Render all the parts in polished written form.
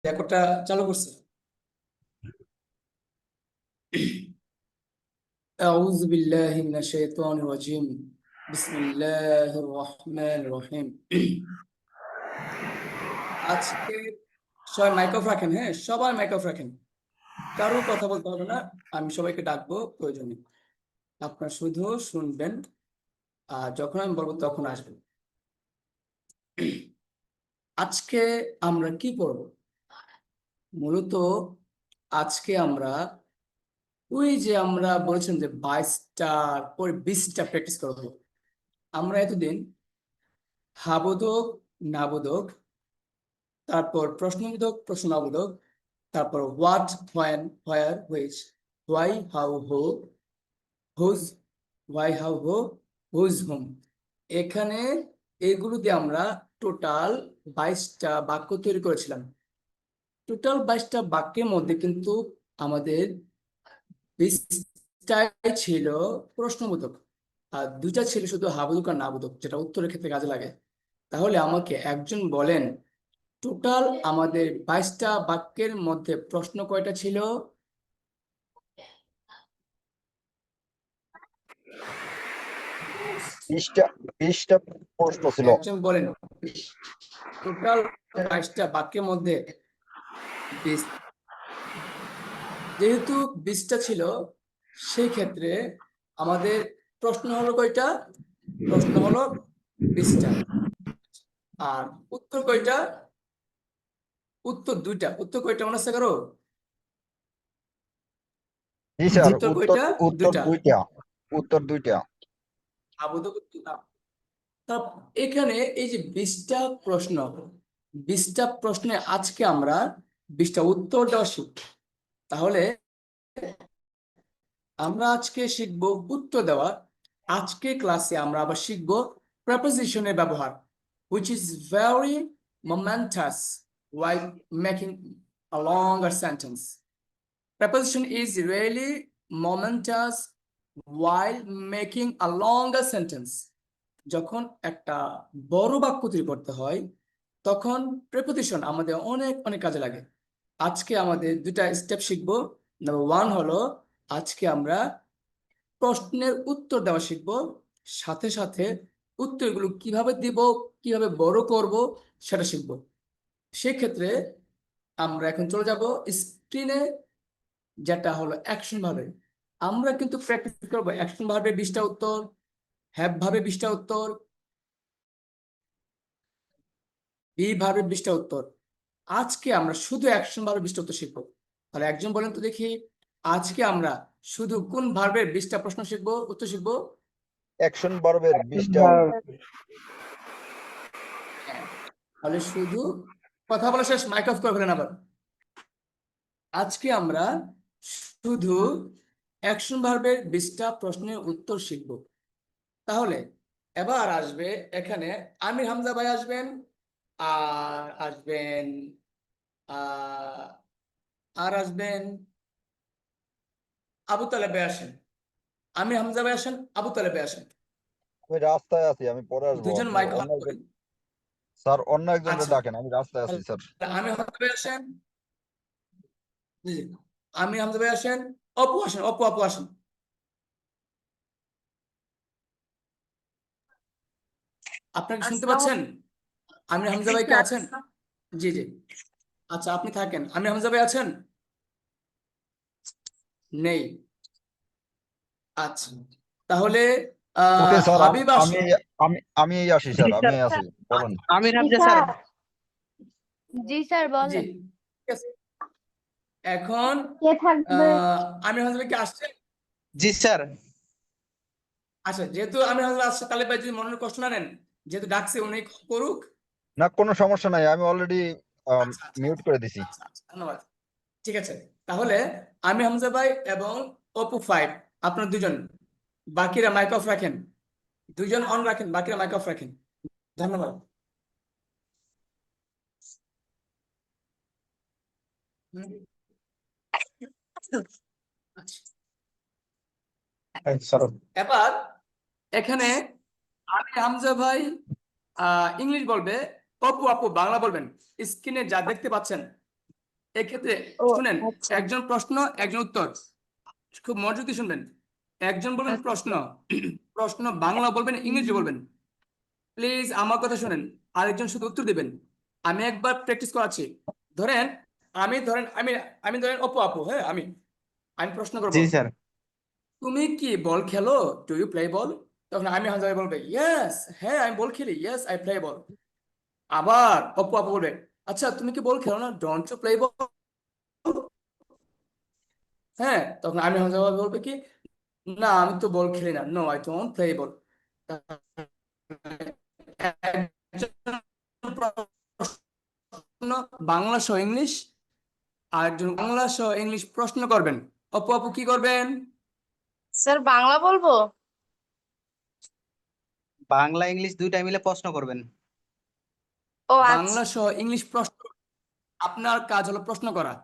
রেকর্ডটা চালু করছে। أعوذ بالله من الشيطان الرجيم بسم الله الرحمن الرحيم আজকে সবাই মাইক অফ রাখেন। হ্যাঁ, সবাই মাইক অফ রাখেন, কারো কথা বলতে হবে না। আমি সবাইকে ডাকবো প্রয়োজনে, আপনারা শুধু শুনবেন আর যখন আমি বলবো তখন আসবেন। আজকে আমরা কি করব? মূলত আজকে আমরা ওই যে আমরা বলেছেন যে 22টার পরে 20টা প্র্যাকটিস করবো। আমরা এতদিন হাবোধক, নাবোধক, তারপর প্রশ্নবোধক, প্রশ্নাবোধক, তারপর what, when, where, which, why, how, হো, হুজ, হোয়াই, হাউ, হো, হুজ, হুম, এখানে এগুলো দিয়ে আমরা টোটাল 22টা বাক্য তৈরি করেছিলাম। টোটাল 22টা বাক্যের মধ্যে কিন্তু আমাদের 20টাই ছিল প্রশ্নবোধক, আর 2টা ছিল শুধু হাবোধক আর নাবোধক, যেটা উত্তরের ক্ষেত্রে কাজে লাগে। তাহলে আমাকে একজন বলেন, টোটাল আমাদের 22টা বাক্যের মধ্যে প্রশ্ন কয়টা ছিল? 20টা 20টা প্রশ্ন ছিল। একজন বলেন, টোটাল 22টা বাক্যের মধ্যে 20, যেহেতু 20টা ছিল, সেই ক্ষেত্রে আমাদের প্রশ্ন হলো কয়টা? প্রশ্ন হলো 20টা। আর উত্তর কয়টা? উত্তর 2টা। উত্তর কয়টা মনে আছে কারো? জি স্যার, উত্তর উত্তর কয়টা? উত্তর 2টা। দুইটা। উত্তর দুইটা। আবোধক উত্তর না। তা এখানে এই যে 20টা প্রশ্ন, 20টা প্রশ্নে আজকে আমরা 20টা উত্তর দেওয়া শিখব। তাহলে আমরা আজকে শিখব উত্তর দেওয়া। আজকে ক্লাসে আমরা আবার শিখব প্রেপোজিশনের ব্যবহার, which is very momentous while making a longer sentence. Preposition is really momentous while making a longer sentence. যখন একটা বড় বাক্য তৈরি করতে হয় তখন প্রেপোজিশন আমাদের অনেক অনেক কাজে লাগে। আজকে আমাদের 2টা স্টেপ শিখবো। নাম্বার 1 হলো আজকে আমরা প্রশ্নের উত্তর দেওয়া শিখবো, সাথে সাথে উত্তরগুলো কিভাবে দিব, কিভাবে বড় করব সেটা শিখবো। সেক্ষেত্রে আমরা এখন চলে যাব স্ক্রিনে, যেটা হলো অ্যাকশন ভাবে। আমরা কিন্তু প্র্যাকটিস করবো অ্যাকশন ভাবে 20টা উত্তর, হ্যাভ ভাবে 20টা উত্তর, বি ভাবে 20টা উত্তর। আজকে আমরা শুধু অ্যাকশন ভাবে 20টা উত্তর শিখবো। তাহলে একজন বলেন তো দেখি, আজকে আমরা শুধু কোন ভার্বের 20টা প্রশ্ন শিখবো, উত্তর শিখবো? অ্যাকশন ভার্বের 20টা। হ্যাঁ, তাহলে শুধু কথা বলা শেষ, মাইক অফ করে ফেলেন আবার। আজকে আমরা শুধু অ্যাকশন ভার্বের 20টা প্রশ্নের উত্তর শিখবো। তাহলে এবার আসবে এখানে আমির হামজা ভাই আসবেন, আর আসবেন আহ আর আসবেন আবু তালেব ভাই। আসেন, আমির হামজা ভাই আসেন, আবু তালেব ভাই আসেন। আমি রাস্তায় আছি, আমি পরে আসবো। দুজন আপনি মাইক অন অন্য একজন, করেন। স্যার অন্য একজনকে আচ্ছা, ডাকেন, আমি রাস্তায় আছি স্যার। তাহলে আমির হামজা ভাই আসেন। জি, আমির হামজা ভাই আসেন। অপু আসেন, অপু আপু আসেন। আপনাকে শুনতে পাচ্ছেন? আমির হামজা ভাই কে আছেন? জি জি, আচ্ছা আপনি থাকেন। আমির হামজা ভাই আছেন? নেই। আচ্ছা, তাহলে ওকে স্যার, হাবিব আমি আসুন। আমি আমি এই আসি স্যার, আমি আসি, বলেন। আমির জি হামজা স্যার। স্যার। জি স্যার জি, বলেন। ঠিক আছে। এখন কে থাকবে? আমির হামজা ভাই কি আসছেন? জি স্যার। আচ্ছা, যেহেতু আমির হামজা আসছে, তাহলে ভাই যদি মনের কষ্ট না নেন, যেহেতু ডাকছে উনি করুক। না, কোনো সমস্যা নাই, আমি অলরেডি আচ্ছা আচ্ছা মিউট করে দিছি। আচ্ছা আচ্ছা, ধন্যবাদ। ঠিক আছে, তাহলে আমি হামজা ভাই এবং অপু 5, আপনার দুজন, বাকিরা মাইক অফ রাখেন। দুজন অন রাখেন, বাকিরা মাইক অফ রাখেন। ধন্যবাদ। স্যার এবার এখানে আমি হামজা ভাই ইংলিশ বলবে, অপু আপু বাংলা বলবেন। স্ক্রিনে যা দেখতে পাচ্ছেন এক্ষেত্রে ও শুনেন, আচ্ছা একজন প্রশ্ন একজন উত্তর, খুব মনোযোগ দিয়ে শুনবেন। একজন বলবেন আচ্ছা প্রশ্ন, প্রশ্ন বাংলা বলবেন, ইংরেজি বলবেন। প্লিজ আমার কথা শুনেন, আরেকজন শুধু উত্তর দিবেন। আমি একবার প্র্যাকটিস করাচ্ছি। ধরেন আমি আমি ধরেন অপু আপু, হ্যাঁ, আমি আমি প্রশ্ন করব, জি স্যার। তুমি কি বল খেলো, ডু ইউ প্লে বল? তখন আমি হামজা ভাই বলবে ইয়েস, হ্যাঁ আমি বল খেলি, ইয়েস আই প্লে বল। আবার অপু আপু বলবে, আচ্ছা তুমি কি বল খেলো না, ডোন্ট ইউ প্লে বল? হ্যাঁ, তখন আমি হামজা ভাই বলবে কি, না আমি তো বল খেলি না, নো আই ডোন্ট প্লে বল। বাংলা সহ ইংলিশ, আর একজন বাংলা সহ ইংলিশ প্রশ্ন করবেন। অপু আপু কি করবেন? স্যার বাংলা বলবো। বাংলা ইংলিশ দুইটা মিলে প্রশ্ন করবেন। ও বাংলা আচ্ছা সহ ইংলিশ প্রশ্ন, আপনার কাজ হলো প্রশ্ন করা,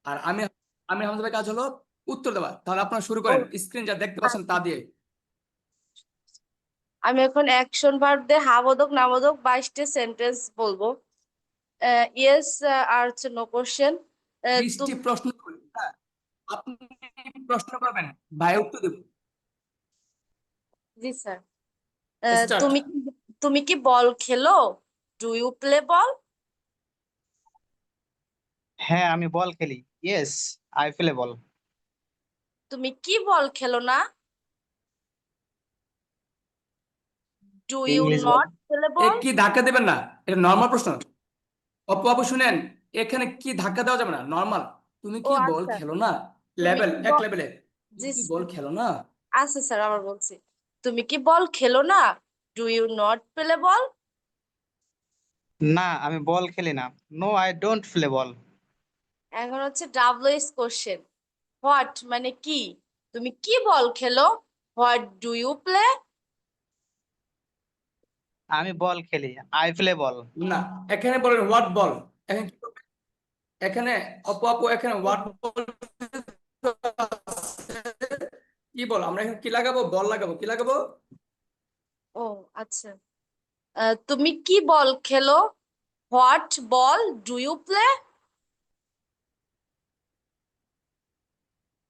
আর আমি আমি আমাদের কাজ হলো উত্তর দেওয়া। তাহলে আপনারা শুরু ও করেন, স্ক্রিন যা দেখতে পাচ্ছেন তা আচ্ছা দিয়ে। আমি এখন অ্যাকশন ভার্ব দিয়ে হা বোধক না বোধক 22টা সেন্টেন্স বলবো। ইয়েস আর হচ্ছে নো কোশ্চেন। 20টি প্রশ্ন করবেন, হ্যাঁ, আপনি প্রশ্ন করবেন, ভাই উত্তর দেব। জি স্যার। স্টার্ট। তুমি কি বল খেলো, ডু ইউ প্লে বল? হ্যাঁ আমি বল খেলি, ইয়েস আই প্লে বল। তুমি কি বল খেলো না, do you English ball. Not play ball? কি ধাক্কা দেবেন না, এটা নর্মাল প্রশ্ন। অপু আপু শুনেন, এখানে কি ধাক্কা দেওয়া যাবে না, নর্মাল। তুমি ও কি বল আচ্ছা খেলো না, তুমি লেভেল কি এক লেভেলে, তুমি জি কি বল স্যার। খেলো না। আচ্ছা স্যার আবার বলছি, তুমি কি বল খেলো না, do you not play ball? না আমি বল খেলি না, নো আই ডোন্ট প্লে বল। এখন হচ্ছে ডাব্লিউএস কোশ্চেন, হোয়াট মানে কি, তুমি কি বল খেলো, হোয়াট ডু ইউ প্লে? আমি বল খেলি, আই প্লে বল। না, এখানে বলেন হোয়াট বল। এখানে কি করবেন? এখানে অপু আপু এখানে হোয়াট বল, কি বল, আমরা এখানে কি লাগাবো, বল লাগাবো, কি লাগাবো? ও আচ্ছা, তুমি কি বল খেলো, what ball do you play?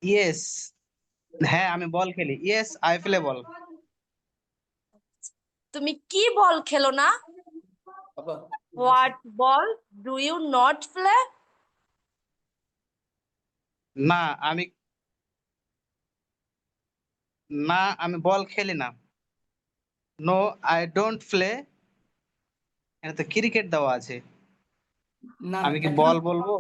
Yes, হ্যাঁ আমি বল খেলি, ইয়েস আই প্লে বল। তুমি কি বল খেলো না, বাবা, what ball do you not play? না আমি না আমি বল খেলি না, নো আই ডোন্ট প্লে। এটা তো ক্রিকেট দেওয়া আছে, না না আমি কি এখানে বল বলবো?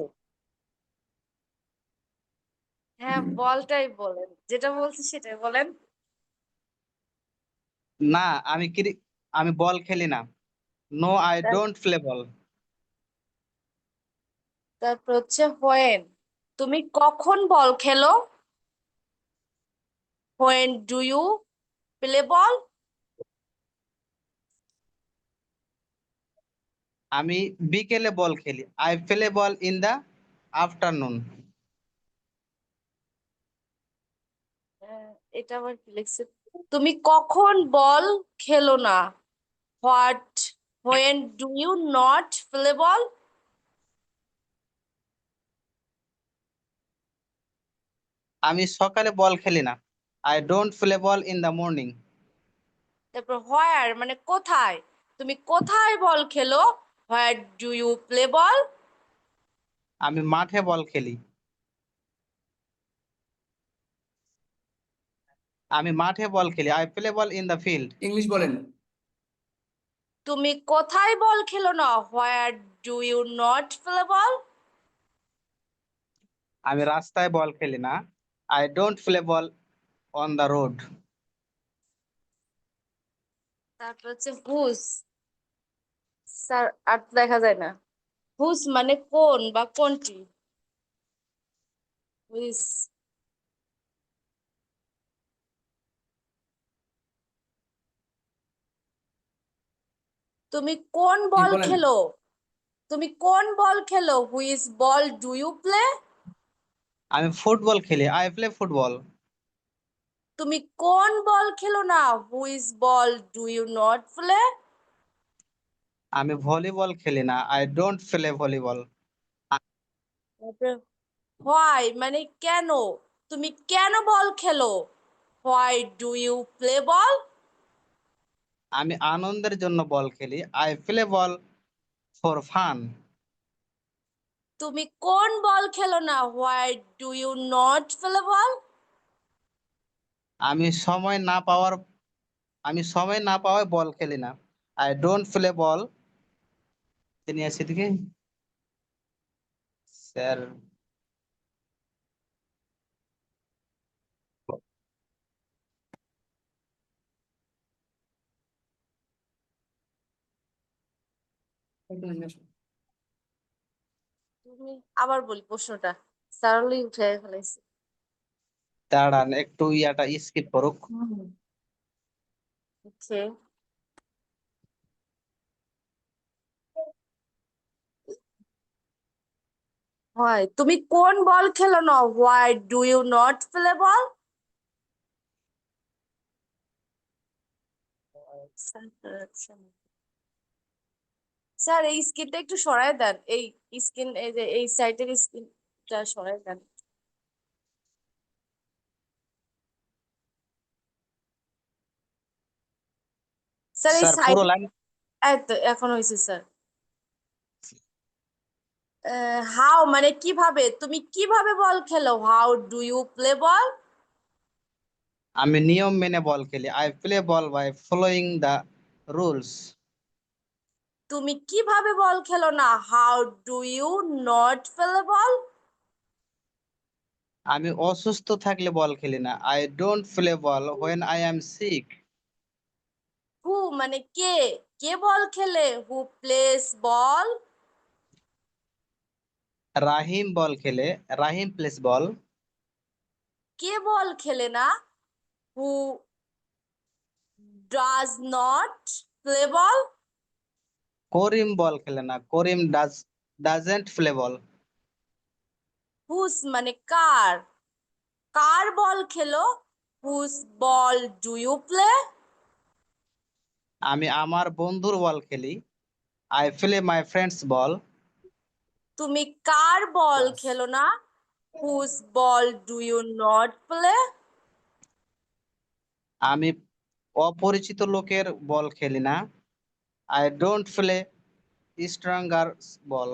হ্যাঁ বলটাই বলেন, যেটা বলছি সেটাই বলেন। না আমি আমি বল খেলি না, নো আই তার- ডোন্ট প্লে বল। তারপর হচ্ছে হোয়েন, তুমি কখন বল খেলো, when do you play ball? আমি বিকেলে বল খেলি, I play ball in the afternoon. এটা আবার কি লিখছে, তুমি কখন বল খেলো না, what when do you not play ball? আমি সকালে বল খেলি না, I don't play ball in the morning. তারপর হোয়ার মানে কোথায়, তুমি কোথায় বল খেলো, where do you play ball? আমি মাঠে বল খেলি, আমি মাঠে বল খেলি, I play ball in the field. English বলেন। তুমি কোথায় বল খেলো না, where do you not play ball? আমি রাস্তায় বল খেলি না, I don't play ball on the road. তারপর হচ্ছে হুজ, স্যার আর তো দেখা যায় না, হুজ মানে কোন বা কোনটি, হুইজ। তুমি কোন জি বল বলেন। খেলো, তুমি কোন বল খেলো, which ball do you play? আমি ফুটবল খেলি, আই প্লে ফুটবল। তুমি কোন বল খেলো না, which ball do you not play? আমি ভলিবল খেলি না, I don't play volleyball. Why মানে কেন, তুমি কেন বল খেলো? Why do you play ball? আমি আনন্দের জন্য বল খেলি। I play ball for fun. তুমি কোন বল খেলো না? Why do you not play ball? আমি সময় না পাওয়ার আমি সময় না পাওয়ায় বল খেলি না। আই ডোন্ট প্লে বল। তিনি আসি থেকে স্যার, তুমি আবার বলি প্রশ্নটা, সারলি উঠে ফেলাইছি। দাঁড়ান একটু ইয়াটা স্কিপ করুক। ওকে, হয় তুমি কোন বল খেলো না? Why do you not play ball? Sir এই স্ক্রিনটা একটু সরায় দেন, এই স্ক্রিন, এই যে এই সাইটের স্ক্রিনটা সরায় দেন। স্যার এই স্যার সাইড, পুরো লাইন। এই তো এখন হয়েছে স্যার। হাউ মানে কিভাবে, তুমি কিভাবে বল খেলো? How do you play ball? আমি নিয়ম মেনে বল খেলি। I play ball by following the rules. তুমি কিভাবে বল খেলো না? How do you not play ball? আমি অসুস্থ থাকলে বল খেলি না। I don't play ball when I am sick. Who মানে কে, কে বল খেলে? হু প্লেস বল? রাহিম বল খেলে। রাহিম প্লেস বল। কে বল খেলে না? হু does not play ball? Karim বল খেলে না। করিম ডাজেন্ট প্লে বল। হুস মানে কার, কার বল খেলো? হুস বল ডু ইউ প্লে? আমি আমার বন্ধুর বল খেলি। I play my friends ball. তুমি কার বল খেলো না? Whose ball do you not play? আমি অপরিচিত লোকের বল খেলি না। I don't play stranger's ball.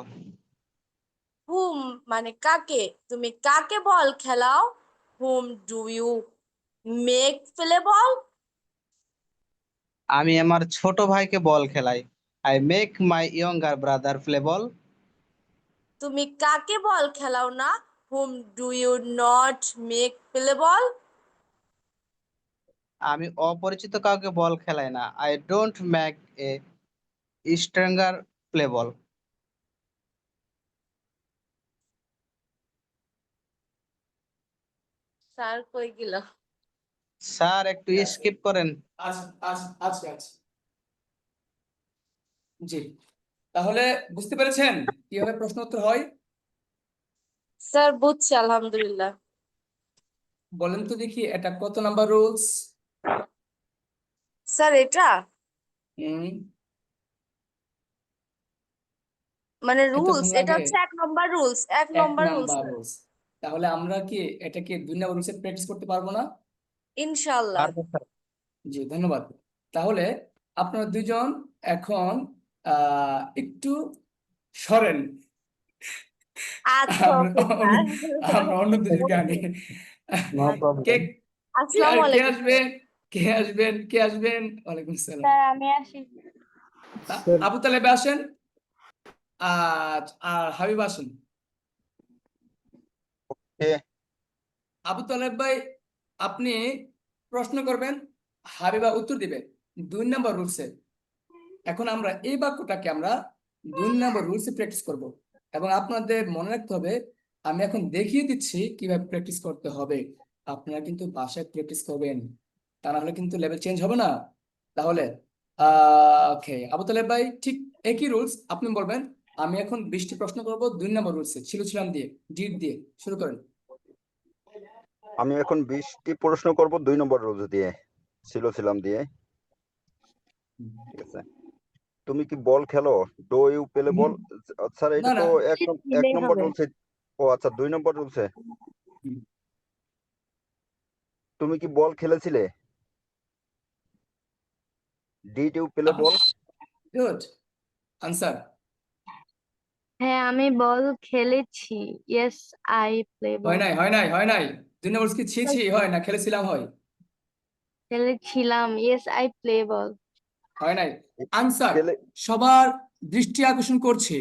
হুম মানে কাকে, তুমি কাকে বল খেলাও? Hmm do you make play ball? আমি আমার ছোট ভাইকে বল খেলাই। I make my younger brother play ball. তুমি কাকে বল খেলাও না? Hmm do you not make play ball? আমি অপরিচিত কাউকে বল খেলাই না। I don't make a stronger play ball. Sir কই গেল? স্যার একটু স্কিপ করেন। আচ্ছা আচ্ছা আচ্ছা আচ্ছা, জি। তাহলে বুঝতে পেরেছেন কিভাবে প্রশ্ন উত্তর হয়? স্যার বুঝছি আলহামদুলিল্লাহ। বলেন তো দেখি এটা কত নাম্বার রুলস? স্যার এটা মানে রুলস, এতক্ষণ এটা লাগে? হচ্ছে 1 নম্বর রুলস, 1 এক নম্বর রুলস নাম্বার স্যার। রুলস। তাহলে আমরা কি এটাকে 2 নম্বর রুলসে প্র্যাকটিস করতে পারবো না? ইনশাআল্লাহ। পারবো স্যার। জি ধন্যবাদ। তাহলে আপনারা দুজন এখন একটু সরেন, আচ্ছা আমরা ওকে অন্য- স্যার। আমরা অন্য দিকে আনি। নো কে প্রবলেম। কে আসসালামু কে আলাইকুম আসবেন? স্যার। কে আসবেন? কে আসবেন? ওয়ালাইকুম আসসালাম। স্যার আমি আসি। আবু তালেব আসেন, আর হাবিব আসেন। কে? আবু তালেব ভাই, আপনি প্রশ্ন করবেন, হাবিবা উত্তর দিবে 2 নম্বর রুলসে। এখন আমরা এই বাক্যটাকে আমরা 2 নম্বর রুলসে প্র্যাকটিস করব, এবং আপনাদের মনে রাখতে হবে আমি এখন দেখিয়ে দিচ্ছি কিভাবে প্র্যাকটিস করতে হবে। আপনারা কিন্তু বাসায় প্র্যাকটিস করবেন, তা না হলে কিন্তু লেভেল চেঞ্জ হবে না। তাহলে ওকে আবু তালেব ভাই, ঠিক একই রুলস আপনি বলবেন। আমি এখন 20টি প্রশ্ন করব 2 নম্বর রুলসে, ছিলাম দিয়ে, ডিড দিয়ে। শুরু করেন। আমি এখন 20টি প্রশ্ন করব 2 নম্বর রোজ দিয়ে, ছিলাম দিয়ে। ঠিক আছে। তুমি কি বল খেলো? Do you play ball? Sir না এটা না, তো এক দিলেই নম্বর হবে। রুলসে, ও আচ্ছা 2 নম্বর রুলসে হুম। তুমি কি বল খেলেছিলে? Did you play ball? Good answer. হ্যাঁ আমি বল খেলেছি। Yes I play ball. হয় নাই 2 নম্বর কি ছি হয় না খেলেছিলাম হয়? খেলেছিলাম। Yes I play ball. হয় নাই। আনসার খেলে সবার দৃষ্টি আকর্ষণ করছে।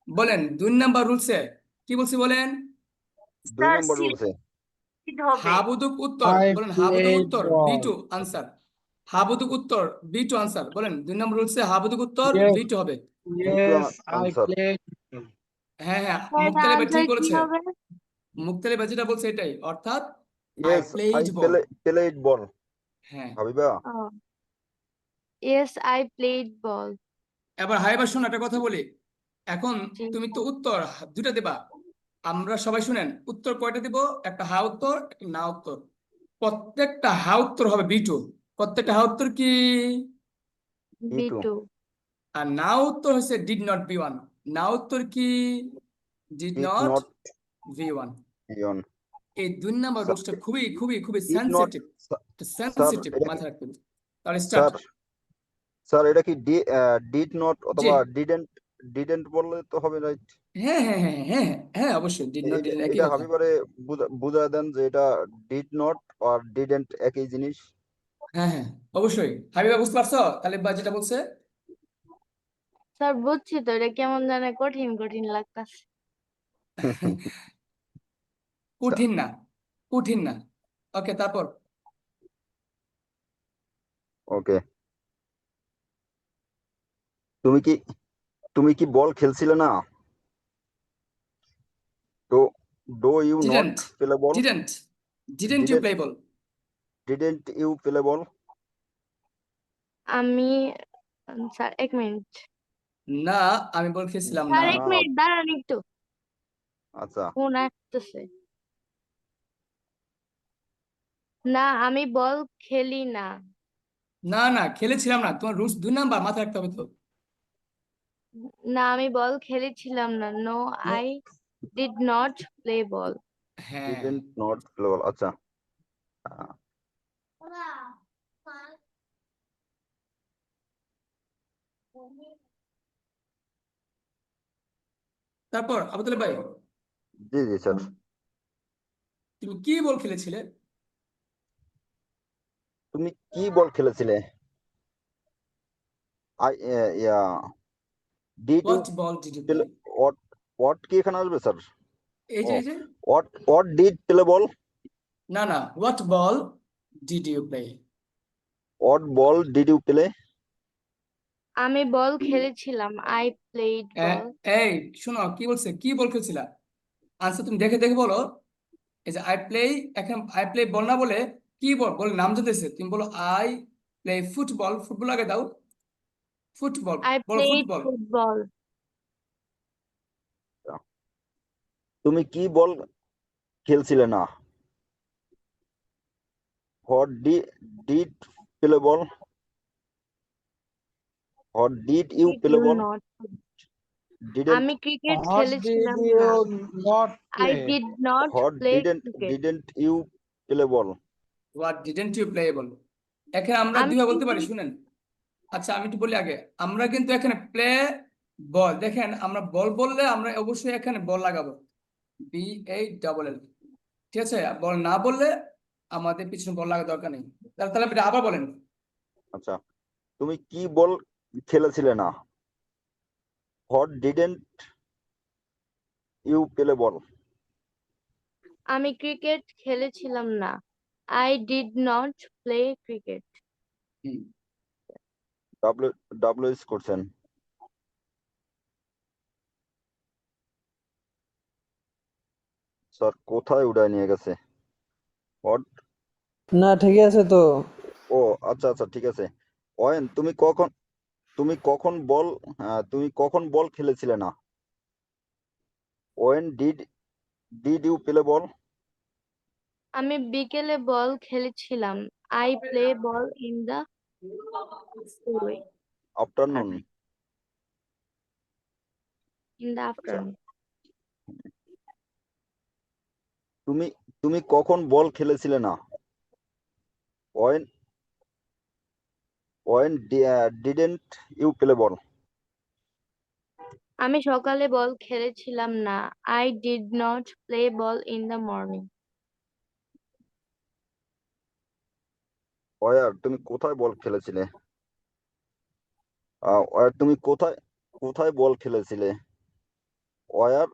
বলেন 2 নাম্বার রুলসে কি বলছি বলেন? 2 নম্বর রুলসে হবে হাবুদুক উত্তর I বলেন, হাবুদুক played উত্তর ball. B2 answer. হাবুদুক উত্তর B2 আনসার বলেন 2 নম্বর রুলসে হাবুদুক উত্তর Yes, B2 হবে। yes, I answer played. হ্যাঁ এটা মুক্তালি ভাই ঠিক আনসার কি বলেছে। হবে? মুক্তালি ভাই যেটা বলছে এটাই, অর্থাৎ I yes I played ball. Played ball হ্যাঁ Habiba. Oh yes I played ball. এবার হাইবার শোনো একটা কথা বলি। এখন জি তুমি তো উত্তর দুটা দেবা, আমরা সবাই শুনেন উত্তর কয়টা দিব? একটা হা উত্তর একটা না উত্তর। প্রত্যেকটা হা উত্তর হবে B2, প্রত্যেকটা হা উত্তর কি? B2 B2। আর না উত্তর হচ্ছে ডিড নট B1। না উত্তর কি? Did did not not V1। ইয়ন এই 2 নাম্বার রুলসটা খুবই খুবই খুবই did not sensitive, sir sensitive এটা কি মাথায় রাখতে হবে। তাহলে স্টার্ট। স্যার স্যার এটা কি ডিড নট জি অথবা ডিডেন্ট বললে তো হবে, রাইট? হ্যাঁ অবশ্যই ডিড নট ডিড একই এটা কথা। হাবিবারে বুঝা দেন যে এটা ডিড নট আর ডিডেন্ট একই জিনিস। হ্যাঁ অবশ্যই। হাবিবা বুঝতে পারছো তাহলে বা যেটা বলছে? স্যার বুঝছি তো, এটা কেমন জানে কঠিন কঠিন লাগতাছে। কঠিন না, কঠিন না। ওকে তারপর ওকে, তুমি কি তুমি কি বল খেলছিলে না? Do do you not didn't play ball? Didn't didn't you didn't play ball? Didn't you play ball? আমি স্যার এক মিনিট। না আমি বল খেয়েছিলাম না। স্যার এক না মিনিট দাঁড়ান একটু, আচ্ছা ফোন আসতেছে। না আমি বল খেলি না। না খেলেছিলাম না, তোমার রুলস 2 নাম্বার মাথায় রাখতে হবে তো। না আমি বল খেলেছিলাম না। No No, I did not play ball. হ্যাঁ ডিডেন্ট নট প্লে বল, আচ্ছা। আহ, তারপর আবুদুল ভাই জি জি স্যার, তুমি কি বল খেলেছিলে? তুমি কি বল খেলেছিলে? I yeah did you what ball did you play? Play what what কি এখানে আসবে স্যার? এই যে ও এই যে হোয়াট ডিড প্লে বল? না what ball did you play? What ball did you play? আমি বল খেলেছিলাম। I played ball. এই শোনো কি বলছে, কি বল খেলছিলা? আনসার তুমি দেখে দেখে বলো। এই যে আই প্লে, এখন আই প্লে বল না বলে কি বল বলে নাম জানতেছে, তুমি বলো আই প্লে ফুটবল, ফুটবল আগে দাও। ফুটবল আই বলো, প্লেড ফুটবল। ফুটবল। তুমি কি বল খেলছিলে না? What did play ball? What did you did play you ball? Not. Didn't আমি ক্রিকেট What did খেলেছিলাম না। you not I play? Did not what play didn't cricket. Didn't you play ball? What didn't you play ball. এখানে আমরা আমি দুইভাবে বলতে পারি, cricket শুনেন। আচ্ছা আমি একটু বলি আগে, আমরা কিন্তু এখানে প্লে বল, দেখেন আমরা বল বললে আমরা অবশ্যই এখানে বল লাগাবো, BALL, ঠিক আছে? আর বল না বললে আমাদের পিছনে বল লাগার দরকার নেই। তাহলে তাহলে আপনি আবার বলেন। আচ্ছা, তুমি কি বল খেলেছিলে না? What didn't you play ball? আমি ক্রিকেট খেলেছিলাম না। I did not play cricket. Hmm. W করছেন স্যার, কোথায় উড়ায় নিয়ে গেছে? হোয়াট না ঠিক আছে তো। ও আচ্ছা আচ্ছা ঠিক আছে। অয়ন, তুমি কখন বল খেলেছিলে না? When did you play ball? আমি বিকেলে বল খেলেছিলাম। I play ball in the afternoon. In the আচ্ছা, আফটারনুন। তুমি তুমি কখন বল খেলেছিলে না? When didn't you play ball? আমি সকালে বল খেলেছিলাম না। I did not play ball in the morning. Where তুমি কোথায় বল খেলেছিলে? where তুমি কোথায় কোথায় বল খেলেছিলে? Where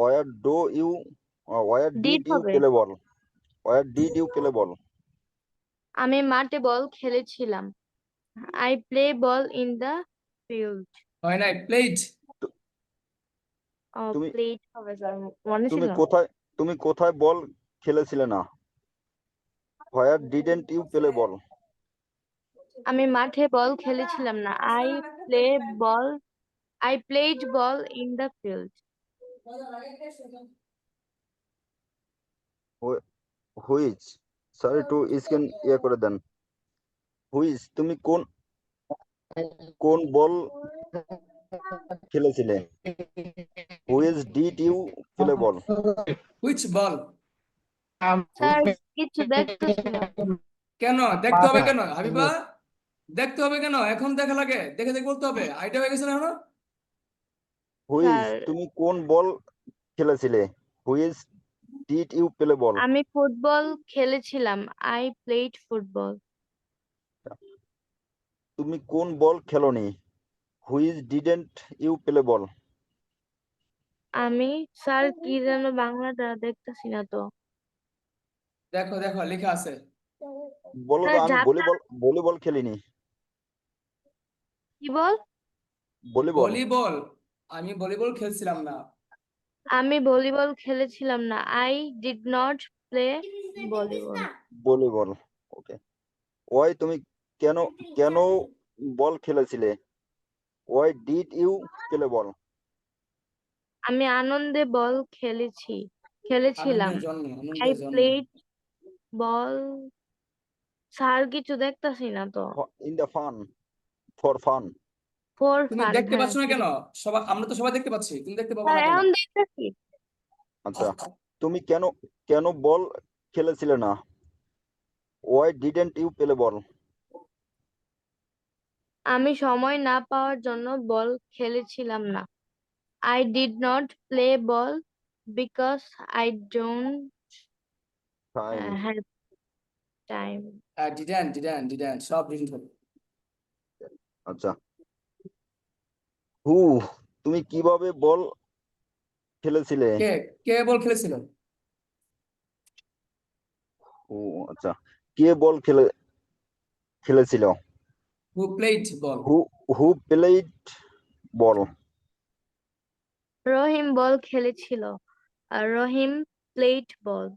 where do you where Did did you হবে। play ball? Where did you play ball? আমি মাঠে বল খেলেছিলাম। I play ball in the field. When I played, তুমি Played হবে স্যার, মনে ছিল তুমি না। কোথায় তুমি কোথায় বল খেলেছিলে না? Where didn't you play ball? আমি মাঠে বল খেলেছিলাম না। I played ball in the field. Which sorry to screen করে দেন। Which তুমি কোন কোন বল খেলেছিলে? Which did you play ball? which ball? Sir কিছু দেখতেছি না। কেন দেখতে হবে কেন হাবিবা? দেখতে হবে কেন? এখন দেখা লাগে? দেখে দেখে বলতে হবে। আইডিয়া হয়ে গেছে না এখনো? Which স্যার তুমি কোন বল খেলেছিলে? Which did you play ball? আমি ফুটবল খেলেছিলাম। I played football. তুমি কোন বল খেলোনি? Which didn't you play ball? আমি স্যার কি যেন বাংলাটা দেখতেছি না তো। দেখো দেখো লেখা আছে। বলো স্যার তো আমি ঝাঁটা ভলিবল খেলিনি। কি বল? ভলিবল ভলিবল, আমি ভলিবল খেলছিলাম না। আমি ভলিবল খেলেছিলাম না। I did not play volleyball. Volleyball okay. ওই তুমি কেন কেন বল খেলেছিলে? Why did you play ball? আমি আনন্দে বল খেলেছিলাম। I আনন্দের জন্য। played ball. স্যার কিছু দেখতাছি না তো। In the fun, for fun. For তুমি fun, দেখতে হ্যাঁ পাচ্ছ না কেন? সবাই, আমরা তো সবাই দেখতে পাচ্ছি, তুমি দেখতে পাবো স্যার না কেন? এখন দেখতেছি। আচ্ছা তুমি কেন কেন বল খেলেছিলে না? Why didn't you play ball? আমি সময় না পাওয়ার জন্য বল খেলেছিলাম না। I did not play ball because I don't Time. have time. didn't সব didn't হবে। আচ্ছা হু তুমি কিভাবে বল খেলেছিলে? কে কে বল খেলেছিল? হু আচ্ছা কে বল খেলেছিল? who played ball? Who played ball? Rahim ball খেলেছিল। Rahim played ball.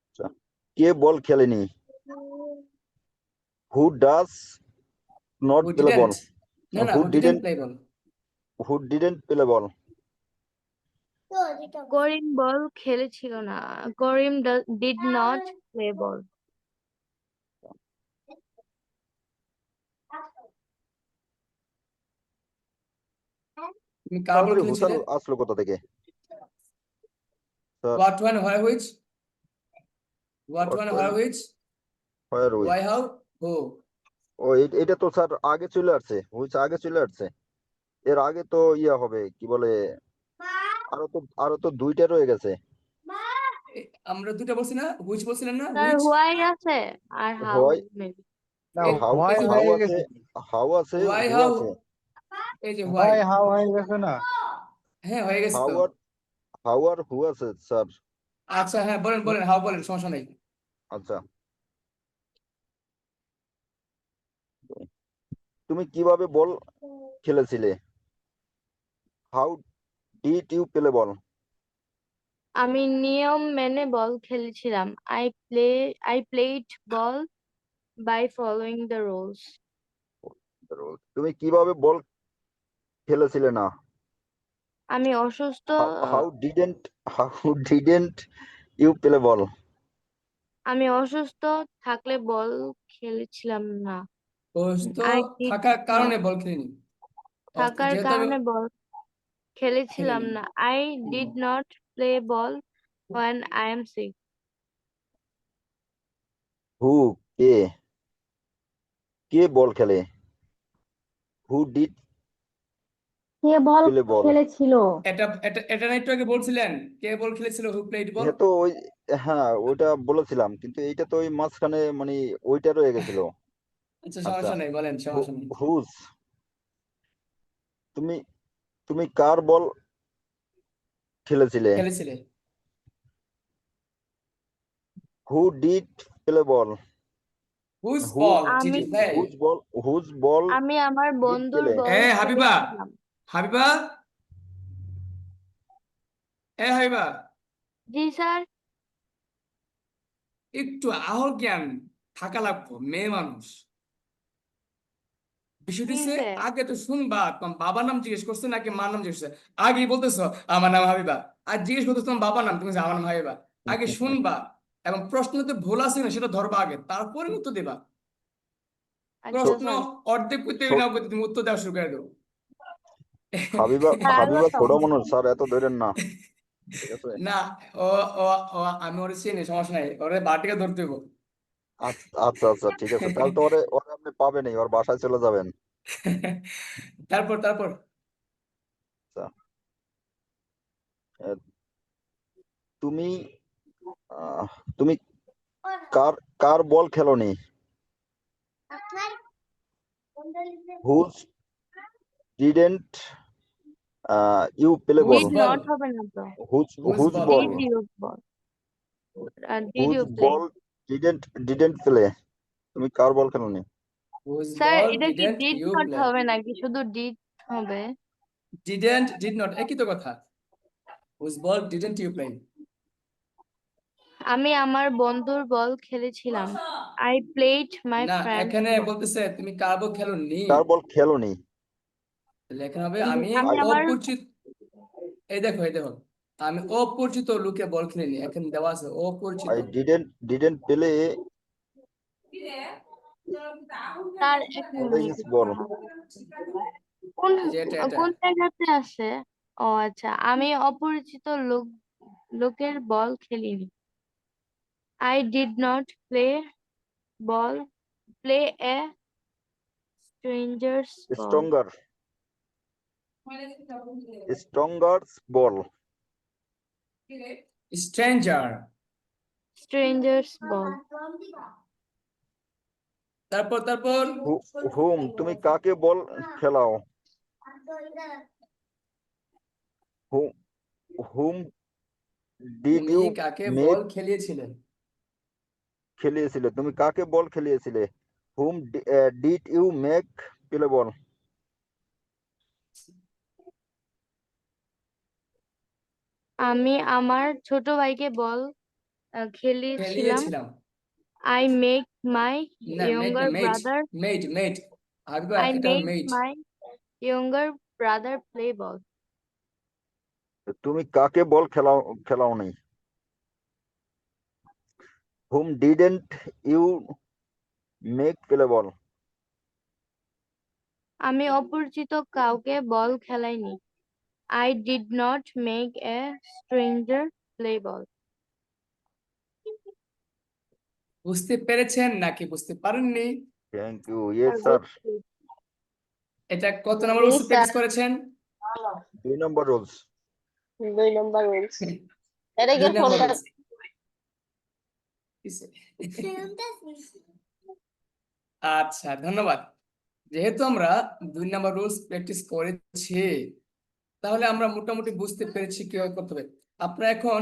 আচ্ছা কে বল খেলেনি? Who does not who play ball? didn't না না who who didn't play ball? Didn't play ball? Karim ball খেলেছিল না। করিম did not play ball. তুমি কার বল তাড়াতাড়ি হুসাল খেলেছিলে? আসলো কোথা থেকে? Sir what when where which? what when where which? Fire we why how who? ও এটা তো স্যার আগে চলে আসছে, হুইচ আগে চলে আসছে। এর আগে তো ইয়া হবে কি বলে, আরো তো দুইটা রয়ে গেছে। আমরা দুটো বলছি না? which বলছিলেন না? Sir which? হোয়াই আছে আর হাউ হোয়াই মেবি। না এই হাউ হোয়াই এই যে হাউ হয়ে আছে, গেছে। হাউ আছে, why হু how, আছে। এই যে why, হোয়াই হাউ হয়ে গেছে না। হ্যাঁ হয়ে গেছে হাউ তো। আর হু আছে স্যার। আচ্ছা হ্যাঁ বলেন বলেন, হাউ বলেন, সমস্যা নেই। আচ্ছা তুমি কিভাবে বল খেলেছিলে? How did you play ball? আমি নিয়ম মেনে বল খেলেছিলাম। I played ball by following the rules. তুমি কিভাবে বল খেলেছিলে না? আমি অসুস্থ how didn't you play ball? আমি অসুস্থ থাকলে বল খেলেছিলাম না। অসুস্থ I did থাকার not কারণে বল খেলিনি। থাকার যেহেতু আমি কারণে বল খেলেছিলাম খেলিনি। না। I did not play ball when I am sick. হু কে কে বল খেলে? হু ডিড কে বল প্লে বল? খেলেছিল? এটা না একটু আগে বলছিলেন কে বল খেলেছিল, হু প্লেড বল? হ্যাঁ তো ওই, হ্যাঁ ওইটা বলেছিলাম, কিন্তু এইটা তো ওই মাঝখানে মানে ওইটা রয়ে গেছিল। আচ্ছা আচ্ছা, সমস্যা নেই, বলেন, সমস্যা নেই। হুজ, তুমি তুমি কার বল খেলেছিলে? খেলেছিলে। Who did play ball? Whose who ball did আমি ইউ প্লে? হুজ বল আমি আমার ডিড বন্ধুর প্লে? বল হাবিবা, খেলেছিলাম। হাবিবা, হাবিবা, জি স্যার। একটু আহল জ্ঞান থাকা লাগবো, মেয়ে মানুষ। বিষয়টি জি হচ্ছে স্যার। আগে তো শুনবা তোমার বাবার নাম জিজ্ঞেস করছে নাকি মার নাম জিজ্ঞেস করছে, আগেই বলতেছো আমার নাম হাবিবা, আর জিজ্ঞেস করতেছো তোমার বাবার নাম, তুমি বলছো, আমার নাম হাবিবা। আগে শুনবা এবং প্রশ্নতে ভুল আছে না সেটা ধরবা আগে, তারপরে উত্তর দেবা। আচ্ছা প্রশ্ন স্যার। অর্ধেক করতে ছো- না করতে তুমি উত্তর দেওয়া শুরু করে দেবো। হাবিবা হাবিবা স্বাগতম। ছোট মানুষ স্যার, এত ধরেন না, ঠিক আছে? না, ও ও ও আমি ওরে চিনি, সমস্যা নাই, ওরে বাটিকে ধরতে দেবো। আচ্ছা আচ্ছা আচ্ছা, ঠিক আছে, তাহলে তো ওরে ওরে আপনি পাবেনই, ওর বাসায় চলে যাবেন। তারপর তারপর আচ্ছা, আহ, তুমি আহ, তুমি কার কার বল খেলোনি? Whose didn't you play whose ball? Did ball, not হবে না তো। Whose whose whose ball, ball did you ball, did whose you play? Ball didn't play? তুমি কার বল খেলোনি? হুজ স্যার বল এটা কি didn't did you not play? হবে নাকি শুধু ডিড হবে? ডিডেন্ট ডিড নট একই তো কথা। Whose ball didn't you play? আমি আমার বন্ধুর বল খেলেছিলাম। আই প্লেড মাই না, ফ্রেন্ড এখানে বল। বলতেছে তুমি কার বল খেলোনি, কার বল খেলোনি? তাহলে এখানে হবে আমি আমি আমার অপরিচিত। এই দেখো, এই দেখো, আমি অপরিচিত লোকে বল খেলিনি, এখানে দেওয়া আছে অপরিচিত। আই ডিডেন্ট প্লে তার এক মিনিট, অরেঞ্জ বল। কোন এই যে এটা কোন জায়গাতে আছে? ও আচ্ছা, আমি অপরিচিত লোকের বল খেলিনি। I did not play a strangers ball. Strangers ball. Stranger. Ball. তারপর তারপর হুম, তুমি কাকে বল খেলাও? হুম হুম ডিড তুমি ইউ কাকে মেক বল খেলিয়েছিলেন? খেলিয়েছিলে? তুমি কাকে বল খেলিয়েছিলে? Hmm did you make play ball? আমি আমার ছোট ভাইকে বল খেলিয়েছিলাম। খেলিয়েছিলাম। আই মেক মাই না, মেট না, younger mate, brother mate, mate, Habiba I এটা make mate. My younger brother play ball. তুমি কাকে বল খেলাও নাই? Hmm didn't you make play ball? আমি অপরিচিত কাউকে বল খেলাইনি। I did not make a stranger play ball. বুঝতে পেরেছেন নাকি বুঝতে পারেননি? Thank you, yes sir. এটা কত নম্বর জি রুলস প্র্যাকটিস স্যার, করেছেন? 2 নম্বর রুলস। 2 নম্বর রুলস। এটা কি 2 নম্বর ফোনটা? রুলস। আচ্ছা, ধন্যবাদ। যেহেতু আমরা 2 নম্বর রুলস প্র্যাকটিস করেছি, তাহলে আমরা মোটামুটি বুঝতে পেরেছি কিভাবে করতে হবে। আপনারা এখন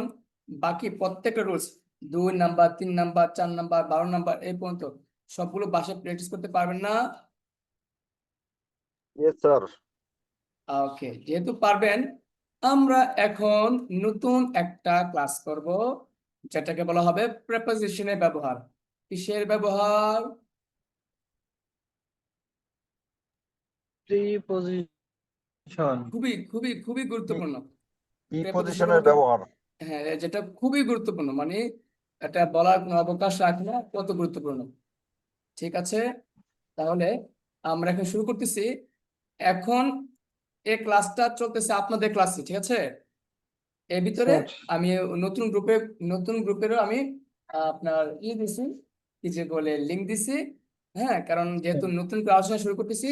বাকি প্রত্যেকটা rules 2 number, 3 number, 4 number, 12 number এই পর্যন্ত সবগুলো বাসায় প্র্যাকটিস করতে পারবেন না? Yes sir. ওকে, যেহেতু পারবেন, আমরা এখন নতুন একটা ক্লাস করব, যেটাকে বলা হবে প্রেপোজিশনের ব্যবহার। কিসের ব্যবহার? প্রিপজিশন। খুবই খুবই খুবই গুরুত্বপূর্ণ। প্রেপোজিশনের প্রিপজিশনের মধ্যে, ব্যবহার। হ্যাঁ, যেটা খুবই গুরুত্বপূর্ণ, মানে এটা বলার কোনো অবকাশ রাখে না, কত গুরুত্বপূর্ণ। ঠিক আছে, তাহলে আমরা এখন শুরু করতেছি। এখন এই ক্লাসটা চলতেছে আপনাদের ক্লাসে, ঠিক আছে? এর ভিতরে স্যার আমি নতুন গ্রুপেরও আমি আপনার দিছি, কি যে বলে লিংক দিছি। হ্যাঁ, কারণ যেহেতু নতুন করে আলোচনা শুরু করতেছি,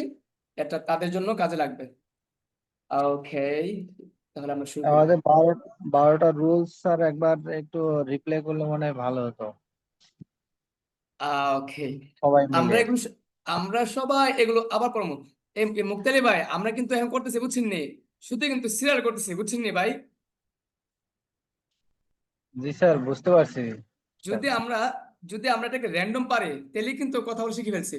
এটা তাদের জন্য কাজে লাগবে। ওকে, তাহলে আমরা শুরু করি। আমাদের 12টা রুলস স্যার একবার একটু রিপ্লাই করলে মনে হয় ভালো হতো ওকে, সবাই আমরা মিলে। এগুলো আমরা সবাই এগুলো আবার পড়বো। মুক্তালি ভাই, আমরা কিন্তু এখন করতেছি বুঝছেন নি, শুধু কিন্তু সিরিয়াল করতেছি বুঝছেন নি ভাই। জি স্যার, বুঝতে পারছি স্যার। যদি আমরা যদি আমরা এটাকে র্যান্ডম পারি, তাহলে কিন্তু কথা বলে শিখে ফেলছি।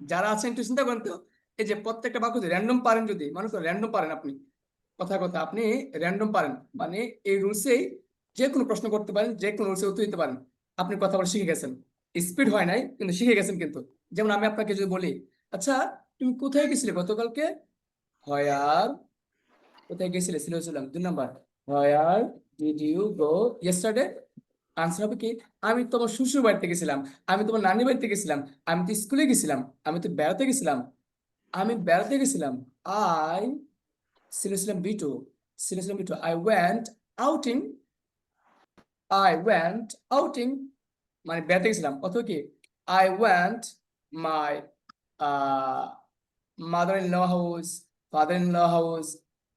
যারা আছেন একটু চিন্তা করেন তো, এই যে প্রত্যেকটা বাক্য যদি র্যান্ডম পারেন, যদি মনে করেন র্যান্ডম পারেন আপনি, কথা আপনি র্যান্ডম পারেন, মানে এই রুলসেই যে কোনো প্রশ্ন করতে পারেন, যে কোনো রুলসে উত্তর দিতে পারেন, আপনি কথা বলে শিখে গেছেন। স্পিড হয় নাই কিন্তু শিখে গেছেন কিন্তু। যেমন আমি আপনাকে যদি বলি, আচ্ছা তুমি কোথায় গেছিলে গতকালকে, হোয়ার, কোথায় গেছিলে, ছিলাম 2 number, where did you go yesterday. Answer হবে কি, আমি তোমার শ্বশুর বাড়িতে গেছিলাম, আমি তোমার নানি বাড়িতে গেছিলাম, আমি তো স্কুলে গেছিলাম, আমি তো বেড়াতে গেছিলাম, আমি বেড়াতে গেছিলাম। আই ছিলাম বিটু আই ওয়েন্ট আউটিং, মানে বেড়াতে গেছিলাম। অথবা কি, I went my mother in law house, father in law house,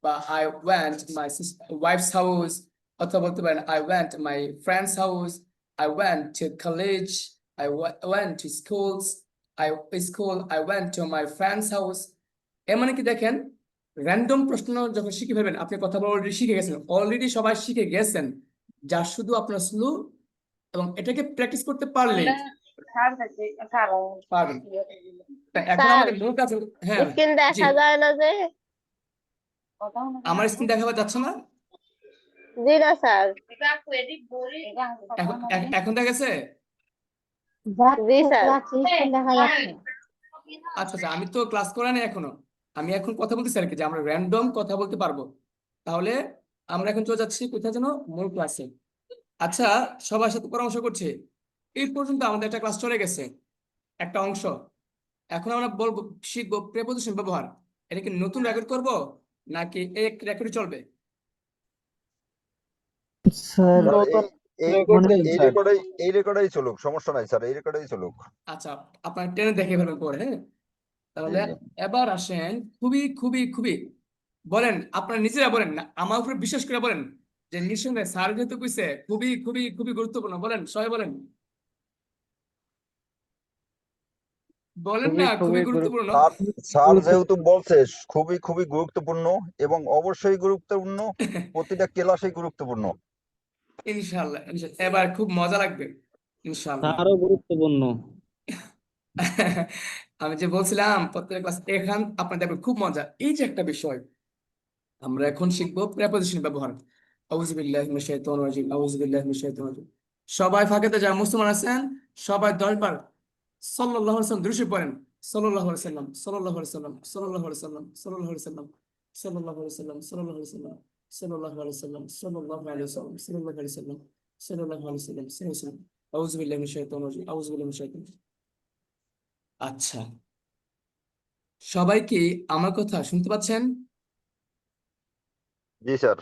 বা I went my wife's house, অথবা বলতে পারেন I went my friends house, I went to college, I went to I went to my friends house. এর মানে কি দেখেন, random প্রশ্ন যখন শিখে ফেলবেন, আপনি কথা বলা অলরেডি শিখে গেছেন, অলরেডি সবাই শিখে গেছেন, যা শুধু আপনার স্লো এবং এটাকে প্র্যাকটিস করতে পারলেই পারবেন। তা এখন স্যার আমাদের মূল কাজ হ্যাঁ। স্ক্রিন জি, দেখা যায় না যে? আমার স্ক্রিন দেখাবা যাচ্ছে না জি না স্যার। এখন দেখা গেছে। জি স্যার, স্ক্রিন দেখা যাচ্ছে। আচ্ছা আচ্ছা, আমি তো ক্লাস করা নেই এখনো, আমি এখন কথা বলতেছি আর কি, যে আমরা র্যান্ডম কথা বলতে পারবো। তাহলে আমরা এখন চলে যাচ্ছি কোথায় যেন, মূল ক্লাসে। আচ্ছা, সবার সাথে পরামর্শ করছি, এই পর্যন্ত আমাদের একটা ক্লাস চলে গেছে, একটা অংশ। এখন আমরা বলবো, শিখবো প্রেপোজিশন ব্যবহার। এটা কি নতুন রেকর্ড করব, নাকি এক রেকর্ডই চলবে? স্যার স্যার নতুন এই রেকর্ড দেন এই স্যার। রেকর্ডেই চলুক, সমস্যা নাই স্যার, এই রেকর্ডেই চলুক। আচ্ছা, আপনার টেনে দেখে ফেলবেন পরে, হ্যাঁ। জি তাহলে জি। এবার আসেন, খুবই খুবই খুবই বলেন, আপনারা নিজেরা বলেন না, আমার উপরে বিশ্বাস করে বলেন, যে নিঃসন্দেহে স্যার যেহেতু কইছে খুবই খুবই খুবই গুরুত্বপূর্ণ, বলেন সবাই বলেন, বলেন খুবই না খুবই খুবই গুরুত্বপূর্ণ। স্যার স্যার গুরুত্বপূর্ণ। যেহেতু বলছে খুবই খুবই গুরুত্বপূর্ণ, এবং অবশ্যই গুরুত্বপূর্ণ, প্রতিটা ক্লাসেই গুরুত্বপূর্ণ। ইনশাল্লাহ ইনশাল্লাহ, এবার খুব মজা লাগবে ইনশাল্লাহ। তারও গুরুত্বপূর্ণ। আমি যে বলছিলাম প্রত্যেক ক্লাস, এখান আপনার দেখবেন খুব মজা। এই যে একটা বিষয়, আমরা এখন শিখবো প্রেপোজিশন ব্যবহার। আউযুবিল্লাহি মিনাশ শাইতানির রাজিম, আউযুবিল্লাহি মিনাশ শাইতানির রাজিম। সবাই ফাঁকেতে যারা মুসলমান আছেন, সবাই 10 বার সাল্লাল্লাহু আলাইহি ওয়াসাল্লাম দ্রুশে পড়েন। সাল্লাল্লাহু আলাইহি সাল্লাম, সাল্লাল্লাহু আলাইহি সাল্লাম, সাল্লাল্লাহু আলাইহি সাল্লাম, সাল্লাল্লাহু আলাইহি সাল্লাম, সাল্লাল্লাহু আলাইহি সাল্লাম, সাল্লাল্লাহু আলাইহি সাল্লাম, সাল্লাল্লাহু আলাইহি সাল্লাম, সাল্লাল্লাহু আলাইহি সাল্লাম, সাল্লাল্লাহু আলাইহি সাল্লাম, সাল্লাল্লাহু আলাইহি সাল্লাম, সাল্লাল্লাহু আলাইহি সাল্লাম। আউযুবিল্লাহি মিনাশ শাইতানির রাজিম, আউযুবিল্লাহি মিনাশ শাইতানির রাজিম। আচ্ছা, সবাই কি আমার কথা শুনতে পাচ্ছেন? জি স্যার।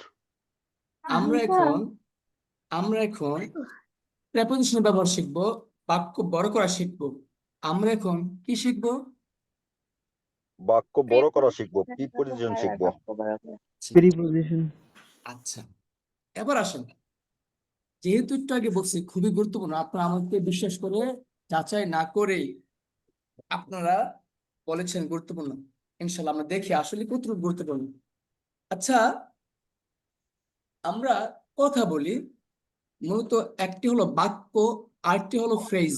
আমরা এখন আমরা এখন প্রেপোজিশনের ব্যবহার শিখবো, বাক্য বড় করা শিখবো। আমরা এখন কি শিখবো? বাক্য বড় করা শিখবো, প্রিপোজিশন শিখবো। প্রিপোজিশন। আচ্ছা, এবার আসেন, যেহেতু একটু আগে বলছি খুবই গুরুত্বপূর্ণ, আপনারা আমাকে বিশ্বাস করে যাচাই না করেই আপনারা বলেছেন গুরুত্বপূর্ণ। ইনশাল্লাহ আমরা দেখি আসলে কতটুকু গুরুত্বপূর্ণ। আচ্ছা, আমরা কথা বলি, মূলত একটি হলো বাক্য, আরেকটি হলো ফ্রেজ।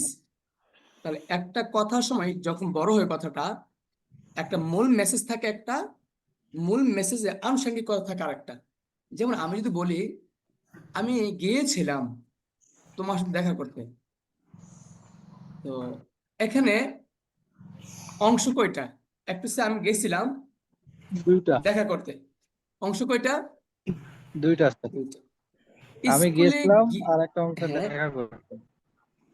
তাহলে একটা কথার সময় যখন বড় হয় কথাটা, একটা মূল মেসেজ থাকে, একটা মূল মেসেজে আনুষঙ্গিক কথা থাকে আরেকটা। যেমন আমি যদি বলি, আমি গিয়েছিলাম তোমার সাথে দেখা করতে, তো এখানে অংশ কয়টা? একটু সে আমি গেছিলাম দুইটা। দেখা করতে, অংশ কয়টা? দুইটা স্যার। দুইটা। আমি স্কুলে গেছিলাম আর একটা অংশ হ্যাঁ, দেখা করতে।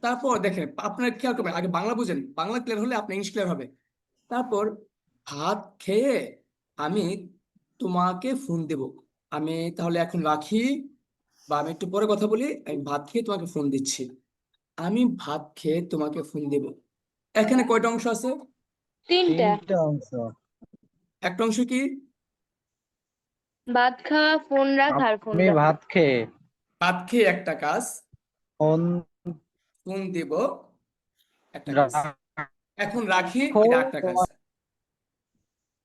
তারপর দেখেন আপনার খেয়াল করবেন, আগে বাংলা বুঝেন, বাংলা ক্লিয়ার হলে আপনি ইংলিশ ক্লিয়ার হবে। তারপর ভাত খেয়ে আমি তোমাকে ফোন দেব, আমি তাহলে এখন রাখি, বা আমি একটু পরে কথা বলি। আমি ভাত খেয়ে তোমাকে ফোন দিচ্ছি। আমি ভাত খেয়ে তোমাকে ফোন দেব। এখানে কয়টা অংশ আছে? তিনটা অংশ। একটা অংশ কি? ভাত খাওয়া, ফোন রাখা আর ফোন আমি রাখা। ভাত খেয়ে ভাত খেয়ে একটা কাজ, ফোন ফোন দেব একটা কাজ, এখন রাখি রাখো এটা একটা কাজ। তোমার।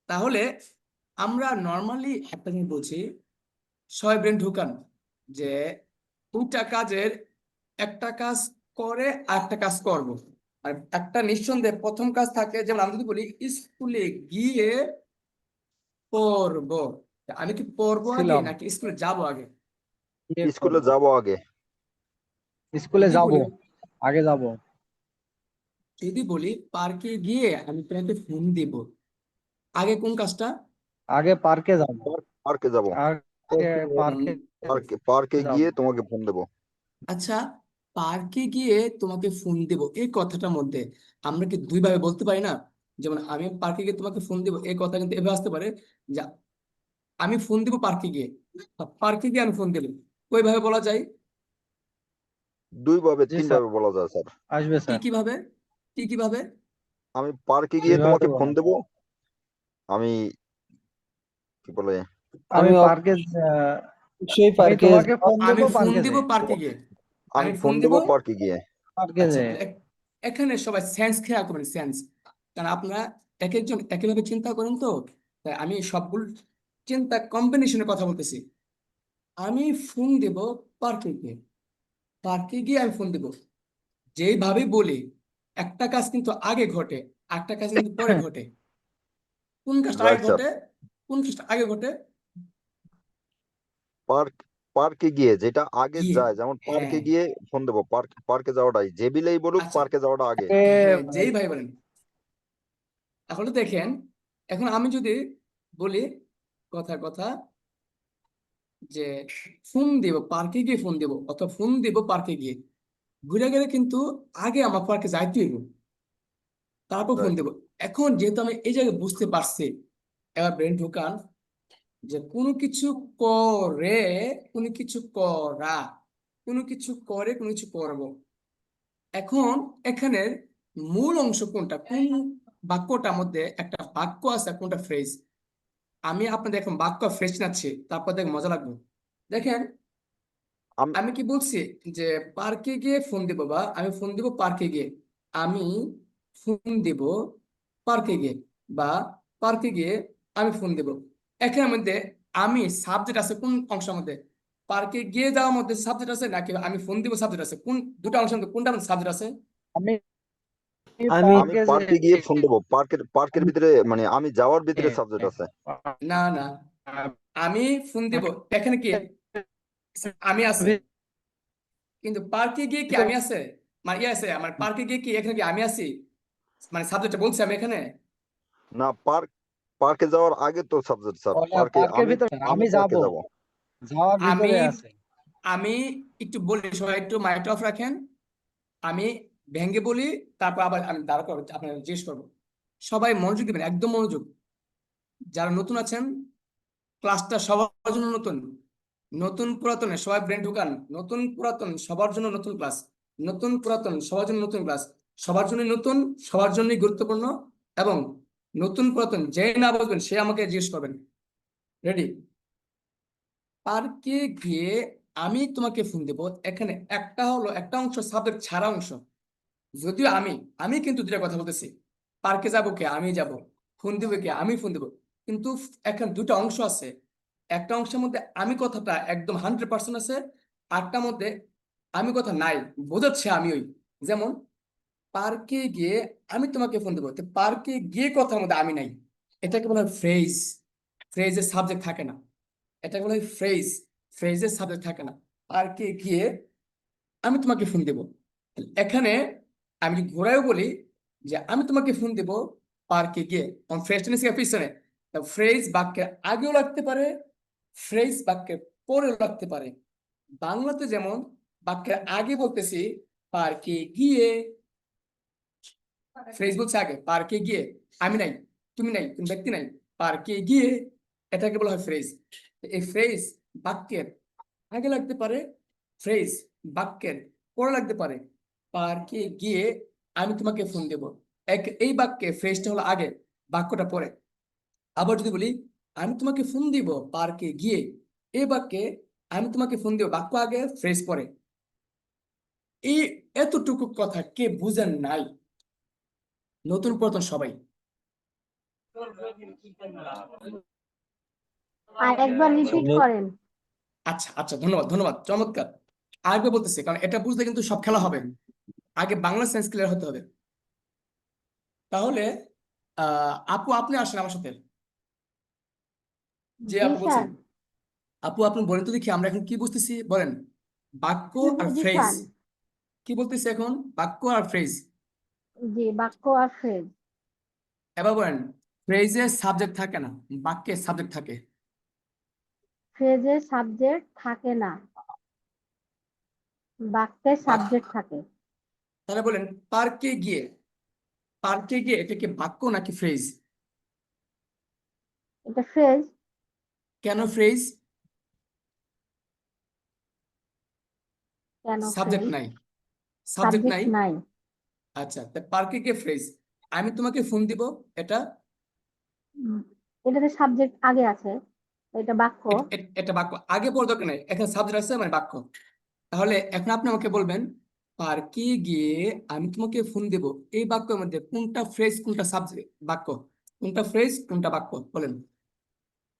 তাহলে আমরা নর্মালি একটা জিনিস বলছি, সবাই ব্রেন ঢুকান, যে দুটা কাজের একটা কাজ করে আর একটা কাজ করব। আর একটা নিঃসন্দেহে প্রথম কাজ থাকে, যেমন আমি যদি বলি স্কুলে গিয়ে পড়বো, আমি কি পড়বো আগে ছিলাম নাকি স্কুলে যাব আগে? গিয়ে স্কুলে করবো। যাব আগে। স্কুলে যদি যাব, বলি আগে যাব। যদি বলি পার্কে গিয়ে আমি তোমাকে ফোন দিব, আগে কোন কাজটা? আগে পার্কে যাব। পার্কে যাব। আগে পার্কে পার্কে যাব। গিয়ে তোমাকে ফোন দেবো। আচ্ছা, পার্কে গিয়ে তোমাকে ফোন দেব, এই কথাটার মধ্যে আমরা কি দুই ভাবে বলতে পারি না? যেমন আমি পার্কে গিয়ে তোমাকে ফোন দেব, এই কথা কিন্তু এভাবে আসতে পারে যে আমি ফোন দিব পার্কে গিয়ে, পার্কে গিয়ে আমি ফোন দেব। ওইভাবে বলা যায়। দুই ভাবে জি তিন স্যার, ভাবে বলা যায় স্যার। আসবে কি স্যার। কি ভাবে? কি কি ভাবে? আমি পার্কে গিয়ে কিভাবে তোমাকে ফোন বলেন? দেবো। আমি কি বলে, আমি পার্কে সেই আমি পার্কে তোমাকে ফোন আমি দেবো ফোন পার্কে দিব যে। পার্কে গিয়ে, আমি আমি ফোন ফোন দিব। দেবো পার্কে গিয়ে। পার্কে আচ্ছা, যে। তো এখানে সবাই সেন্স খেয়াল করবেন, সেন্স। কারণ আপনারা এক একজন একইভাবে চিন্তা করেন, তো তাই আমি সবগুলো চিন্তা কম্বিনেশনে কথা বলতেছি। আমি ফোন দেব পার্কে গিয়ে, পার্কে গিয়ে আমি ফোন দেব। যেইভাবে বলি একটা কাজ কিন্তু আগে ঘটে, একটা কাজ কিন্তু পরে ঘটে। কোন কাজটা আগে রাইট স্যার। ঘটে? কোন কাজটা আগে ঘটে? পার্ক পার্কে গিয়ে যেটা আগে গিয়ে, যায়, যেমন পার্কে হ্যাঁ। গিয়ে ফোন দেবো। পার্কে যাওয়াটাই যে বিলেই বলুক, আচ্ছা, পার্কে যাওয়াটা আগে। হ্যাঁ, যেই ভাই বলেন। তাহলে দেখেন, এখন আমি যদি বলি কথার কথা, যে ফোন দেব পার্কে গিয়ে, ফোন দেব অথবা ফোন দেব পার্কে গিয়ে, ঘুরে গেলে কিন্তু আগে আমার পার্কে যাইতে হইব, তারপর ফোন রাইট। দেব। এখন যেহেতু আমি এই জায়গায় বুঝতে পারছি, এবার ব্রেন ঢোকান, যে কোনো কিছু করে, কোনো কিছু করা, কোনো কিছু করে, কোনো কিছু করব। এখন এখানের মূল অংশ কোনটা? কোন বাক্যটার মধ্যে একটা বাক্য আছে আর কোনটা ফ্রেজ? আমি আপনাদের এখন বাক্য ফ্রেজ নাচ্ছি, তারপর দেখেন মজা লাগবে। দেখেন, আমি আমি কি বলছি যে পার্কে গিয়ে ফোন দেব, বা আমি ফোন দেব পার্কে গিয়ে, আমি ফোন দেব পার্কে গিয়ে, বা পার্কে গিয়ে আমি ফোন দেব। এখানের মধ্যে আমি সাবজেক্ট আছে কোন অংশের মধ্যে? পার্কে গিয়ে যাওয়ার মধ্যে সাবজেক্ট আছে, নাকি আমি ফোন দিব সাবজেক্ট আছে? কোন দুটো অংশের মধ্যে কোনটা সাবজেক্ট আছে? আমি আমি আমি পার্কে যে। পার্কে গিয়ে ফোন দেবো। পার্কের ভিতরে মানে আমি যাওয়ার ভিতরে সাবজেক্ট আছে। না, না, আমি ফোন দেব, এখানে কি আমি আছে, কিন্তু পার্কে গিয়ে কি আমি আছে? মানে ইয়ে আছে আমার, পার্কে গিয়ে কি এখানে কি আমি আছি? মানে সাবজেক্টটা বলছি আমি এখানে। না, পার্কে যাওয়ার আগে তো সাবজেক্ট স্যার। পার্কে পার্কের আমি ভিতরে আমি আমি যাব, পার্কে যাব। যাওয়ার আমি ভিতরে আছে। আমি একটু বলি, সবাই একটু মাইন্ড অফ রাখেন। আমি ভেঙ্গে বলি, তারপর আবার আমি দাঁড়া করবো, আপনার জিজ্ঞেস করবো। সবাই মনোযোগ দিবেন, একদম মনোযোগ। যারা নতুন আছেন, ক্লাসটা সবার জন্য নতুন, নতুন পুরাতনে সবাই ব্রেন ঢুকান। নতুন পুরাতন সবার জন্য নতুন ক্লাস, নতুন পুরাতন সবার জন্য নতুন ক্লাস, সবার জন্য নতুন, সবার জন্যই গুরুত্বপূর্ণ। এবং নতুন পুরাতন যে না বলবেন সে আমাকে জিজ্ঞেস করবেন। রেডি? পার্কে গিয়ে আমি তোমাকে ফোন দেব, এখানে একটা হলো একটা অংশ সাবজেক্ট ছাড়া অংশ। যদিও আমি কিন্তু দুটা কথা বলতেছি, পার্কে যাবো কে? আমি যাব। ফোন দিব কে? আমি ফোন দিব। কিন্তু এখন দুটো অংশ আছে, একটা অংশের মধ্যে আমি কথাটা একদম 100% আছে, আরটার মধ্যে আমি কথা নাই, বোঝাচ্ছে আমি ওই। যেমন পার্কে গিয়ে আমি তোমাকে ফোন দেবো, পার্কে গিয়ে কথার মধ্যে আমি নাই। এটাকে বলা হয় ফ্রেজ। ফ্রেজের সাবজেক্ট থাকে না, এটাকে বলা হয় ফ্রেজ। ফ্রেজের সাবজেক্ট থাকে না। পার্কে গিয়ে আমি তোমাকে ফোন দেব, এখানে আমি যদি ঘোরায়ও বলি যে আমি তোমাকে ফোন দেব পার্কে গিয়ে, ফ্রেজ টেন্সের পিছনে, ফ্রেজ বাক্যের আগেও লাগতে পারে, ফ্রেজ বাক্যের পরেও লাগতে পারে। বাংলাতে যেমন বাক্যের আগে বলতেছি পার্কে গিয়ে, ফ্রেজ বলছে আগে পার্কে গিয়ে, আমি নাই, তুমি নাই, তুমি ব্যক্তি নাই, পার্কে গিয়ে, এটাকে বলা হয় ফ্রেজ। এই ফ্রেজ বাক্যের আগে লাগতে পারে, ফ্রেজ বাক্যের পরে লাগতে পারে। পার্কে গিয়ে আমি তোমাকে ফোন দেব, এই বাক্যে ফ্রেজটা হলো আগে, বাক্যটা পরে। আবার যদি বলি আমি তোমাকে ফোন দিব পার্কে গিয়ে, এই বাক্যে আমি তোমাকে ফোন দিব বাক্য আগে ফ্রেজ পরে। এই এতটুকু কথা কে বুঝেন নাই? নতুন পুরাতন সবাই। আরেকবার রিপিট করেন। আচ্ছা আচ্ছা, ধন্যবাদ ধন্যবাদ, চমৎকার। আগে বলতেছি কারণ এটা বুঝতে কিন্তু সব খেলা হবে, আগে বাংলা সেন্স ক্লিয়ার হতে হবে। তাহলে আপু আপনি আসেন আমার সাথে। যে জি আপু স্যার। বলছেন, আপু আপনি বলেন তো দেখি আমরা এখন কি বুঝতেছি, বলেন। বাক্য কি আর ফ্রেজ, বুঝিছেন? কি বলতেছি এখন? বাক্য আর ফ্রেজ। জি, বাক্য আর ফ্রেজ। এবার বলেন, ফ্রেজের সাবজেক্ট থাকে না, বাক্যের সাবজেক্ট থাকে। ফ্রেজের সাবজেক্ট থাকে না, বাক্যের সাবজেক্ট থাকে। তাহলে বলেন পার্কে গিয়ে, পার্কে গিয়ে এটা কি বাক্য নাকি ফ্রেজ? এটা ফ্রেজ। কেন ফ্রেজ? কেন সাবজেক্ট ফ্রেজ? নাই, সাবজেক্ট সাবজেক্ট নাই। নাই। আচ্ছা, তা পার্কে গিয়ে ফ্রেজ, আমি তোমাকে ফোন দিব, এটা উম, এটাতে সাবজেক্ট আগে আছে, এটা বাক্য। এটা বাক্য আগে পড়া দরকার নাই, এখানে সাবজেক্ট আছে মানে বাক্য। তাহলে এখন আপনি আমাকে বলবেন পার্কে গিয়ে আমি তোমাকে ফোন দেব, এই বাক্যের মধ্যে কোনটা ফ্রেজ কোনটা সাবজেক্ট বাক্য, কোনটা ফ্রেজ কোনটা বাক্য বলেন।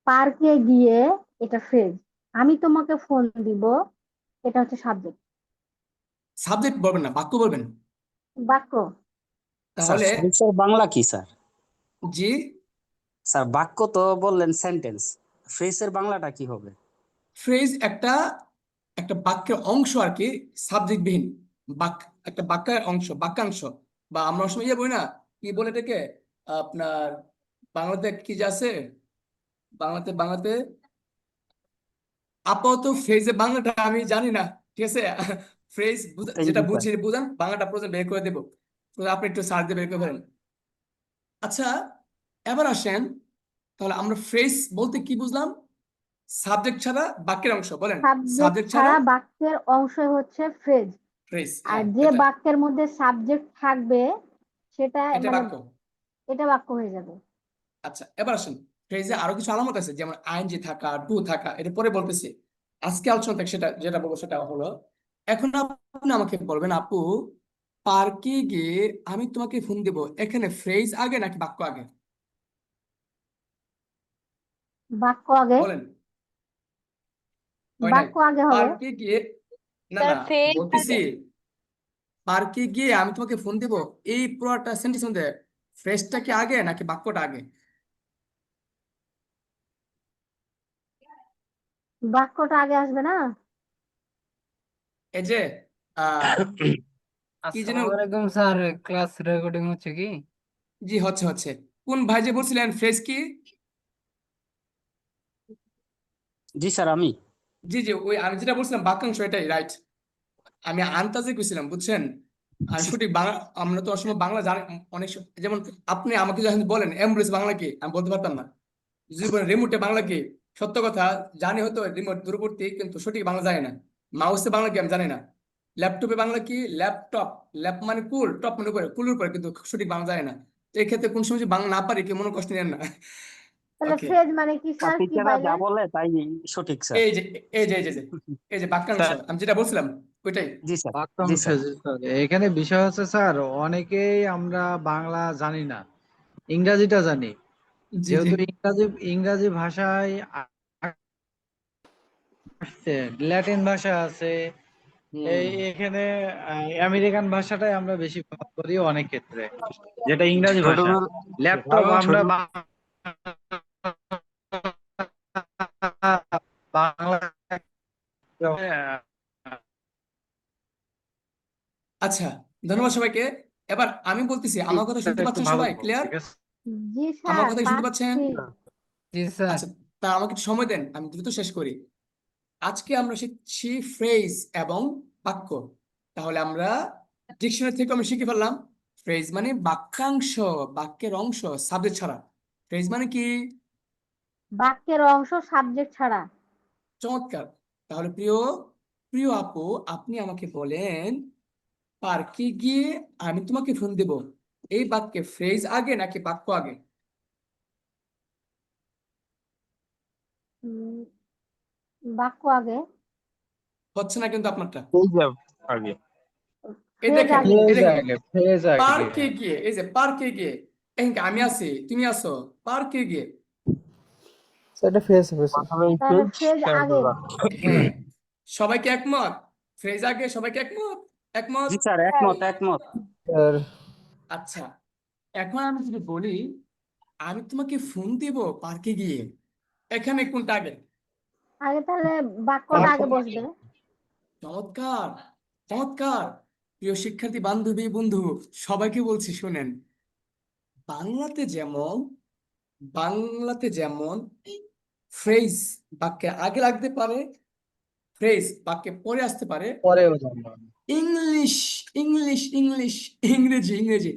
পার্কে গিয়ে এটা ফ্রেজ, আমি তোমাকে ফোন দিব এটা হচ্ছে সাবজেক্ট, সাবজেক্ট বলবেন না, বাক্য বলবেন। বাক্য। স্যার তাহলে ফ্রেজের বাংলা কি স্যার? জি, স্যার বাক্য তো বললেন সেন্টেন্স, ফ্রেজের বাংলাটা কি হবে? ফ্রেজ একটা একটা বাক্যের অংশ আর কি, সাবজেক্ট বিহীন বাক্য, একটা বাক্যের অংশ, বাক্যাংশ। বা আমরা অনেক সময় ইয়ে বলি না, কি বলে এটাকে আপনার, বাংলাতে কি যে আছে, বাংলাতে বাংলাতে আপাতত ফ্রেজের বাংলাটা আমি জানি না, ঠিক আছে। ফ্রেজ থ্যাংক যেটা ইউ স্যার। বুঝি বুঝান, বাংলাটা প্রয়োজন বের করে দেবো, তো আপনি একটু সার্চ দিয়ে বের করে ফেলেন। আচ্ছা, এবার আসেন, তাহলে আমরা ফ্রেজ বলতে কি বুঝলাম? সাবজেক্ট ছাড়া বাক্যের অংশ, বলেন। সাবজেক্ট সাবজেক্ট ছাড়া ছাড়া বাক্যের অংশ হচ্ছে ফ্রেজ। ফ্রেজ, আর হ্যাঁ যে এটা বাক্যের মধ্যে সাবজেক্ট থাকবে সেটা এটা মানে বাক্য। এটা বাক্য হয়ে যাবে। আচ্ছা, এবার আসেন, ফ্রেজে আরো কিছু আলামত আছে, যেমন আইএনজি থাকা, টু থাকা, এটা পরে বলতেছি। আজকে আলোচনা থেকে সেটা যেটা বলবো সেটা হলো, এখন আপনি আমাকে বলবেন আপু পার্কে গিয়ে আমি তোমাকে ফোন দেব, এখানে ফ্রেজ আগে নাকি বাক্য আগে বাক্য আগে। বলেন। হয় নাই, বাক্য আগে হবে। পার্কে গিয়ে, না স্যার না, ফ্রেজ বলতেছি আগে। পার্কে গিয়ে আমি তোমাকে ফোন দেব, এই পুরোটা সেন্টেন্স মধ্যে ফ্রেজটা কি আগে নাকি বাক্যটা আগে? বাক্যটা আগে আসবে না? এই যে আহ কি যেন, আসসালামু আলাইকুম স্যার, ক্লাস রেকর্ডিং হচ্ছে কি? জি হচ্ছে হচ্ছে। কোন ভাই যে বলছিলেন ফ্রেজ কি? জি স্যার আমি। জি জি, ওই আমি যেটা বলছিলাম বাক্যাংশ, এটাই রাইট। আমি আন্তাজে কইছিলাম, বুঝছেন। আর সঠিক বাংলা আমরা তো অসময় বাংলা জানি, যেমন আপনি আমাকে যখন বলেন এমব্রেস বাংলা কি, আমি বলতে পারতাম না। যদি বলেন রিমোটে বাংলা কি, সত্য কথা জানি হয়তো রিমোট দূরবর্তী, কিন্তু সঠিক বাংলা জানি না। মাউসে বাংলা কি আমি জানি না। ল্যাপটপে বাংলা কি, ল্যাপটপ, ল্যাপ মানে কুল, টপ মানে উপরে, কুলের উপরে, কিন্তু সঠিক বাংলা জানি না। তো এই ক্ষেত্রে কোন সময় যদি বাংলা না পারি কি মনে কষ্ট নেন না। তাহলে ওকে, ফ্রেজ মানে কি স্যার স্যার, কি টিচাররা যা পাইলেন? বলে তাই সঠিক স্যার। এই যে এই যে এই যে এই যে বাক্যাংশ স্যার আমি যেটা বলছিলাম ওইটাই। জি স্যার। জি বাক্যাংশ স্যার। স্যার, এখানে বিষয় হচ্ছে স্যার, অনেকেই আমরা বাংলা জানি না, ইংরাজিটা জানি। জি জি, যেহেতু ইংরাজি ইংরাজি ভাষায় আসছে, ল্যাটিন ভাষা আছে, এখানে আমেরিকান ভাষাটাই আমরা বেশি ব্যবহার করি অনেক ক্ষেত্রে, যেটা ইংরাজি ভাষা। ল্যাপটপ আমরা বাংলা আচ্ছা, ধন্যবাদ সবাইকে। এবার আমি বলতেছি, আমার কথা শুনতে একটু পাচ্ছেন ভালো, সবাই ক্লিয়ার? ঠিক আছে। জি আমার স্যার, কথা শুনতে পাচ্ছেন? পাচ্ছি। জি স্যার। আচ্ছা, তা আমাকে একটু সময় দেন, আমি দ্রুত শেষ করি। আজকে আমরা শিখছি ফ্রেজ এবং বাক্য। তাহলে আমরা ডিকশনারি থেকে আমরা শিখে ফেললাম ফ্রেজ মানে বাক্যাংশ, বাক্যের অংশ, সাবজেক্ট ছাড়া। ফ্রেজ মানে কি? বাক্যের অংশ সাবজেক্ট ছাড়া। চমৎকার। তাহলে প্রিয় প্রিয় আপু, আপনি আমাকে বলেন, পার্কে গিয়ে আমি তোমাকে ফোন দেব, এই বাক্যে ফ্রেজ আগে নাকি বাক্য আগে? উম, বাক্য আগে, হচ্ছে না কিন্তু আপনারটা। আগে এই ফ্রেজ দেখেন, আগে। এই দেখেন, ফ্রেজ আগে পার্কে গিয়ে, এই যে পার্কে গিয়ে, এখানে আমি আছি, তুমি আছো, পার্কে গিয়ে। সেটা ফ্রেজ হয়েছে তাহলে ফ্রেজ আগে। হ্যাঁ, সবাইকে একমত? ফ্রেজ আগে, সবাইকে একমত? একমত? জি স্যার, একমত একমত। আচ্ছা, এখন আমি যদি বলি আমি তোমাকে ফোন দিব পার্কে গিয়ে, এখানে কোনটা আগে? আগে তাহলে বাক্যটা আগে বসবে। চমৎকার, চমৎকার। প্রিয় শিক্ষার্থী বান্ধবী বন্ধু, সবাইকে বলছি শুনেন, বাংলাতে যেমন বাংলাতে যেমন ফ্রেজ বাক্যে আগে লাগতে পারে, ফ্রেজ বাক্যে পরে আসতে পারে, পরেও জানবো। ইংলিশ ইংলিশ ইংলিশ ইংরেজি ইংরেজি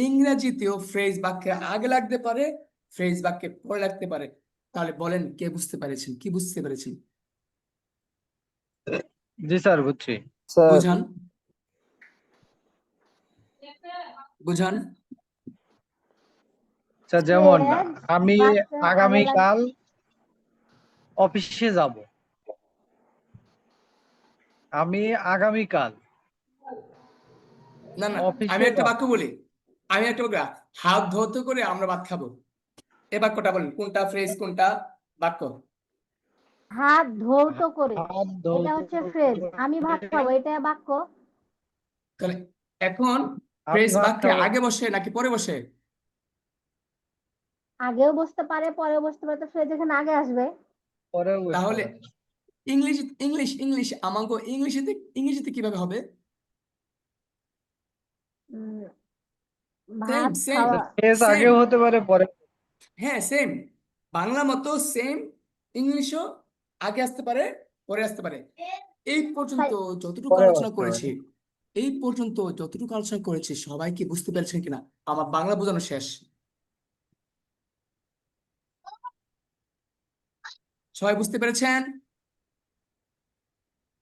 ইংরেজিতেও ফ্রেজ বাক্যে আগে লাগতে পারে, ফ্রেজ বাক্যে পরে লাগতে পারে। তাহলে বলেন, কে বুঝতে পেরেছেন, কি বুঝতে পেরেছেন? জি স্যার, বুঝছি। বুঝান, বুঝান। স্যার যেমন ফ্রেজ আমি বাক্যে আগে লাগবে। আগামীকাল অফিসে যাব। আমি আগামীকাল না না, আমি অফিসে একটা যাব। বাক্য বলি, আমি একটা বাক্য, হাত ধৌত করে আমরা ভাত খাবো, এই বাক্যটা বলেন, কোনটা ফ্রেজ, কোনটা বাক্য? হাত ধৌত করে, হাত এটা ধৌত হচ্ছে ফ্রেজ। করে আমি ভাত খাবো, এটা বাক্য। তাহলে এখন আমি ফ্রেজ ভাত বাক্যে খাবো। আগে বসে নাকি পরে বসে? আগেও বসতে পারে, পরেও বসতে পারে, তো ফ্রেজ এখানে আগে আসবে। পরেও বুঝতে তাহলে পারি। ইংলিশ ইংলিশ ইংলিশ আমাকে ইংলিশে ইংরেজিতে কিভাবে হবে? উম, সেম ভাত সেম খাওয়া। ফ্রেজ সেম, আগেও হতে পারে, পরে। হ্যাঁ সেম, বাংলা মতো সেম, ইংলিশও আগে আসতে পারে, পরে আসতে পারে। এই পর্যন্ত তাই যতটুকু পরেও আলোচনা আসতে করেছি, পারে। এই পর্যন্ত যতটুকু আলোচনা করেছি, সবাই কি বুঝতে পেরেছেন কিনা? আমার বাংলা বোঝানো শেষ, সবাই বুঝতে পেরেছেন?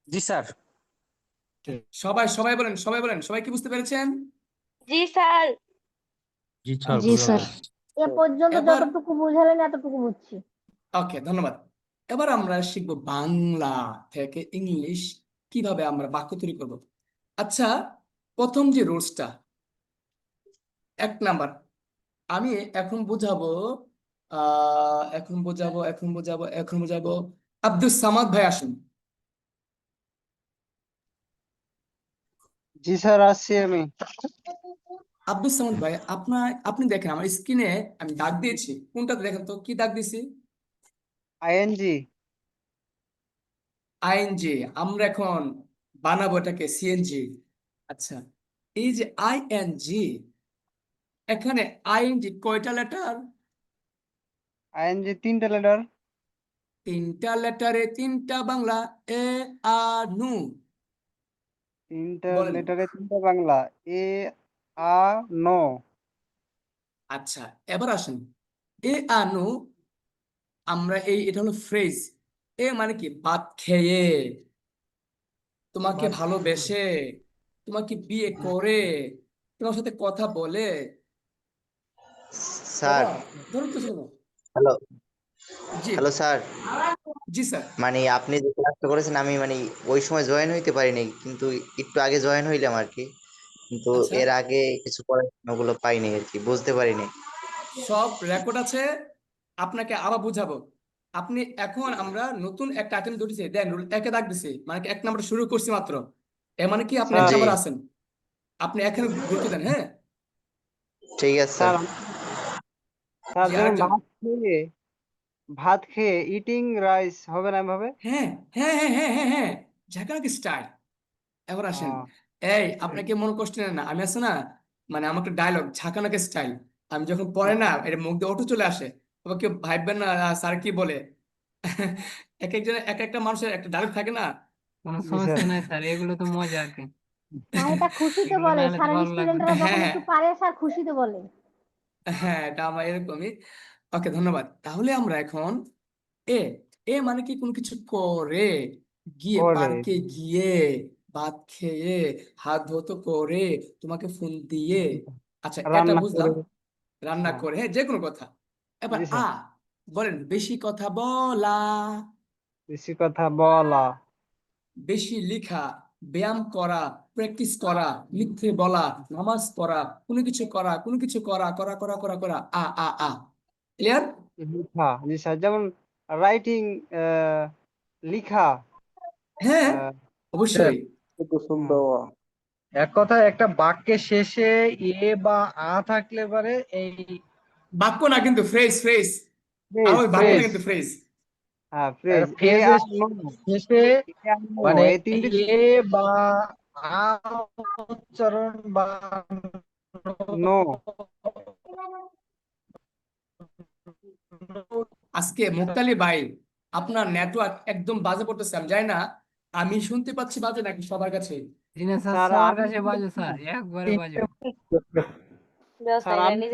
জি স্যার। সবাই সবাই বলেন, সবাই বলেন, সবাই কি বুঝতে পেরেছেন? জি স্যার। জি স্যার, এ পর্যন্ত এবার যতটুকু বুঝালেন এতটুকু বুঝছি। ওকে, ধন্যবাদ। এবার আমরা শিখব বাংলা থেকে ইংলিশ কিভাবে আমরা বাক্য তৈরি করব। আচ্ছা, প্রথম যে রুলসটা, 1 নাম্বার, আমি এখন বোঝাবো, এখন বোঝাবো আব্দুল সামাদ ভাই, আসুন। জি স্যার, আসছি আমি। আব্দুল সামাদ ভাই, আপনি দেখেন আমার স্ক্রিনে আমি দাগ দিয়েছি, কোনটাতে দেখেন তো, কি দাগ দিয়েছি? আইএনজি। আইএনজি। আমরা এখন বানাবো এটাকে সিএনজি। আচ্ছা, এই যে আইএনজি, এখানে আইএনজি কয়টা লেটার? আইএনজি 3টা লেটার। 3টা লেটারে 3টা বাংলা, এ আ নু। 3টা বলেন। লেটারে 3টা বাংলা, এ আ নো। আচ্ছা, এবার আসেন, এ আ নু, আমরা এটা হলো ফ্রেজ। এ মানে কি? ভাত খেয়ে, তোমাকে ভালোবেসে, তোমাকে বিয়ে করে, তোমার সাথে কথা বলে। স্যার, বাবা, ধরুন তো শোনো। হ্যালো জি, হ্যালো স্যার, জি স্যার। মানে আপনি যে ক্লাসটা করেছেন আমি মানে ওই সময় জয়েন হইতে পারিনি, কিন্তু একটু আগে জয়েন হইলাম আর কি। কিন্তু আচ্ছা, এর আগে কিছু পড়াশোনাগুলো পাইনি আর কি, বুঝতে পারিনি। সব রেকর্ড আছে, আপনাকে আবার বুঝাবো। আপনি এখন আমরা নতুন একটা আইটেম ধরেছি, দেন রুল একে দাগ দিছি, মানে কি 1 নাম্বার শুরু করছি মাত্র, এ মানে কি আপনি এক স্যার, জি, নাম্বার আছেন, আপনি এখানে গুরুত্ব দেন, হ্যাঁ। ঠিক আছে স্যার। স্যার, স্যার জি, যেমন আরেকজন। ভাত খেয়ে ইটিং রাইস হবে না এভাবে? হ্যাঁ হ্যাঁ হ্যাঁ হ্যাঁ হ্যাঁ হ্যাঁ, ঝাঁকানাকি স্টাইল। এবার আসেন, আহ, এই আপনাকে মনে কষ্ট নেন না, আমি আছে না, মানে আমার একটা ডায়লগ ঝাঁকানাকি স্টাইল, আমি যখন পড়ে না এটা মুখ দিয়ে অটো চলে আসে, তবে কেউ ভাববেন না স্যার কি বলে। এক একজনের এক একটা মানুষের একটা ডায়লগ থাকে না। কোনো জি স্যার। সমস্যা নাই স্যার, এগুলো তো মজা আর কি। না, এটা খুশিতে এগুলো না বলে, হলে তো স্যারের ভালো লাগবে না। স্টুডেন্টরা যখন হ্যাঁ একটু পারে স্যার খুশিতে বলে। হ্যাঁ, এটা আমার এরকমই। ওকে, ধন্যবাদ। তাহলে আমরা এখন এ এ মানে কি কোনো কিছু করে, গিয়ে করে পার্কে গিয়ে, ভাত খেয়ে, হাত ধুতো করে, তোমাকে ফোন দিয়ে। আচ্ছা এটা রান্না বুঝলাম, করে। রান্না হ্যাঁ করে, হ্যাঁ যে কোনো কথা। এবার জি স্যার। বলেন বেশি কথা বলা, বেশি কথা বলা, বেশি লেখা, ব্যায়াম করা, প্র্যাকটিস করা, মিথ্যে বলা, নামাজ পড়া, কোনো কিছু করা, কোনো কিছু করা করা করা করা করা, ক্লিয়ার? লিখা। জি স্যার, যেমন রাইটিং, লিখা। হ্যাঁ আহ, অবশ্যই। হ্যাঁ। এক কথায় একটা বাক্যের শেষে এ বা আ থাকলে পারে এই বাক্য না কিন্তু ফ্রেজ, ফ্রেজ। ফ্রেজ, ওই বাক্য না ফ্রেজ। কিন্তু ফ্রেজ। হ্যাঁ, ফ্রেজ। এ ফ্রেজের আর নো, শেষে এ আর নো, মানে এই তিনটি এ বা আ উচ্চারণ বা নো। আজকে মুক্তালি ভাই, আপনার নেটওয়ার্ক একদম বাজে পড়তেছে, আমি জানি না আমি শুনতে পাচ্ছি বাজে নাকি সবার কাছে। জি না স্যার, স্যার সবার আমি কাছে বাজে স্যার, একবারে বাজে। স্যার আমি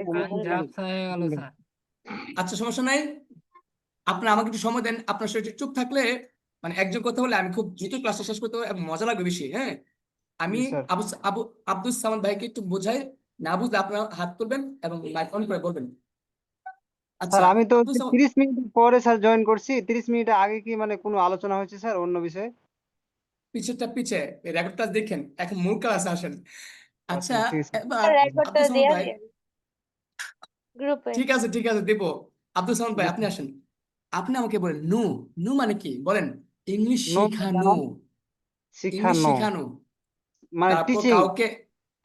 কান ঝাপসা হয়ে গেল স্যার। আচ্ছা সমস্যা নাই, আপনি আমাকে একটু সময় দেন, আপনার শরীর চুপ থাকলে, মানে একজন কথা বলে আমি খুব দ্রুত ক্লাসটা শেষ করতে পারবো এবং মজা লাগবে বেশি। হ্যাঁ, আমি জি স্যার। আবু আবু আব্দুল সামাদ ভাইকে একটু বোঝাই, না বুঝলে আপনার হাত তুলবেন এবং মাইক অন করে বলবেন। আচ্ছা স্যার আমি তো আব্দুল সামাদ, 30 মিনিট পরে স্যার জয়েন করছি। 30 মিনিট আগে কি মানে কোনো আলোচনা হয়েছে স্যার অন্য বিষয়ে? পিছেরটা পিছে, রেকর্ডটা দেখেন, এখন মূল ক্লাসে আসেন। আচ্ছা আচ্ছা ঠিক আছে। এবার আব্দুল সামাদ ভাই, গ্রুপে। ঠিক আছে দেব। আব্দুল সামাদ ভাই জি আপনি স্যার। আসেন, আপনি আমাকে বলেন নু, নু মানে কি বলেন? ইংলিশ নো শেখানো, ইংলিশ শিখানো, শেখানো। মানে তারপর টিচিং। কাউকে,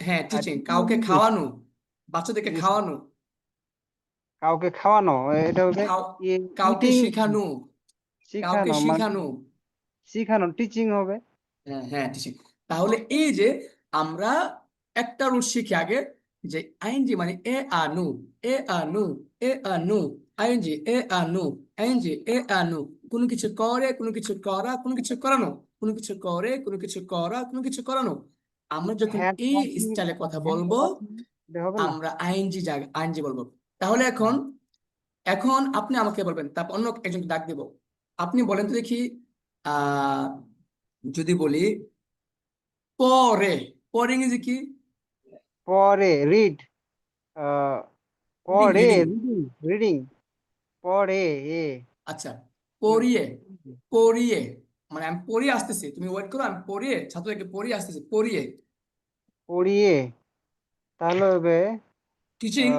হ্যাঁ টিচিং, কাউকে ইংলিশ। খাওয়ানো, বাচ্চাদেরকে জি স্যার। খাওয়ানো, কাউকে খাওয়ানো, এটা হবে খাও, কাউকে ইটিং। শেখানো, কাউকে শিখানো মানে শেখানো। শিখানো, টিচিং হবে। হ্যাঁ হ্যাঁ টিচিং। তাহলে এই যে আমরা একটা রুট শিখি আগে, যে আইএনজি মানে এ আ নু, এ আ নু, এ আ নু, আইএনজি এ আ নু, আইএনজি এ আ নু, কোনো কিছু করে, কোনো কিছু করা, কোনো কিছু করানো, কোনো কিছু করে, কোনো কিছু করা, কোনো কিছু করানো। আমরা যখন হ্যান্ড এই ওয়াশিং, স্টাইলে কথা হ্যান্ড বলবো, ওয়াশিং এটা হবে না? আমরা আইএনজি জায়গা আইএনজি বলবো। তাহলে এখন, এখন আপনি আমাকে বলবেন, তারপর অন্য একজনকে ডাক দিব। আপনি বলেন তো দেখি, আহ যদি বলি পরে, পরে ইংরেজি কি? পরে রিড, রিডিং, পরে রিডিং। রিডিং, রিডিং, পরে এ আচ্ছা পড়িয়ে, পড়িয়ে, মানে আমি পড়িয়ে আসতেছি, তুমি ওয়েট করো, আমি পড়িয়ে ছাত্রদেরকে পড়িয়ে আসতেছি, পড়িয়ে। পড়িয়ে, তাহলে হবে টিচিং,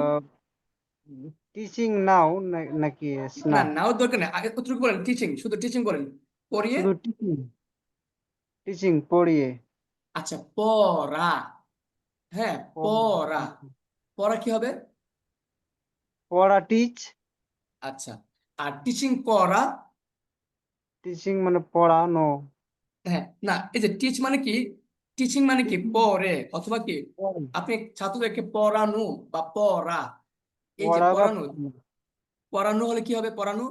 টিচিং নাও নাকি না না? নাও দরকার নেই, আগে কতটুকু বলেন, টিচিং, শুধু টিচিং বলেন, পড়িয়ে। শুধু টিচিং, টিচিং পড়িয়ে। আচ্ছা পড়া, হ্যাঁ পড়া, পড়া, পড়া কি হবে? পড়া টিচ। আচ্ছা, আর টিচিং করা, টিচিং মানে পড়ানো। হ্যাঁ না এই যে টিচ মানে কি, টিচিং মানে কি পড়ে, অথবা কি আপনি ছাত্রদেরকে পড়ানো বা পড়া, এই যে পড়া বা পড়ানো, পড়ানো হলে কি হবে পড়ানো?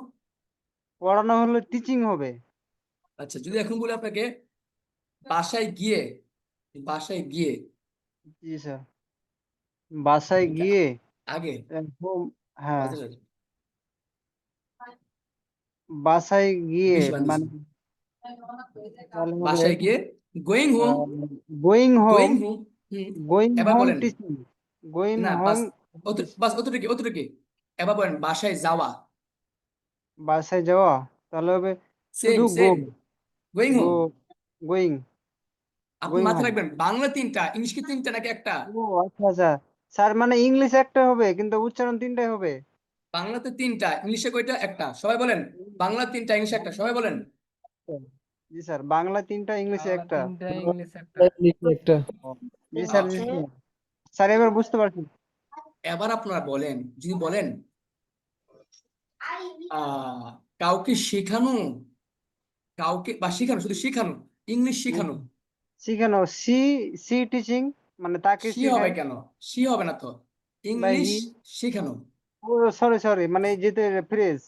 পড়ানো হলে টিচিং হবে। আচ্ছা যদি এখন বলি আপনাকে বাসায় গিয়ে, বাসায় গিয়ে, জি স্যার। বাসায় এটা গিয়ে আগে একদম, হ্যাঁ, বাসায় যাবে। বাসায় গিয়ে বেশি বানিয়েছি, মানে তাহলে হবে বাসায় গিয়ে, going home, going home, going home. Hmm, going এবার হোম বলেন, টিচিং, গোয়িং না হোম। বাস, বাস অতটুকু অতটুকু। এবার বলেন বাসায় যাওয়া, বাসায় যাওয়া, তাহলে হবে সেম শুধু গো, সেম, গোয়িং গো, হোম। গোয়িং, আপনি গোয়িং মাথায় হোম। রাখবেন বাংলা তিনটা, ইংলিশ কি তিনটা নাকি একটা? ও আচ্ছা আচ্ছা। স্যার মানে ইংলিশ একটা হবে কিন্তু উচ্চারণ তিনটাই হবে। বাংলাতে তিনটা, ইংলিশে কয়টা? একটা। সবাই বলেন বাংলা তিনটা, ইংলিশে একটা, সবাই বলেন। জি স্যার, বাংলা তিনটা, ইংলিশে বাংলা একটা। তিনটা, ইংলিশ একটা। জি স্যার, জি ওকে, স্যার। স্যার এবার বুঝতে পারছি। এবার আপনারা বলেন, যদি বলেন আহ কাউকে শেখানো, কাউকে বা শেখানো, শুধু শেখানো, ইংলিশ শেখানো। শিখানো, সি, সি টিচিং, মানে তাকে সি হবে শেখায়। কেন? সি হবে না তো, বা ইংলিশ হি, শেখানো। ও সরি সরি, মানে যেতে ফ্রেজ।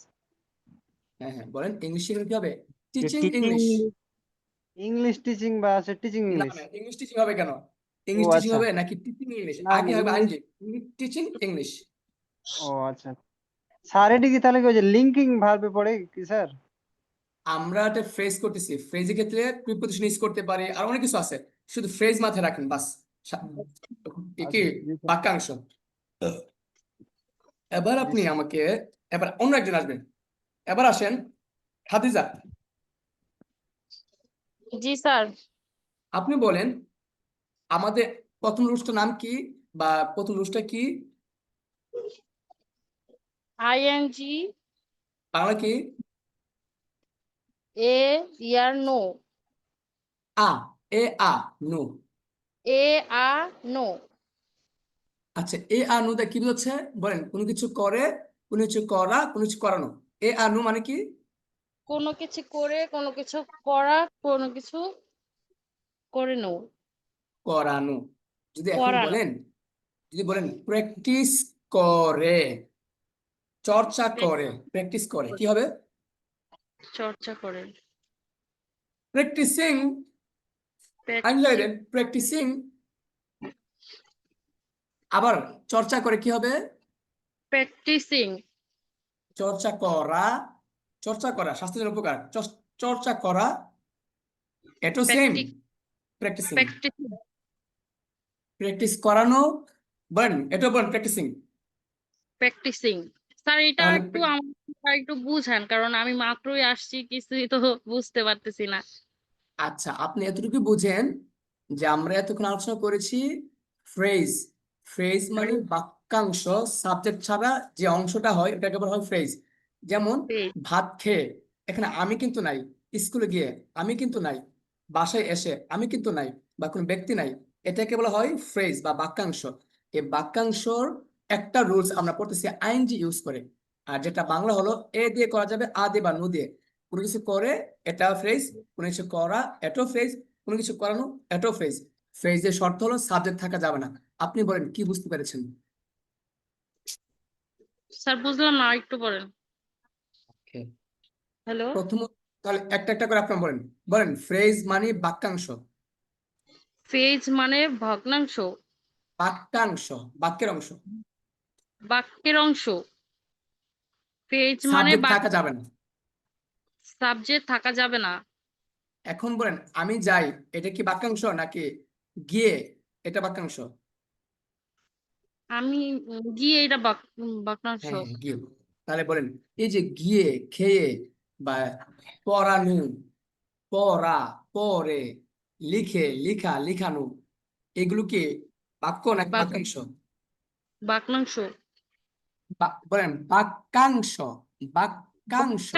হ্যাঁ হ্যাঁ বলেন ইংলিশ শেখানো কি হবে? Teaching teaching, English. English teaching বা আছে টিচিং না ইংলিশ। না ইংলিশ টিচিং হবে কেন? ও ইংলিশ টিচিং আচ্ছা, হবে নাকি টিচিং ইংলিশ? না না আগে হবে ইংলিশ। I N G, teaching English. ও আচ্ছা। স্যার এটি কি তাহলে কি ওই যে লিঙ্কিং ভার্বে পড়ে কি স্যার? আমরা একটা ফ্রেজ করতেছি, ফ্রেজের ক্ষেত্রে প্রিপোজিশন ইউজ করতে পারি, আর অনেক কিছু আছে, শুধু ফ্রেজ মাথায় রাখেন বাস। কি বাক্যাংশ। এবার আপনি আমাকে, এবার অন্য একজন আসবেন, এবার আসেন খাদিজা, জি স্যার। আপনি বলেন আমাদের প্রথম রুলসটার নাম কি, বা প্রথম রুলসটা কি, আইএনজি বাংলা কি? এ ইয়ার নো, আ, এ আ নো। এ আ নো, আচ্ছা, এ আর নো দা কি বোঝাচ্ছে বলেন? কোনো কিছু করে, কোনো কিছু করা, কোনো কিছু করানো। এ আর নো মানে কি? কোনো কিছু করে, কোনো কিছু করা, কোনো কিছু করে নো, করানো। যদি এখন করানো, বলেন, যদি বলেন প্র্যাকটিস করে, চর্চা করে, প্র্যাকটিস করে, কি হবে? চর্চা করে, প্র্যাকটিসিং। আমি দেন প্র্যাকটিসিং। আবার চর্চা করে কি হবে? প্র্যাকটিসিং, চর্চা করা, চর্চা করা স্বাস্থ্যের জন্য উপকার, চর্চা করা, এটো সেম প্র্যাকটিসিং। প্র্যাকটিসিং। প্র্যাকটিস করানো, বলেন এটো বলেন প্র্যাকটিসিং। প্র্যাকটিসিং। স্যার এটা তাহলে একটু আমার একটু বুঝান, কারণ আমি মাত্রই আসছি, কিছুই তো বুঝতে পারতেছি না। আচ্ছা, আপনি এতটুকু বুঝেন যে আমরা এতক্ষণ আলোচনা করেছি ফ্রেজ। ফ্রেজ মানে বাক্যাংশ, সাবজেক্ট ছাড়া যে অংশটা হয় ওটাকে বলা হয় ফ্রেজ। যেমন ভাত খেয়ে, এখানে আমি কিন্তু নাই, স্কুলে গিয়ে আমি কিন্তু নাই, বাসায় এসে আমি কিন্তু নাই, বা কোনো ব্যক্তি নাই, এটাকে বলা হয় ফ্রেজ বা বাক্যাংশ। এই বাক্যাংশর একটা রুলস আমরা পড়তেছি আইএনজি ইউজ করে। আর যেটা বাংলা হলো এ দিয়ে করা যাবে, আ দিয়ে বা নু দিয়ে। কোনো কিছু করে, এটা ফ্রেজ। কোনো কিছু করা, এটাও ফ্রেজ। কোনো কিছু করানো, এটাও ফ্রেজ। ফ্রেজের শর্ত হলো সাবজেক্ট থাকা যাবে না। আপনি বলেন কি বুঝতে পেরেছেন? স্যার বুঝলাম না, একটু বলেন। হ্যালো। প্রথম, তাহলে একটা একটা করে আপনার বলেন। বলেন ফ্রেজ মানে বাক্যাংশ। ফ্রেজ মানে ভগ্নাংশ, বাক্যাংশ, বাক্যের অংশ। বাক্যের অংশ। ফ্রেজ মানে সাবজেক্ট থাকা যাবে না। সাবজেক্ট থাকা যাবে না। এখন বলেন আমি যাই, এটা কি বাক্যাংশ নাকি গিয়ে এটা বাক্যাংশ? আমি গিয়ে, এটা বাক্যাংশ। হ্যাঁ হ্যাঁ, গিয়ে। তাহলে বলেন এই যে গিয়ে, খেয়ে, বা পড়ানো, পড়া, পড়ে, লিখে, লিখা, লিখানো, এগুলো কি বাক্য নাকি বাক্যাংশ? বাক্যাংশ। বলেন বাক্যাংশ, বাক্যাংশ।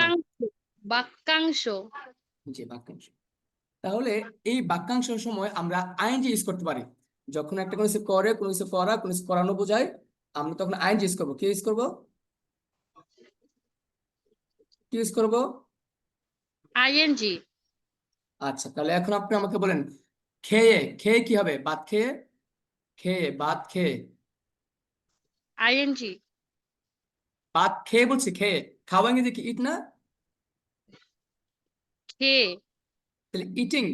বাক্যাংশ। জি, বাক্যাংশ। তাহলে এই বাক্যাংশের সময় আমরা আইএনজি ইউজ করতে পারি। যখন একটা কোনো কিছু করে, কোনো কিছু করা, কোনো কিছু করানো বোঝায়, আমরা তখন আইএনজি ইউজ করবো। কি ইউজ করবো? কি ইউজ করবো? আইএনজি। আচ্ছা, তাহলে এখন আপনি আমাকে বলেন খেয়ে, খেয়ে কি হবে? ভাত খেয়ে, খেয়ে, ভাত খেয়ে। আইএনজি। ভাত খেয়ে বলছি, খেয়ে। খাওয়া ইংরেজি কি? ইট না? খেয়ে। তাহলে ইটিং,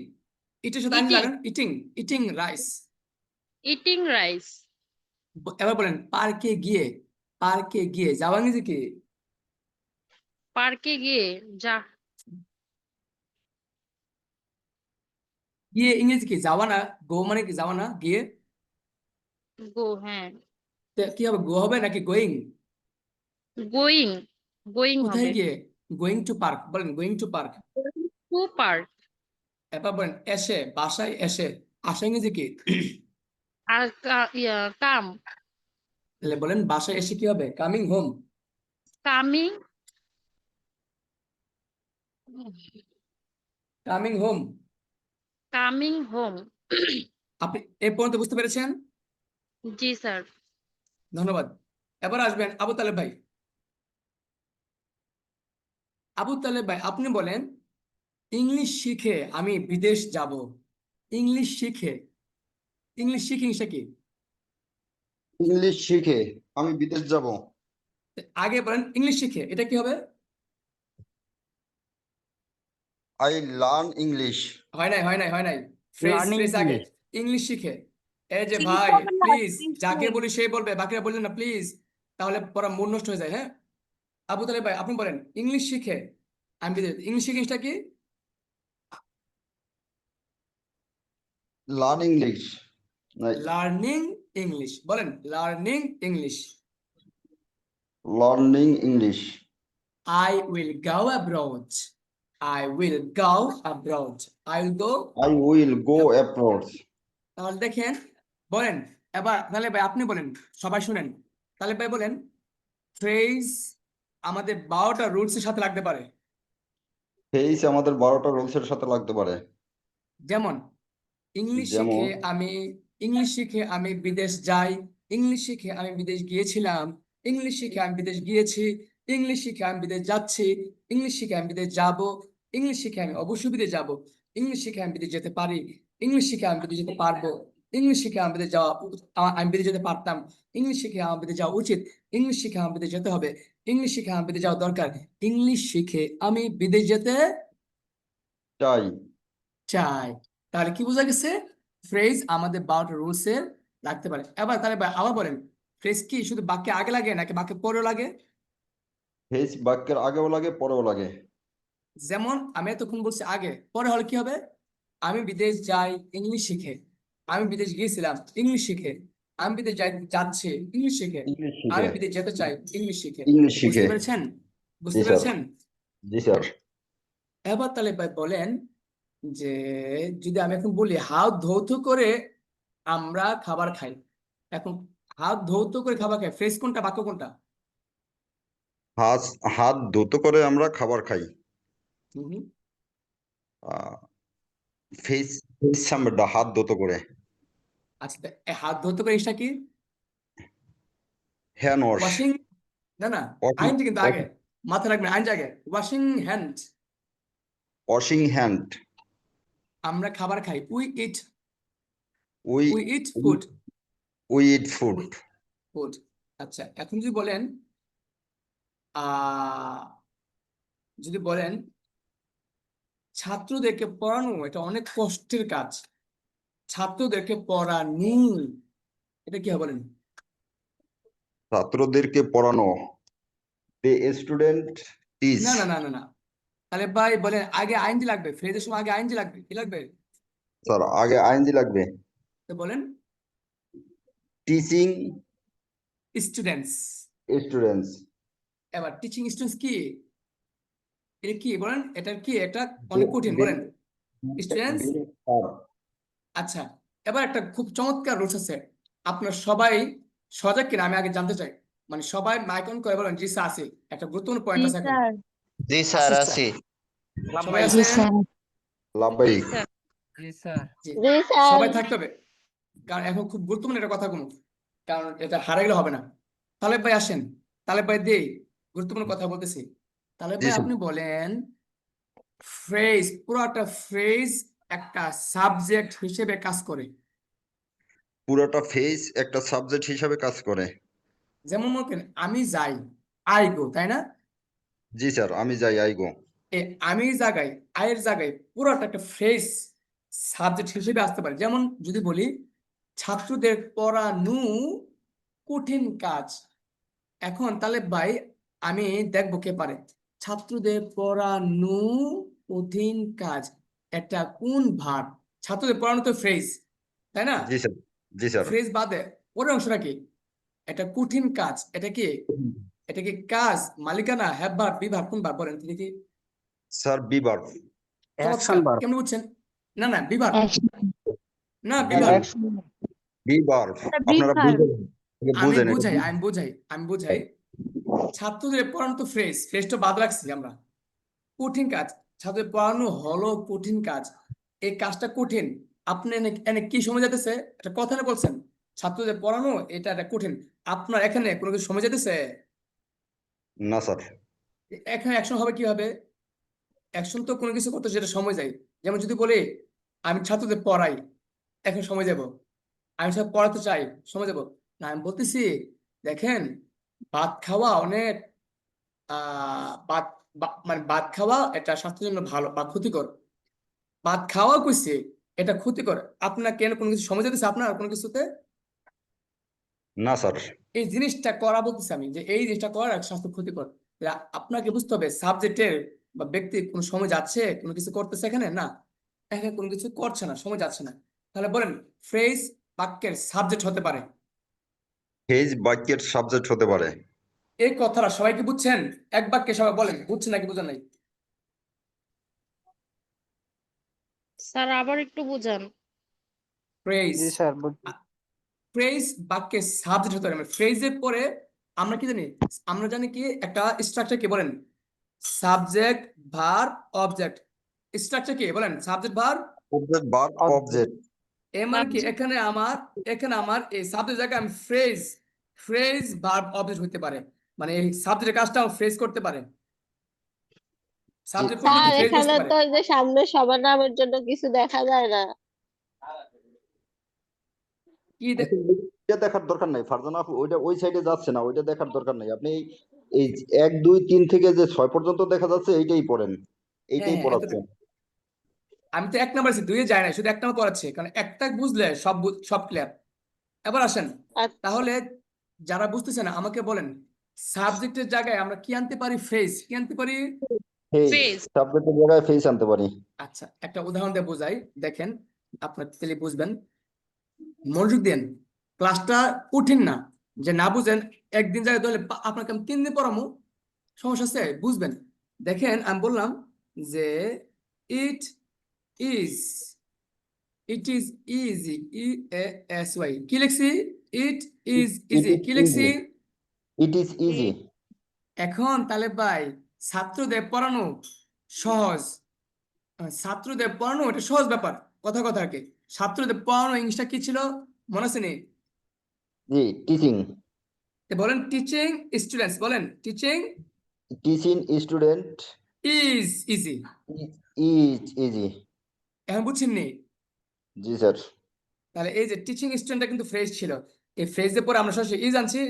ইটের সাথে আইএনজি লাগান। Eating, eating rice. Eating rice. এবার বলেন পার্কে গিয়ে, পার্কে গিয়ে যাওয়া ইংরেজি কি? পার্কে গিয়ে, যা। গিয়ে ইংরেজি কি? যাওয়া না? গো মানে কি? যাওয়া না? গিয়ে গো, হ্যাঁ। কি হবে? গো হবে নাকি গোয়িং? গোয়িং, গোয়িং কোথায় হবে। গিয়ে? Going to park. বলেন going to park. To park. এবার বলেন এসে, বাসায় এসে, আসা ইংরেজি কি? আর কাম। তাহলে বলেন বাসায় এসে কি হবে? Coming home. Coming, coming home. Coming home. আপনি এ পর্যন্ত বুঝতে পেরেছেন? জি স্যার। ধন্যবাদ। এবার আসবেন আবু তালেব ভাই। আবু তালেব ভাই, আপনি বলেন ইংলিশ শিখে আমি বিদেশ যাব। ইংলিশ শিখে, ইংলিশ শিখে কি? ইংলিশ শিখে আমি বিদেশ যাব। আগে বলেন ইংলিশ শিখে, এটা কি হবে? I learn English. হয় নাই, হয় নাই, হয় নাই। ফ্রেজ, লার্নিং ফ্রেজ আগে ইংলিশ। ইংলিশ শিখে। এই যে ঠিক ভাই, হবে না, প্লিজ, ঠিক যাকে নেই। বলি সে বলবে, বাকিরা বললেন না প্লিজ, তাহলে পড়া মন নষ্ট হয়ে যায়। হ্যাঁ, আবু তালেব ভাই আপনি বলেন ইংলিশ শিখে আমি বিদেশ ইংলিশ ইংলিশটা কি? Learn English. লার্নিং ইংলিশ, বলেন learning English. Learning English. I will go abroad. I will go abroad. I will go. I will go abroad. তাহলে দেখেন, বলেন এবার, তাহলে ভাই আপনি বলেন, সবাই শুনেন, তাহলে ভাই বলেন ফ্রেজ আমাদের 12টা রুলস এর সাথে লাগতে পারে। ফেস আমাদের 12টা রুলসের সাথে লাগতে পারে। যেমন ইংলিশ শিখে আমি বিদেশ যাই, ইংলিশ শিখে আমি বিদেশ গিয়েছিলাম, ইংলিশ শিখে আমি বিদেশ গিয়েছি, ইংলিশ শিখে আমি বিদেশ যাচ্ছি, ইংলিশ শিখে আমি বিদেশ যাব, ইংলিশ শিখে আমি অবশ্যই বিদেশ যাব, ইংলিশ শিখে আমি বিদেশ যেতে পারি, ইংলিশ শিখে আমি বিদেশ যেতে পারবো, ইংলিশ শিখে আমি বিদেশ যাওয়া আমি বিদেশ যেতে পারতাম, ইংলিশ শিখে আমার বিদেশ যাওয়া উচিত, ইংলিশ শিখে আমার বিদেশ যেতে হবে, ইংলিশ শিখে আমার বিদেশ যাওয়া দরকার, ইংলিশ শিখে আমি বিদেশ যেতে চাই। চাই। তাহলে কি বোঝা গেছে? ফ্রেজ আমাদের 12টা রুলস এর লাগতে পারে। এবার তাহলে আবার বলেন, ফ্রেজ কি শুধু বাক্যে আগে লাগে নাকি বাক্যে পরেও লাগে? ফেস বাক্যের আগেও লাগে পরেও লাগে। যেমন আমি এতক্ষণ বলছি আগে, পরে হলে কি হবে? আমি বিদেশ যাই ইংলিশ শিখে, আমি বিদেশ গিয়েছিলাম ইংলিশ শিখে, আমি বিদেশ যাচ্ছি ইংলিশ শিখে, ইংলিশ আমি শিখে। বিদেশ যেতে চাই ইংলিশ শিখে। ইংলিশ বুঝতে শিখে। পেরেছেন? জি বুঝতে স্যার। পেরেছেন? জি স্যার। এবার তাহলে ভাই বলেন যে যদি আমি এখন বলি হাত ধৌত করে আমরা খাবার খাই, এখন হাত ধৌত করে খাবার খাই, ফ্রেজ কোনটা, বাক্য কোনটা? হাত হাত ধুতো করে আমরা খাবার খাই। হুম, ফেস ফেস সামনেটা হাত ধুতো করে। আচ্ছা এই হাত ধৌত করে এটা কি? Hand wash. ওয়াশিং, না না, আইনটা কিন্তু আগে মাথায় রাখবেন, আইন আগে, ওয়াশিং হ্যান্ড। Washing hand. আমরা খাবার খাই, we it we food, we eat food. Food. আচ্ছা এখন যদি বলেন যদি বলেন ছাত্রদেরকে পড়ানো এটা অনেক কষ্টের কাজ, ছাত্রদেরকে পড়ানো, এটা কি হবে বলেন? ছাত্রদেরকে পড়ানো। The student teach. না না না না না, তাহলে ভাই বলেন আগে আইনজি লাগবে, ফ্রেজের সময় আগে আইনজি লাগবে, কি লাগবে? স্যার আগে আইনজি লাগবে। তো বলেন টিচিং স্টুডেন্টস। স্টুডেন্টস। এবার টিচিং স্টুডেন্টস কি, এটা কি বলেন, এটা কি, এটা অনেক কঠিন, বলেন স্টুডেন্টস। আচ্ছা এবার একটা খুব চমৎকার রুলস আছে, আপনার সবাই সজাগ কিনা আমি আগে জানতে চাই, মানে সবাই মাইক অন করে বলেন জি স্যার আছে, একটা গুরুত্বপূর্ণ পয়েন্ট জি আছে এখন। স্যার। জি স্যার আছি, আছি। সবাই জি আছেন? স্যার। লাভবাই। জি স্যার। জি, জি স্যার। সবাই থাকতে হবে, কারণ এখন খুব গুরুত্বপূর্ণ একটা কথা কোনো, কারণ এটা হারা গেলে হবে না। তালেব ভাই আসেন, তালেব ভাই দেই গুরুত্বপূর্ণ কথা বলতেছি। তালেব জি ভাই স্যার। আপনি বলেন ফ্রেজ, পুরোটা ফ্রেজ একটা সাবজেক্ট হিসেবে কাজ করে। পুরোটা ফেস একটা সাবজেক্ট হিসাবে কাজ করে। যেমন মনে করেন আমি যাই, আই গো, তাই না? জি স্যার আমি যাই আই গো। আমি জায়গায়, আয়ের জায়গায় পুরোটা একটা ফ্রেজ সাবজেক্ট হিসেবে আসতে পারে। যেমন যদি বলি ছাত্রদের পড়ানো কঠিন কাজ, এখন তাহলে ভাই আমি দেখবো কে পারে। ছাত্রদের পড়ানো কঠিন কাজ, এটা কোন ভার্ব? ছাত্রদের পড়ানো তো ফ্রেজ, তাই না? জি স্যার। জি স্যার। ফ্রেজ বাদে পরের অংশটা কি? এটা কঠিন কাজ, এটা কি, এটা কি কাজ, মালিকানা, হ্যাভ ভার্ব, বি ভার্ব, কোন ভার্ব বলেন দেখি? Sir be verb. অ্যাকশন চমৎকার, ভার্ব। কেমন বুঝছেন? না না বি ভার্ব, অ্যাকশন। না be verb. Be verb. Sir আপনারা বিভার। বুঝেন আমি বুঝেন এটা বুঝাই আমি বুঝাই ছাত্রদের পড়ানো তো ফ্রেজ, ফ্রেজটা বাদ রাখছি আমরা, কঠিন কাজ, ছাত্রদের পড়ানো হলো কঠিন কাজ, এই কাজটা কঠিন। আপনি এনে কি সময় যেতেছে, একটা কথা না বলছেন ছাত্রদের পড়ানো এটা একটা কঠিন, আপনার এখানে কোনো কিছু সময় যেতেছে? না স্যার। এখানে অ্যাকশন হবে কি হবে? অ্যাকশন তো কোনো কিছু করতে যেটা সময় যায়। যেমন যদি বলি আমি ছাত্রদের পড়াই, এখন সময় যাব, আমি সব পড়াতে চাই, সময় যাব না। আমি বলতেছি দেখেন ভাত খাওয়া অনেক ভাত মানে ভাত খাওয়া এটা স্বাস্থ্যের জন্য ভালো বা ক্ষতিকর, ভাত খাওয়া কইছে এটা ক্ষতিকর, আপনার কেন কোনো কিছু সময় যেতেছে আপনার কোনো কিছুতে? না স্যার। এই জিনিসটা করা বলতেছি আমি, যে এই জিনিসটা করা স্বাস্থ্য ক্ষতিকর। আপনাকে বুঝতে হবে সাবজেক্টের বা ব্যক্তি কোনো সময় যাচ্ছে, কোনো কিছু করতেছে এখানে? না, এখানে কোনো কিছু করছে না, সময় যাচ্ছে না। তাহলে বলেন ফ্রেজ বাক্যের সাবজেক্ট হতে পারে। ফ্রেজ বাক্যের সাবজেক্ট হতে পারে। এই কথাটা সবাই কি বুঝছেন? এক বাক্যে সবাই বলেন, বুঝছেন নাকি বুঝেন নাই? স্যার আবার একটু বুঝান। ফ্রেজ জি স্যার ফ্রেজ বাক্যের সাবজেক্ট হতে পারে। ফ্রেজের পরে আমরা কি জানি? আমরা জানি কি একটা স্ট্রাকচার কি বলেন? Subject, verb, object. স্ট্রাকচার কি বলেন? Subject, verb. Subject verb object. এর মানে কি এখানে আমার এই সাবজেক্ট জায়গায় আমি ফ্রেজ ভার্ব অবজেক্ট হতে পারে, মানে এই সাবজেক্টের কাজটা ফ্রেজ করতে পারে, সাবজেক্ট পরে স্যার কিন্তু ফ্রেজ এখানে বসতে পারে। তো ওই যে সামনে সবার নামের জন্য কিছু দেখা যায় না। কি দে- এটা দেখার দরকার নাই ফারজানা আপু, ওইটা ওই সাইডে যাচ্ছে না, ওইটা দেখার দরকার নাই। আপনি এই 1 2 3 থেকে যে 6 পর্যন্ত দেখা যাচ্ছে এইটাই পড়েন, এইটাই হ্যাঁ, পড়াচ্ছেন। আমি তো 1 নাম্বার আছি, 2-এ যায় না, শুধু 1 নাম্বার পড়াচ্ছি, কারণ একটা বুঝলে সব ক্লিয়ার। এবার আসেন, আচ্ছা, তাহলে যারা বুঝতেছে না আমাকে বলেন, সাবজেক্টের জায়গায় আমরা কি আনতে পারি? ফ্রেজ কি আনতে পারি? ফেজ, সাবজেক্টের জায়গায় ফেজ আনতে পারি। আচ্ছা, একটা উদাহরণ দিয়ে বোঝাই, দেখেন, আপনার তাহলে বুঝবেন। মনোযোগ দেন, ক্লাসটা কঠিন না, যে না বুঝেন একদিন জায়গায় ধরলে আপনাকে আমি 3 দিন পড়াবো, সমস্যা আছে, বুঝবেন। দেখেন আমি বললাম যে ইট ইজ ইজি, EASY, কি লিখছি? It is it easy, is কি লিখছি? Easy, it is easy. এখন তাহলে ভাই, ছাত্রদের পড়ানো সহজ, ছাত্রদের পড়ানো এটা সহজ ব্যাপার, কথা আর কি। ছাত্রদের পড়ানো ইংলিশটা কি ছিল মনে আছে নি? জি, টিচিং। বলেন টিচিং স্টুডেন্টস, বলেন teaching teaching student is easy. Is easy. এখন বুঝছেন নি? জি স্যার। তাহলে এই যে টিচিং স্টুডেন্টটা কিন্তু ফ্রেজ ছিল, এই ফ্রেজের পরে আমরা সরাসরি ইজ আনছি,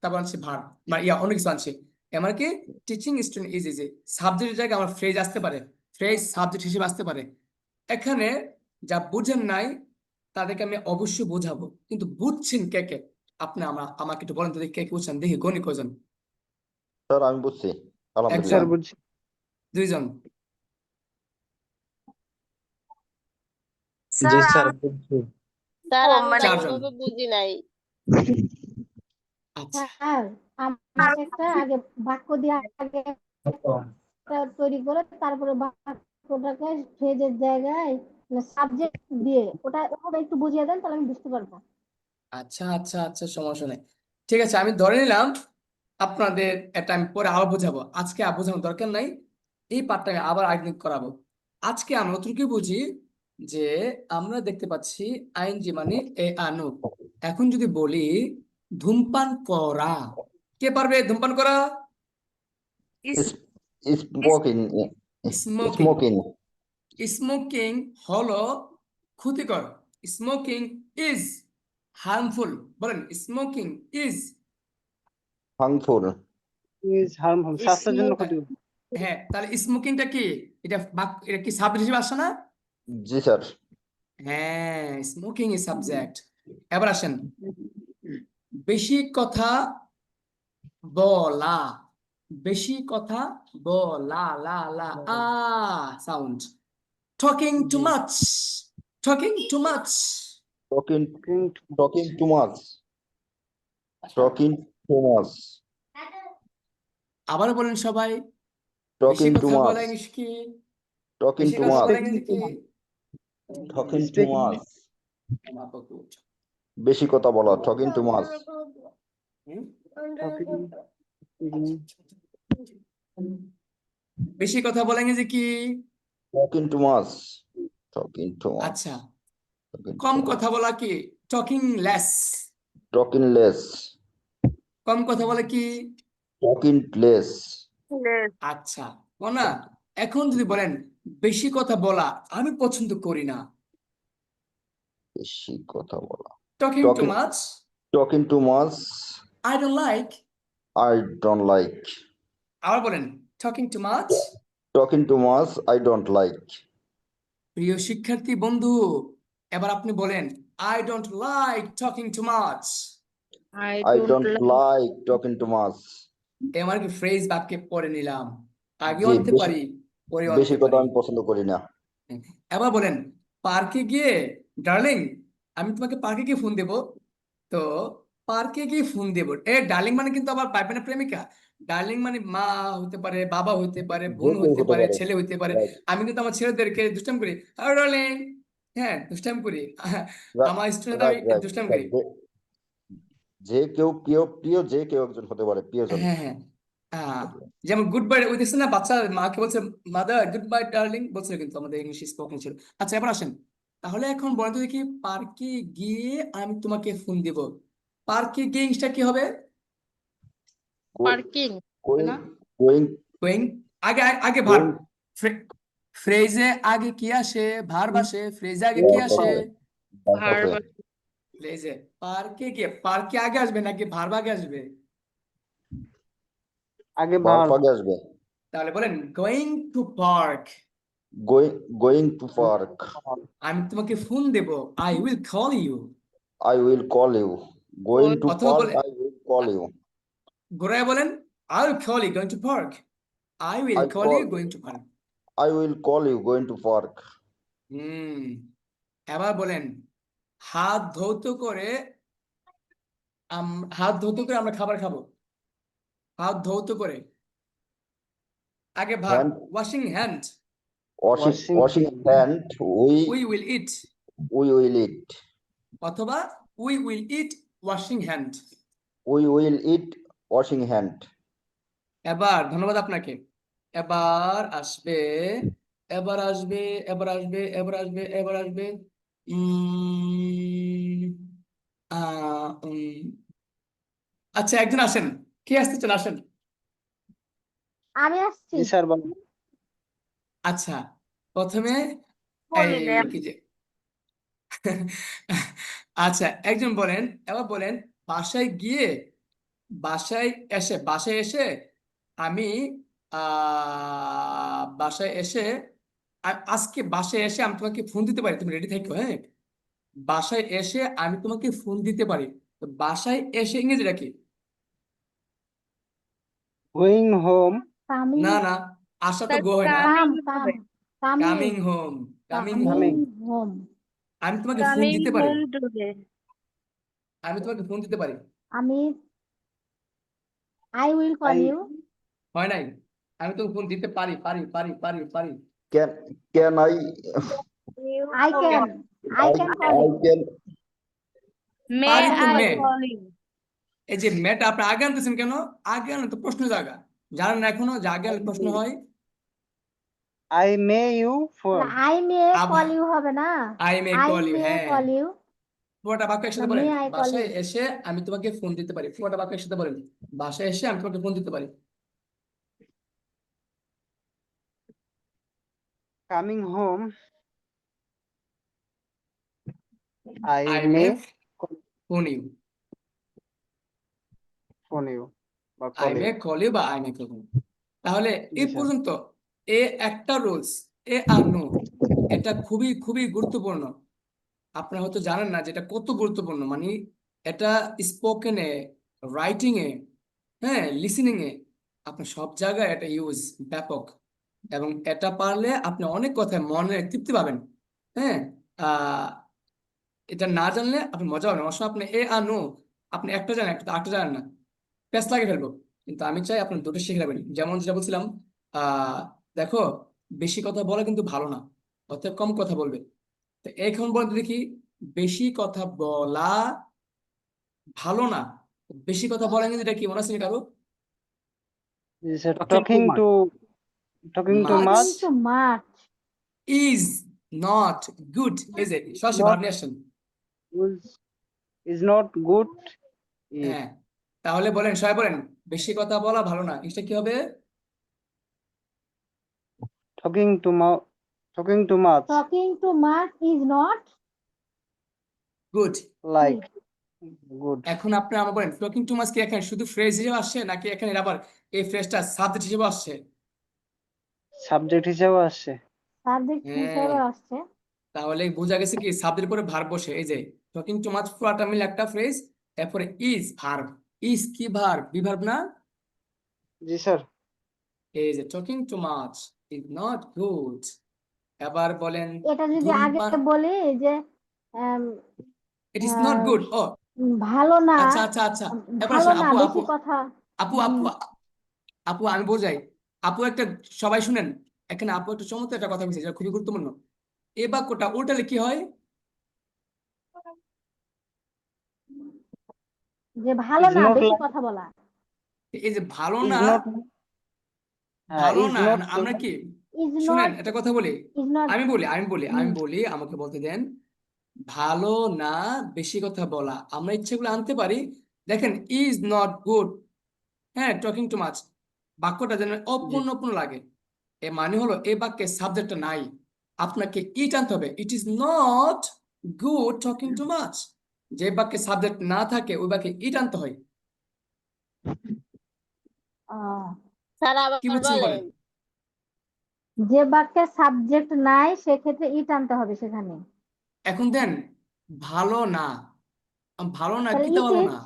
তারপর আনছি ভার্ব, মানে অন্য কিছু আনছি। এমন কি টিচিং স্টুডেন্ট ইজ ইজি, সাবজেক্টের জায়গায় আমার ফ্রেজ আসতে পারে, ফ্রেজ সাবজেক্ট হিসেবে আসতে পারে। এখানে যা বুঝেন নাই তাদেরকে আমি অবশ্যই বোঝাবো, কিন্তু বুঝছেন কে কে? আপনি আমাকে একটু বলেন তো দেখি, কে কে বুঝছেন দেখি, গণি কজন? স্যার আমি বুঝছি, একজন, আলহামদুলিল্লাহ। 2 জন, জি স্যার স্যার বুঝছি। স্যার আমি মানে 4 জন। ভালোভাবে বুঝি নাই। আচ্ছা, স্যার আমাকে একটা আগে বাক্য দিয়ে আগে একটা তৈরি করে তারপরে বাক্যটাকে ফ্রেজের জায়গায় সাবজেক্ট দিয়ে ওটা ওভাবে একটু বুঝিয়ে দেন, তাহলে আমি বুঝতে পারবো। আচ্ছা, সমস্যা নেই। ঠিক আছে, আমি ধরে নিলাম আপনাদের এটা আমি পরে আবার বোঝাবো, আজকে আর বোঝানোর দরকার নাই, এই পার্টটাকে আবার একদিন করাবো। আজকে আমরা অতটুকু বুঝি যে আমরা দেখতে পাচ্ছি আইএনজি মানে এ আনু। এখন যদি বলি ধূমপান করা, কে পারবে ধূমপান করা? Smoking, smoking. স্মোকিং। স্মোকিং হলো ক্ষতিকর, স্মোকিং ইজ হার্মফুল, বলেন স্মোকিং ইজ হার্মফুল। স্বাস্থ্যের জন্য ক্ষতি। হ্যাঁ, তাহলে স্মোকিংটা কি? এটা কি সাবজেক্ট হিসেবে আসে না? জি স্যার। হ্যাঁ, স্মোকিং ইজ সাবজেক্ট। এবার আসেন, বেশি কথা বলা, বেশি কথা বলা, লা লা আ sound, talking to much, talking to much. Talking, talking to much, talking to much, আবার বলেন সবাই, বেশি টকিং টু কথা মাচ, বলা ইংলিশ কি? টকিং বেশি টু কথা মাচ, বলা ইংরেজি কি? Talking to much. বেশি কথা বলা, টকিং টু মাচ। বেশি কথা বলা ইংরেজি কি? Talking to much, talking to much, আচ্ছা, টকিং কম টু কথা মাচ, বলা কি? Talking less. টকিং লেস, কম কথা বলা কি? Talking less. আচ্ছা, ও না। এখন যদি বলেন বেশি কথা বলা আমি পছন্দ করি না, বেশি কথা বলা, talking to talking, much talking to much, I don't like. I don't like. আবার বলেন talking to much. Talking to much, I don't like. প্রিয় শিক্ষার্থী বন্ধু, এবার আপনি বলেন I don't like talking to much. I don't like talking to much. এবার কি ফ্রেজ বাক্যে পড়ে নিলাম, আগেও জি, আনতে বেশি পারি পরেও বেশি হতে কথা পারে। আমি পছন্দ করি না। এবার বলেন পার্কে গিয়ে ডার্লিং আমি তোমাকে পার্কে গিয়ে ফোন দেব, তো পার্কে গিয়ে ফোন দেব, ডার্লিং মানে কিন্তু আবার পাইবে না প্রেমিকা। ডার্লিং মানে মা হতে পারে, বাবা হতে পারে, যে বোন কেউ হতে হতে পারে, পারে। ছেলে হতে পারে। রাইট, আমি কিন্তু আমার ছেলেদেরকে দুষ্টাম করি, ডার্লিং, হ্যাঁ দুষ্টাম করি। আমার স্টুডেন্ট আমি রাইট, রাইট, দুষ্টাম করি। রাইট। যে কেউ প্রিয় প্রিয় যে কেউ একজন হতে পারে, প্রিয়জন। হ্যাঁ হ্যাঁ যেমন গুড বাই ওই দেখছেন না, বাচ্চা মাকে বলছে মাদার গুড বাই ডার্লিং বলছিল, কিন্তু আমাদের ইংলিশ স্পোকেন ছিল। আচ্ছা এবার আসেন, তাহলে এখন বলেন তো দেখি পার্কে গিয়ে আমি তোমাকে ফোন দিব, পার্কে গিয়ে ইংলিশটা কি হবে? পার্কিং গোয়িং না? Going going. আগে আগে ভার্ব, গোয়িং ফ্রেজে আগে কি আসে? ভার্ব আসে। ফ্রেজে আগে কি ভার্ব আসে? আছে, ভার্ব ভার্ব আছে। ফ্রেজে। পার্কে গিয়ে পার্কে আগে আসবে নাকি ভার্ব আগে আসবে? আগে ভার্ব ভার্ব। আগে আসবে। তাহলে বলেন going to park, going to park. আমি তোমাকে ফোন দেব, I will call you. I will call you. Going to অথবা পার্ক, বলে আই উইল কল ইউ। ঘুরায় বলেন I will call you going to park, I will I call call you going to park. I will call you going to park. হুম এবার বলেন হাত ধৌত করে হাত ধৌত করে আমরা খাবার খাবো, হাত ধৌত করে। আগে verb hand washing hand, washing hand, we we will it, will it. অথবা we will it washing hand. We will it washing hand. এবার ধন্যবাদ আপনাকে। এবার আসবে, এবার আসবে, এবার আসবে, এবার আসবে, এবার আসবে উম আচ্ছা একজন আসেন, কে আসতেছেন আসেন। আমি আসছি। জি স্যার বলেন। আচ্ছা প্রথমে এই কি যে আচ্ছা একজন বলেন, এবার বলেন বাসায় গিয়ে, বাসায় এসে আমি বাসায় এসে আজকে বাসায় এসে আমি তোমাকে ফোন দিতে পারি, তুমি রেডি থাকো, হ্যাঁ। বাসায় এসে আমি তোমাকে ফোন দিতে পারি, তো বাসায় এসে ইংরেজিটা কি? Going home. কামিং না না, আসা তো গো হয় না। Coming home, coming home. Coming home. আমি তোমাকে ফোন কামিং দিতে পারি, হোম টুডে। আমি তোমাকে ফোন দিতে পারি, আমি I will call I U. হয় নাই? আমি তোমাকে ফোন দিতে পারি, পারি পারি পারি পারি। Can I I can call you. Can may পারি তো আই মে, কল ইউ? এই যে মেটা আপনি আগে আনতেছেন কেন? আগে আনলে তো প্রশ্ন জায়গা, জানেন না এখনো যে আগে আনলে প্রশ্ন হয়। I may you phone. I may আবার কল ইউ হবে না। I may I call you, may হ্যাঁ কল ইউ পুরোটা বাক্য একসাথে মে বলেন, আই কল বাসায় ইউ। এসে আমি তোমাকে ফোন দিতে পারি, পুরোটা বাক্য একসাথে বলেন, বাসায় এসে আমি তোমাকে ফোন দিতে পারি। Coming home I I may may phone you, phone you বা I call may you. Call you বা আই মে কল ইউ। তাহলে জি এই স্যার। পর্যন্ত এ একটা রুলস, এ আর নো, এটা খুবই খুবই গুরুত্বপূর্ণ। আপনারা হয়তো জানেন না যেটা কত গুরুত্বপূর্ণ, মানে এটা স্পোকেনে, রাইটিং এ, হ্যাঁ লিসেনিং এ, আপনি সব জায়গায় এটা ইউজ ব্যাপক। এবং এটা পারলে আপনি অনেক কথায় মনে তৃপ্তি পাবেন, হ্যাঁ। আহ এটা না জানলে আপনি মজা পাবেন, অবশ্য আপনি এ আর নো আপনি একটা জানেন একটা আটটা জানেন না, প্যাস লাগে ফেলবো। কিন্তু আমি চাই আপনি দুটো শিখে নেবেন, যেমন যেটা বলছিলাম আহ দেখো বেশি কথা বলা কিন্তু ভালো না, অতএব কম কথা বলবে। তো এখন বলতে দেখি বেশি কথা বলা ভালো না, বেশি কথা বলা কিন্তু এটা কি মনে আছে কারো? জি sir. Talking to talking to much much to much is not good, is it? সরাসরি নট ভাব নিয়ে আসেন। Is not good. হ্যাঁ তাহলে বলেন সবাই বলেন বেশি কথা বলা ভালো না, এটা কি হবে? Talking to talking to much talking to much is not good. Like good. এখন আপনি আমার বলেন টকিং টু মাচ কি এখানে শুধু ফ্রেজ হিসেবে আসছে নাকি এখানে আবার এই ফ্রেজটা সাবজেক্ট হিসেবে আসছে? সাবজেক্ট হিসেবে আসছে। সাবজেক্ট হ্যাঁ হিসেবে আসছে। তাহলে বোঝা গেছে কি সাবজেক্টের পরে ভার্ব বসে, এই যে টকিং টু মাচ পুরোটা মিলে একটা ফ্রেজ, এরপরে ইজ ভার্ব, ইজ কি ভার্ব? বি ভার্ব না? জি স্যার। এই যে talking to much is not good. এবার বলেন এটা যদি আগে ধূমপান, বলি যে আম, it is not good. ও ভালো না, আচ্ছা আচ্ছা আচ্ছা, এবার ভালো আসেন না, আপু বেশি আপু কথা। আপু আপু আপু আমি বোঝাই। আপু একটা, সবাই শুনেন, এখানে আপু একটা চমৎকার একটা কথা বলছে যেটা খুবই গুরুত্বপূর্ণ। এই বাক্যটা উল্টালে কি হয়? যে ভালো Is না, not বেশি like, কথা বলা। এই যে ভালো is না, not, ভালো is না, not আমরা কি ইজ শুনেন নট, একটা কথা বলি, ইজ নট। আমি বলি আমাকে বলতে দেন। ভালো না, বেশি কথা বলা, আমরা ইচ্ছেগুলো আনতে পারি। দেখেন ইজ নট গুড, হ্যাঁ, টকিং টু মাচ, বাক্যটা যেন অপূর্ণপূর্ণ লাগে। এর মানে হলো এই বাক্যের সাবজেক্টটা নাই, আপনাকে ইট আনতে হবে। It is not good talking to much, যে বাক্যে সাবজেক্ট না থাকে ওই বাক্যে ইট আনতে হয়। স্যার কি আবার বুঝছেন বলেন? বলেন। যে বাক্যে সাবজেক্ট নাই সেক্ষেত্রে ইট আনতে হবে সেখানে। এখন দেন ভালো না, ভালো না তাহলে কি তা ভালো না,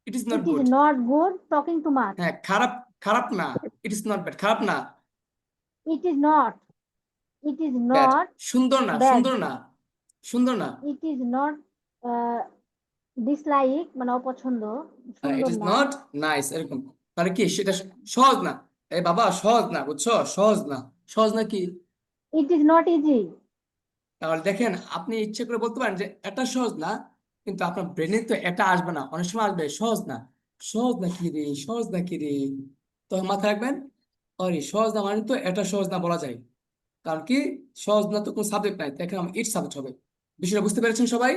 it is not it is good. Not good talking to much. হ্যাঁ, খারাপ, খারাপ না, ইট ইজ নট ব্যাড, খারাপ না, it is not, it is bad, not সুন্দর না, ব্যাড, সুন্দর না, সুন্দর না, ইট ইজ নট ডিসলাইক মানে অপছন্দ, ইট সুন্দর ইজ না। নট নাইস, এরকম। তাহলে কি সেটা সহজ না? এই বাবা সহজ না, বুঝছো, সহজ না, সহজ না কি? It is not easy. তাহলে দেখেন আপনি ইচ্ছে করে বলতে পারেন যে এটা সহজ না, কিন্তু আপনার ব্রেনে তো এটা আসবে না, অনেক সময় আসবে সহজ না, সহজ না কি রে, সহজ না কি রে, তখন মাথায় রাখবেন আরে সহজ না মানে তো এটা সহজ না বলা যায়, কারণ কি সহজ না তো কোনো সাবজেক্ট নাই, দেখেন আমার ইট সাবজেক্ট হবে। বিষয়টা বুঝতে পেরেছেন সবাই?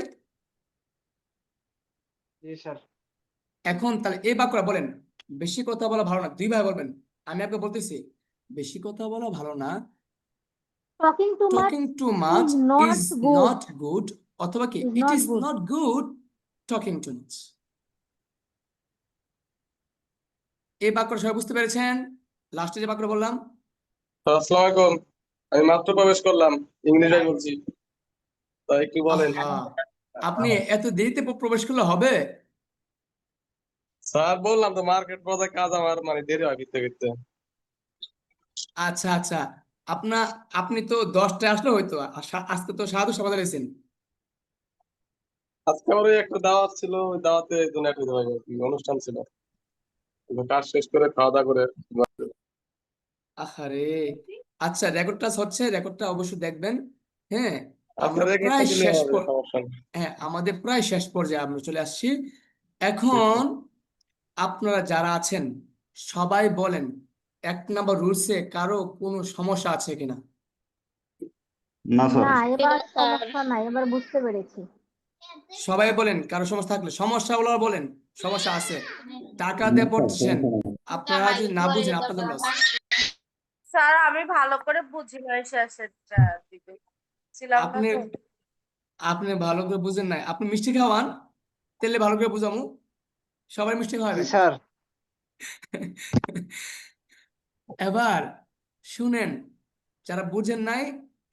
জি স্যার। এখন তাহলে এই বাক্যটা বলেন, বেশি কথা বলা ভালো না, দুই ভাই বলবেন। আমি আপনাকে বলতেছি বেশি কথা বলা ভালো না, talking to much talking to much is not is good, not good, অথবা কি is it not is good. Not good talking to much. এই বাক্যটা সবাই বুঝতে পেরেছেন? লাস্টে যে বাক্যটা বললাম, আসসালামু আলাইকুম, আমি মাত্র প্রবেশ করলাম, ইংরেজি বলছি, তাই একটু বলেন। আহা, আপনি এত দেরিতে প্রবেশ করলে হবে? স্যার বললাম তো মার্কেট পথে কাজ, আমার মানে দেরি হয় ফিরতে ফিরতে। আচ্ছা আচ্ছা, আপনা আপনি তো 10টায় আসলে হয়তো, আজকে তো সাধু সকালে রয়েছেন। আজকে আমার ওই একটা দাওয়াত ছিল, ওই দাওয়াতে একজন অ্যাটেন্ড হয়ে গেছে, অনুষ্ঠান ছিল, তো কাজ শেষ করে খাওয়া দাওয়া করে। আহারে, আচ্ছা রেকর্ডটা হচ্ছে, রেকর্ডটা অবশ্যই দেখবেন। হ্যাঁ, আচ্ছা আমরা রেখে প্রায় দিলে শেষ হবে, সমস্যা নেই। হ্যাঁ, আমাদের প্রায় শেষ পর্যায়ে আমরা চলে আসছি। ঠিক এখন আছে। আপনারা যারা আছেন সবাই বলেন 1 নম্বর রুলসে কারো কোনো সমস্যা আছে কিনা? না স্যার। না, এবার স্যার সমস্যা নাই, এবার বুঝতে পেরেছি। সবাই বলেন কারো সমস্যা থাকলে, সমস্যা হলো বলেন সমস্যা আছে, টাকা দিয়ে পড়ছেন, আপনারা যদি না বুঝেন আপনাদের লস। স্যার আমি ভালো করে বুঝি নাই শেষেরটা দিকে ছিলাম না আপনি তো। আপনি ভালো করে বুঝেন নাই, আপনি মিষ্টি খাওয়ান, তেলে ভালো করে বুঝামু, সবাই মিষ্টি জি খাওয়াবেন। স্যার। এবার শুনেন, যারা বুঝেন নাই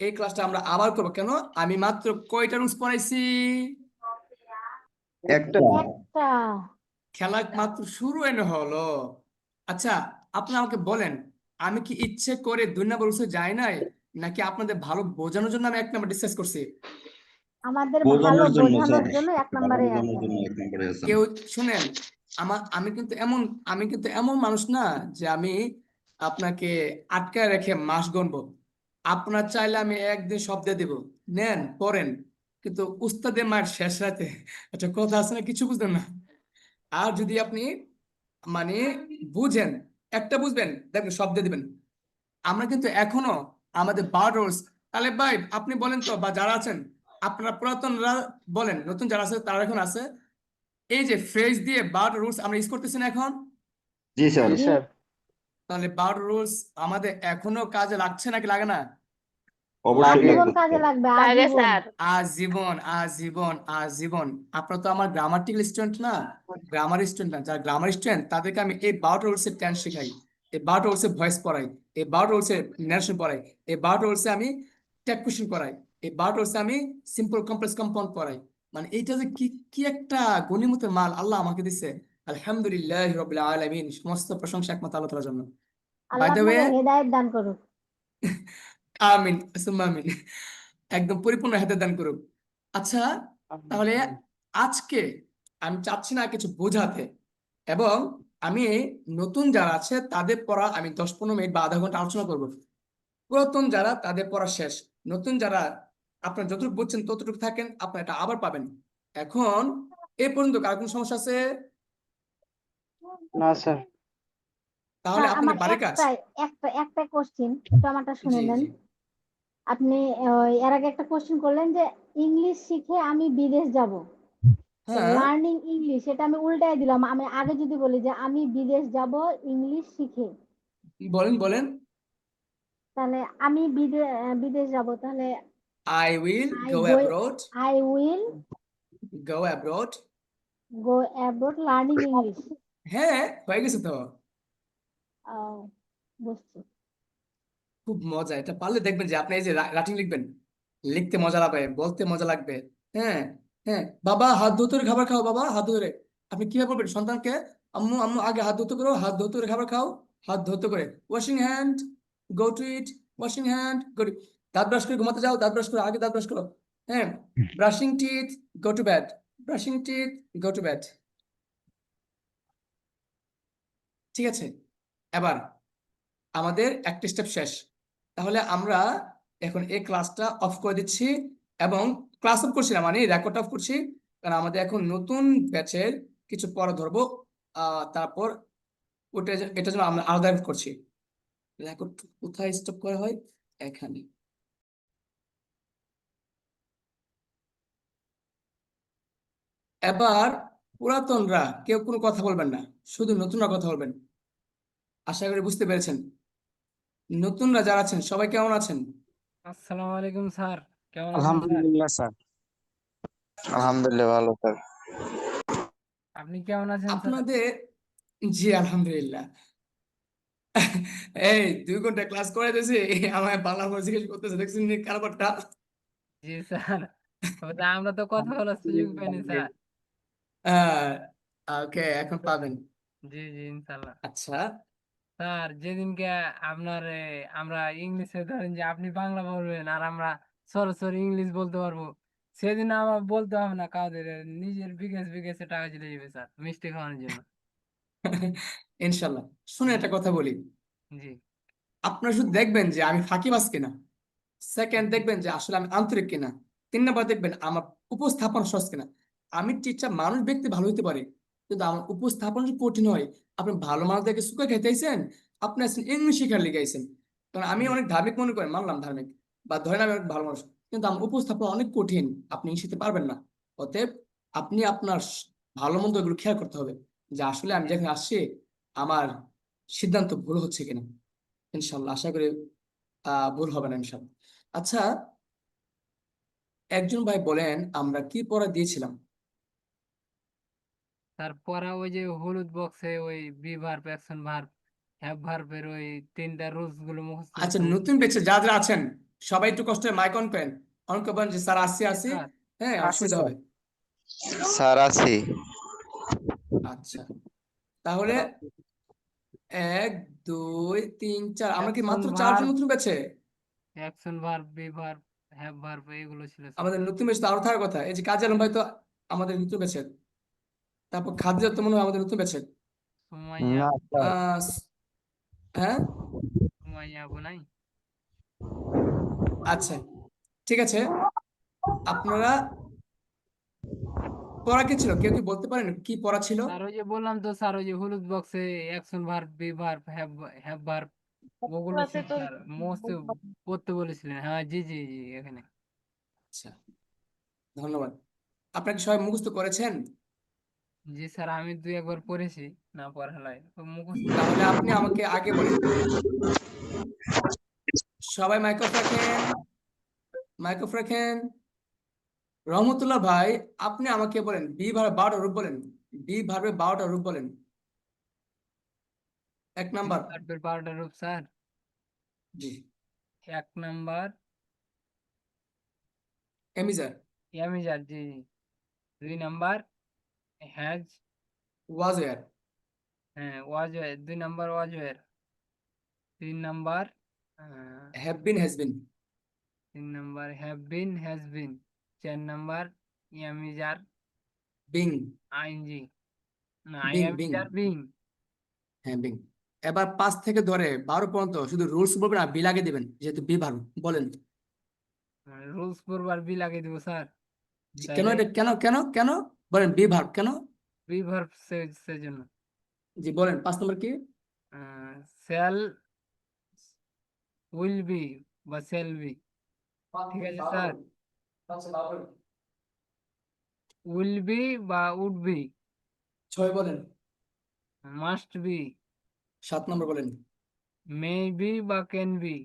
এই ক্লাসটা আমরা আবার করবো। কেন, আমি মাত্র কয়টা রুলস পড়াইছি? একটা। একটা। খেলা মাত্র শুরু এনে হলো। আচ্ছা, আপনি আমাকে বলেন, আমি কি ইচ্ছে করে 2 নম্বর রুলসে যাই নাই, নাকি আপনাদের ভালো বোঝানোর জন্য আমি 1 নম্বর ডিসকাস করছি? আমাদের ভালো বোঝানোর জন্য স্যার, বোঝানোর জন্য 1 নম্বরে বোঝানোর আছে। জন্য 1 নম্বরে আছেন। কেউ শুনেন, আমি কিন্তু এমন মানুষ না যে আমি আপনাকে আটকায় রেখে মাস গুনবো। আপনার চাইলে আমি একদিন শব্দ দিব, নেন পড়েন, কিন্তু উস্তাদের মার শেষ রাতে একটা কথা আছে না, কিছু বুঝলেন না। আর যদি আপনি মানে বুঝেন, একটা বুঝবেন, দেখবেন শব্দ দিবেন। আমরা কিন্তু এখনো আমাদের বার রুলস, তাহলে ভাই আপনি বলেন তো, বা যারা আছেন আপনারা পুরাতনরা বলেন, নতুন যারা আছে তারা এখন আছে, এই যে ফ্রেজ দিয়ে 12 রুলস আমরা ইউজ করতেছি না এখন, জি স্যার। জি স্যার। তাহলে 12 রুলস আমাদের এখনো কাজে লাগছে নাকি লাগে না? অবশ্যই লাগে। আজীবন লাগবে কাজে স্যার। লাগবে, লাগে আজীবন। স্যার। আজীবন, আজীবন, আজীবন। আপনারা তো আমার গ্রামাটিক্যাল স্টুডেন্ট না, গ্রামার স্টুডেন্ট না, যারা গ্রামার স্টুডেন্ট তাদেরকে আমি এই 12 রুলসের টেন্স শেখাই, এই 12 রুলসের ভয়েস পড়াই, এই 12 রুলসের ন্যারেশন পড়াই, এই 12 রুলসে আমি টেক কোশ্চেন করাই, এই 12 রুলসে আমি সিম্পল কমপ্লেক্স কম্পাউন্ড করাই। মানে এইটা যে কি কি একটা গনিমতের মাল আল্লাহ আমাকে দিছে। আলহামদুলিল্লাহ রাব্বিল আলামিন, সমস্ত প্রশংসা একমাত্র আল্লাহ তাআলার জন্য। বাই আল্লাহ দ্য ওয়ে, আপনাকে হেদায়েত দান করুক। আমিন সুম্মা আমিন। একদম পরিপূর্ণ হাতে দান করুন। আচ্ছা, তাহলে আজকে আমি চাচ্ছি না কিছু বোঝাতে, এবং আমি নতুন যারা আছে তাদের পড়া আমি 10-15 মিনিট বা আধা ঘন্টা আলোচনা করব। পুরাতন যারা তাদের পড়া শেষ, নতুন যারা আপনার যতটুকু বুঝছেন ততটুকু থাকেন, আপনার এটা আবার পাবেন। এখন এ পর্যন্ত কার কোনো সমস্যা আছে? না স্যার। তাহলে স্যার আপনাদের আমার বাড়ির কাজ। একটা কোশ্চিন, একটু আমারটা শুনে জি নেন। জি আপনি এর আগে একটা কোশ্চেন করলেন যে ইংলিশ শিখে আমি বিদেশ যাব, হ্যাঁ, লার্নিং ইংলিশ, এটা আমি উল্টাই দিলাম। আমি আগে যদি বলি যে আমি বিদেশ যাব ইংলিশ শিখে, বলেন বলেন। তাহলে আমি বিদেশ যাব, তাহলে I will I go go abroad. I will go abroad. Go abroad learning English. হ্যাঁ, হয়ে গেছে তো। বুঝছি। খুব মজা, এটা পারলে দেখবেন যে আপনি এই যে রাইটিং লিখবেন, লিখতে মজা লাগবে, বলতে মজা লাগবে। হ্যাঁ, হ্যাঁ, বাবা হাত ধুয়ে করে খাবার খাও, বাবা হাত ধরে। আপনি কিভাবে বলবেন সন্তানকে? আম্মু আম্মু আগে হাত ধুতে করো, হাত ধুতে করে খাবার খাও, হাত ধুতে করে। Washing hand, go to it, washing hand, go to. দাঁত ব্রাশ করে ঘুমাতে যাও, দাঁত ব্রাশ করো, আগে দাঁত ব্রাশ করো। হ্যাঁ, brushing teeth, go to bed, brushing teeth, go to bed. ঠিক আছে, এবার আমাদের একটা স্টেপ শেষ। তাহলে আমরা এখন এই ক্লাসটা অফ করে দিচ্ছি, এবং ক্লাস অফ করছি না মানে রেকর্ড অফ করছি, কারণ আমাদের এখন নতুন ব্যাচের কিছু পড়া ধরবো। তারপর এটার জন্য আমরা আলাদা করছি। রেকর্ড কোথায় স্টপ করা হয়? এখানে। এবার পুরাতনরা কেউ কোনো কথা বলবেন না, শুধু নতুনরা কথা বলবেন। আশা করি বুঝতে পেরেছেন। নতুনরা যারা আছেন সবাই কেমন আছেন? আসসালামু আলাইকুম স্যার, কেমন আছেন স্যার? আলহামদুলিল্লাহ স্যার। আলহামদুলিল্লাহ ভালো স্যার। আপনি কেমন আছেন স্যার? আপনাদের, জি আলহামদুলিল্লাহ। এই 2 ঘন্টা ক্লাস করে দিয়েছি, আমায় বাংলা ভাষা জিজ্ঞেস করতেছে, দেখছেন নি কারবারটা? জি স্যার, তবে তা আমরা তো কথা বলার সুযোগ পাইনি স্যার। ওকে, এখন পাবেন। জি জি ইনশাল্লাহ। আচ্ছা, স্যার যেদিনকে আপনার আমরা ইংলিশে ধরেন যে আপনি বাংলা বলবেন আর আমরা সরাসরি ইংলিশ বলতে পারবো, সেদিন আমার বলতে হবে না কাউদের, নিজের বিকাশে টাকা চলে যাবে স্যার মিষ্টি খাওয়ানোর জন্য। ইনশাল্লাহ। শুনে একটা কথা বলি, জি আপনারা শুধু দেখবেন যে আমি ফাঁকিবাজ কিনা, সেকেন্ড দেখবেন যে আসলে আমি আন্তরিক কিনা, 3 নাম্বার দেখবেন আমার উপস্থাপন সহজ কিনা। আমি টিচার, মানুষ ব্যক্তি ভালো হতে পারে, কিন্তু আমার উপস্থাপন যদি কঠিন হয়, আপনি ভালো মানুষ দেখে সুখে খাইতেছেন, আপনি আছেন ইংলিশ শিখার লিখাইছেন। কারণ আমি অনেক ধার্মিক মনে করেন, মানলাম ধার্মিক, বা ধরেন আমি অনেক ভালো মানুষ, কিন্তু আমার উপস্থাপন অনেক কঠিন, আপনি শিখতে পারবেন না। অতএব আপনি আপনার ভালো মন্দ এগুলো খেয়াল করতে হবে, যে আসলে আমি যেখানে আসছি আমার সিদ্ধান্ত ভুল হচ্ছে কিনা। ইনশাল্লাহ আশা করি ভুল হবে না ইনশাল্লাহ। আচ্ছা, একজন ভাই বলেন আমরা কি পড়া দিয়েছিলাম? তারপরে ওই যে হলুদ বক্সে ওই be verb, action verb, have ভার্বের ওই 3টা রুলস গুলো মুখস্থ আচ্ছা, করতে নতুন বলছে। বেঁচে যা যারা আছেন সবাই একটু কষ্ট মাইক অন করেন, অন করবেন যে স্যার আসছি আসছি। স্যার হ্যাঁ, আমার আসি সুবিধা স্যার। হবে। স্যার আছি। আচ্ছা, তাহলে 1 2 3 4, আমরা কি অ্যাকশন মাত্র 4 জন ভার্ব, নতুন বেঁচে? Action verb, be verb, have verb এগুলো ছিল স্যার। আমাদের নতুন বেঁচে তো আরো থাকার কথা, এই যে কাজী আলম ভাই তো আমাদের নতুন বেঁচে, তারপর খাদিজা তো মনে হয় আমাদের নতুন বেঁচে। সুমাইয়া, না স্যার, আহ হ্যাঁ, সুমাইয়া আপু নাই? আচ্ছা, ঠিক আছে। আপনারা পড়া কি ছিল, কেউ কি বলতে পারেন কি পড়া ছিল? স্যার ওই যে বললাম তো স্যার, ওই যে হলুদ বক্সে action verb, be verb, have verb ওগুলো ছিল স্যার, মোস্ট পড়তে বলেছিলেন। হ্যাঁ জি জি জি এখানে। আচ্ছা, ধন্যবাদ। আপনাকে সবাই মুখস্থ করেছেন? জি স্যার আমি 2 একবার পড়েছি, না পড়ালাই তো মুখস্থ নেই। তাহলে আপনি আমাকে আগে বলেন, সবাই মাইক অফ রাখেন, মাইক অফ রাখেন। রহমতুল্লাহ ভাই, আপনি আমাকে বলেন বি ভার্ব 12টা রূপ বলেন, বি ভার্বের 12টা রূপ বলেন। 1 নাম্বার। ভার্বের 12টা রূপ স্যার। জি। 1 নাম্বার এমিজার, ইয়ামিজার, জি জি। 2 নাম্বার হ্যাজ, ওয়াজ ওয়্যার, হ্যাঁ was were, 2 number was were. 3 number have been has been 3 number have been has been 4 number am is are being I N G না being am being is are being হ্যাঁ being. এবার 5 থেকে ধরে 12 পর্যন্ত শুধু rules বলবেন আর B লাগিয়ে দিবেন যেহেতু বি ভার্ব বলেন। রুলস পড়বার বি লাগিয়ে দিব স্যার কেন তাহলে এটা কেন বলেন বি ভার্ব কেন? বি ভার্ব সেজন্য জি বলেন 5 নম্বর কি? শ্যাল উইল বি বা শ্যাল বি ঠিক আছে স্যার উইল বি বা উড বি 6 বলেন। মাস্ট বি 7 নম্বর বলেন। মে বি বা ক্যান বি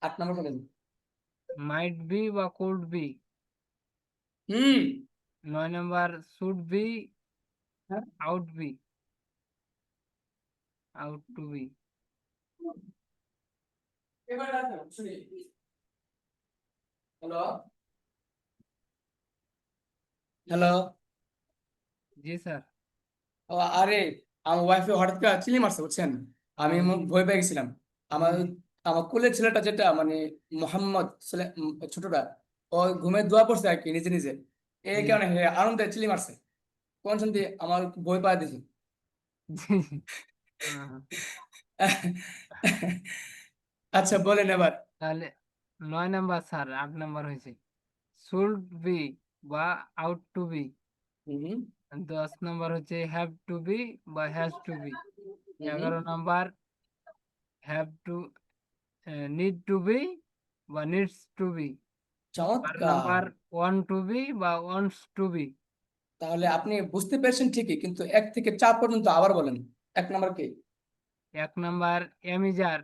8 নম্বর বলেন। মাইট বি বা could be hmm 9 number should be হ্যাঁ। Out be out to B এবার আসুন শুনি। হ্যালো জি স্যার ও আরে আমার ওয়াইফে হঠাৎ করে চিলি মারছে বুঝছেন। আমি ভয় পেয়ে গেছিলাম। আমার আমার কোলের ছেলেটা যেটা মানে মোহাম্মদ ছোটটা ও ঘুমে দোয়া পড়ছে আর কি নিজে নিজে এই কারণে আনন্দে চিলি মারছে কোন শুনতে আমার ভয় পায় দিয়েছে। আচ্ছা বলেন এবার। তাহলে 9 নাম্বার স্যার 8 নাম্বার হয়েছে শুড বি বা আউট টু বি 10 নাম্বার হচ্ছে হ্যাভ টু বি বা has to be 11 number have to need to be বা নিডস টু বি 12 চমৎকার। নাম্বার ওয়ান টু বি বা ওয়ান্টস টু বি তাহলে আপনি বুঝতে পেরেছেন ঠিকই কিন্তু 1 থেকে 4 পর্যন্ত আবার বলেন। 1 নাম্বার কি? 1 number am is are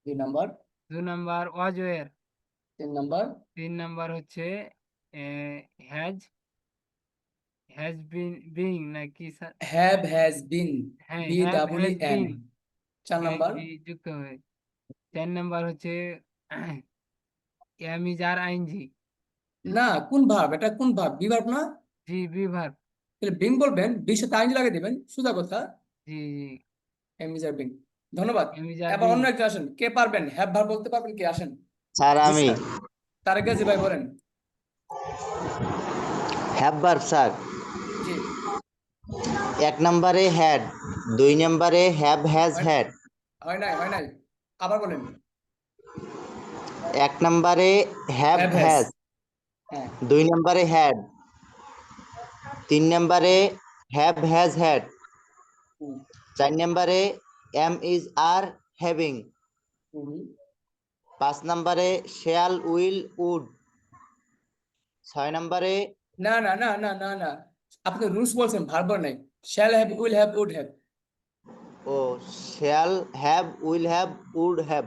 2 number 2 number was were 3 number 3 number হচ্ছে হ্যাজ হ্যাজ বিং নাকি স্যার হ্যাভ হ্যাজ বিন হ্যাঁ বি হ্যাভ ডাবল হ্যাজ এন। বিং 4 নাম্বার যুক্ত হয়ে 4 নাম্বার হচ্ছে এম ইজ আর আইএনজি না কোন ভার্ব এটা কোন ভার্ব বি ভার্ব না জি বি ভার্ব তাহলে বিং বলবেন বির সাথে আইনজি লাগিয়ে দিবেন সোজা কথা। জি জি এম ইজ আর বিং ধন্যবাদ। এম ইজ আর এবার বিং অন্য একটা আসেন কে পারবেন হ্যাভ ভার্ব বলতে পারবেন কে আসেন? স্যার জি আমি স্যার তারেক গাজী ভাই বলেন। হ্যাভ ভার্ব স্যার জি 1 নম্বরে হ্যাড 2 নম্বরে হ্যাভ হ্যাজ হয় হ্যাড হয় নাই আবার বলেন। 1 নম্বরে হ্যাভ হ্যাভ হ্যাজ হ্যাজ হ্যাঁ 2 নম্বরে হ্যাড 3 নম্বরে হ্যাভ হ্যাজ হ্যাড হুম, 4 নম্বরে এম ইজ আর হ্যাভিং হুম। 5 নম্বরে শ্যাল উইল উড 6 নম্বরে না না না না না না আপনি রুলস বলছেন ভার্ব নাই shall have will have would have ও shall have will have would have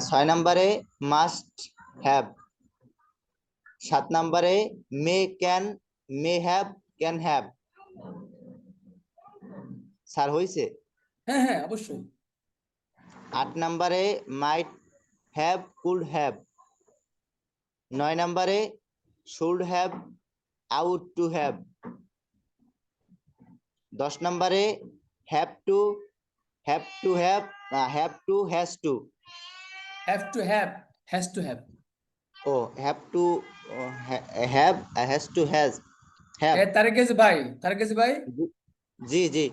6 নম্বরে মাস্ট হ্যাভ 7 নম্বরে may have can have sir হয়েছে হ্যাঁ হ্যাঁ অবশ্যই 8 নম্বরে মাইট হ্যাভ কুড হ্যাভ 9 নম্বরে should have ought to have 10 নম্বরে have to have have to has to have to have has to have ও have to have has to have Tarek Gazi ভাই জি জি